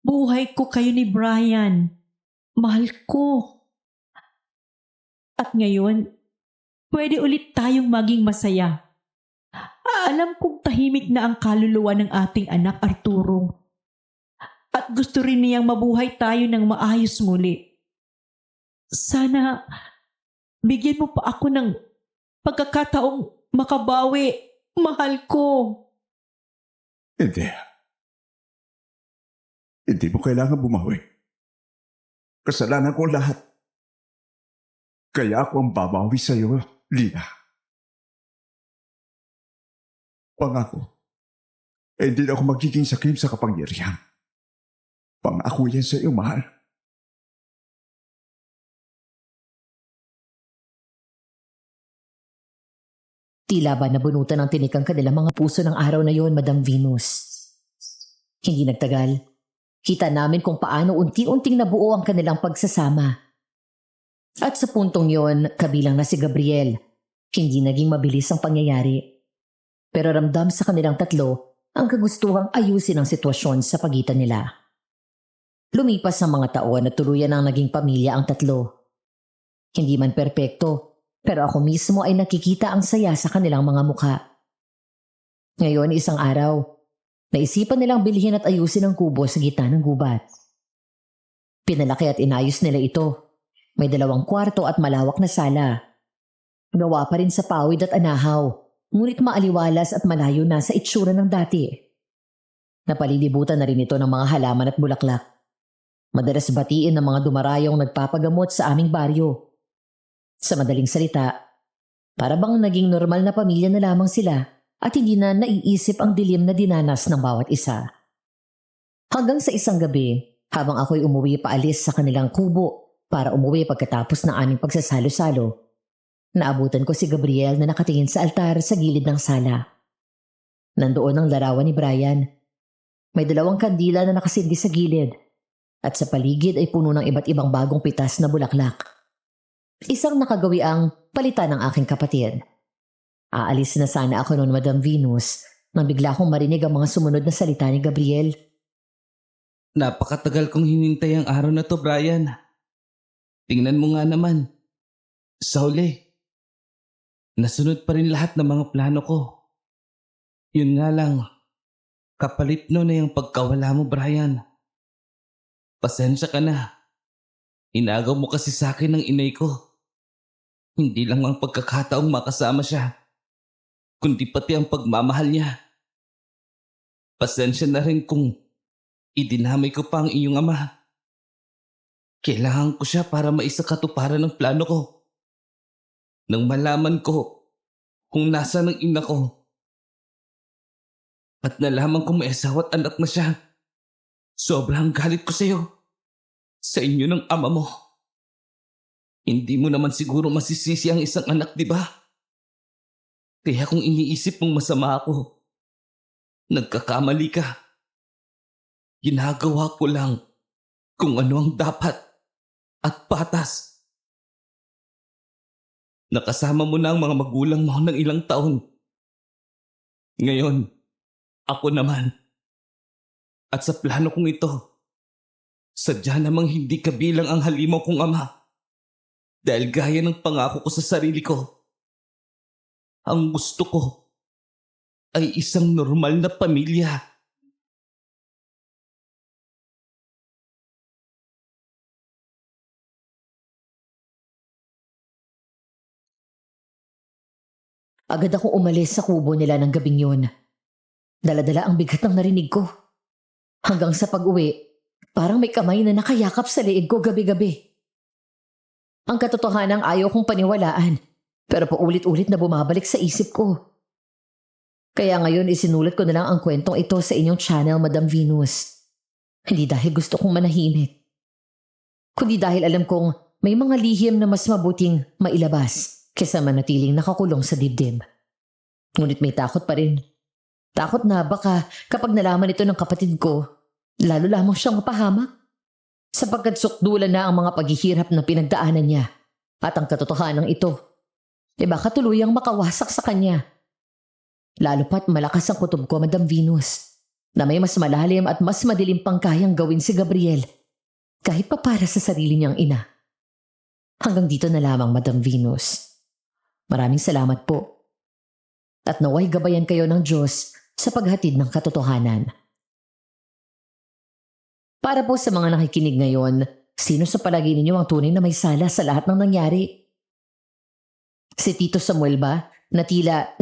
Buhay ko kayo ni Brian. Mahal ko. At ngayon, pwede ulit tayong maging masaya. Alam kong tahimik na ang kaluluwa ng ating anak, Arturo. At gusto rin niyang mabuhay tayo ng maayos muli. Sana bigyan mo pa ako ng pagkakataong makabawi. Mahal ko. Hindi. Hindi mo kailangan bumawi. Kasalanan ko lahat. Kaya ako ang babawi sa iyo, Lina. Pangako, hindi na ako magiging sakim sa kapangyarihan. Pangako yan sa iyo, mahal. Tila ba nabunutan ng tinik ang kanilang mga puso ng araw na yon, Madam Venus. Hindi nagtagal. Kita namin kung paano unti-unting nabuo ang kanilang pagsasama. At sa puntong yon, kabilang na si Gabriel, hindi naging mabilis ang pangyayari. Pero ramdam sa kanilang tatlo ang kagustuhang ayusin ang sitwasyon sa pagitan nila. Lumipas ang mga taon at tuluyan ang naging pamilya ang tatlo. Hindi man perpekto, pero ako mismo ay nakikita ang saya sa kanilang mga mukha. Ngayon, isang araw, naisipan nilang bilhin at ayusin ang kubo sa gitna ng gubat. Pinalaki at inayos nila ito. May 2 kwarto at malawak na sala. Gawa pa rin sa pawid at anahaw, ngunit maaliwalas at malayo na sa itsura ng dati. Napalilibutan na rin ito ng mga halaman at bulaklak. Madalas batiin ng mga dumarayong nagpapagamot sa aming baryo. Sa madaling salita, para bang naging normal na pamilya na lamang sila at hindi na naiisip ang dilim na dinanas ng bawat isa. Hanggang sa isang gabi, habang ako'y umuwi paalis sa kanilang kubo para umuwi pagkatapos ng aming pagsasalo-salo, naabutan ko si Gabriel na nakatingin sa altar sa gilid ng sala. Nandoon ang larawan ni Brian. May 2 kandila na nakasindi sa gilid at sa paligid ay puno ng iba't ibang bagong pitas na bulaklak. Isang nakagawi ang palitan ng aking kapatid. Aalis na sana ako noon, Madam Venus, nang bigla kong marinig ang mga sumunod na salita ni Gabriel. Napakatagal kong hinintay ang araw na to, Brian. Tingnan mo nga naman. Sa huli, nasunod pa rin lahat ng mga plano ko. Yun nga lang, kapalit no na yung pagkawala mo, Brian. Pasensya ka na. Inagaw mo kasi sa akin ng inay ko. Hindi lang ang pagkakataong makasama siya, kundi pati ang pagmamahal niya. Pasensya na rin kung idinamay ko pa ang iyong ama. Kailangan ko siya para maisakatuparan ng plano ko. Nang malaman ko kung nasa ng ina ko at nalaman ko may asawa at anak na siya, sobrang galit ko sa iyo. Sa inyo ng ama mo. Hindi mo naman siguro masisisi ang isang anak, di ba? Kaya kung iniisip mong masama ako, nagkakamali ka. Ginagawa ko lang kung ano ang dapat at patas. Nakasama mo na ang mga magulang mo ng ilang taon. Ngayon, ako naman. At sa plano kong ito, sadya namang hindi kabilang ang halimaw kong ama. Dahil gaya ng pangako ko sa sarili ko, ang gusto ko ay isang normal na pamilya. Agad akong umalis sa kubo nila ng gabing yun. Daladala ang bigat ng narinig ko. Hanggang sa pag-uwi, parang may kamay na nakayakap sa leeg ko gabi-gabi. Ang katotohanan ayaw kong paniwalaan, pero paulit-ulit na bumabalik sa isip ko. Kaya ngayon isinulat ko na lang ang kwentong ito sa inyong channel, Madam Venus. Hindi dahil gusto kong manahimik, kundi dahil alam kong may mga lihim na mas mabuting mailabas kaysa manatiling nakakulong sa dibdib. Ngunit may takot pa rin. Takot na baka kapag nalaman ito ng kapatid ko, lalo lamang siyang mapahamak. Sapagkat sukdulan na ang mga paghihirap na pinagdaanan niya at ang katotohanan ito, baka tuluyang makawasak sa kanya. Lalo pat malakas ang kutob ko, Madam Venus, na may mas malalim at mas madilim pang kayang gawin si Gabriel, kahit pa para sa sarili niyang ina. Hanggang dito na lamang, Madam Venus. Maraming salamat po. At naway gabayan kayo ng Diyos sa paghatid ng katotohanan. Para po sa mga nakikinig ngayon, sino sa palagi ninyo ang tunay na may sala sa lahat ng nangyari? Si Tito Samuel ba, na tila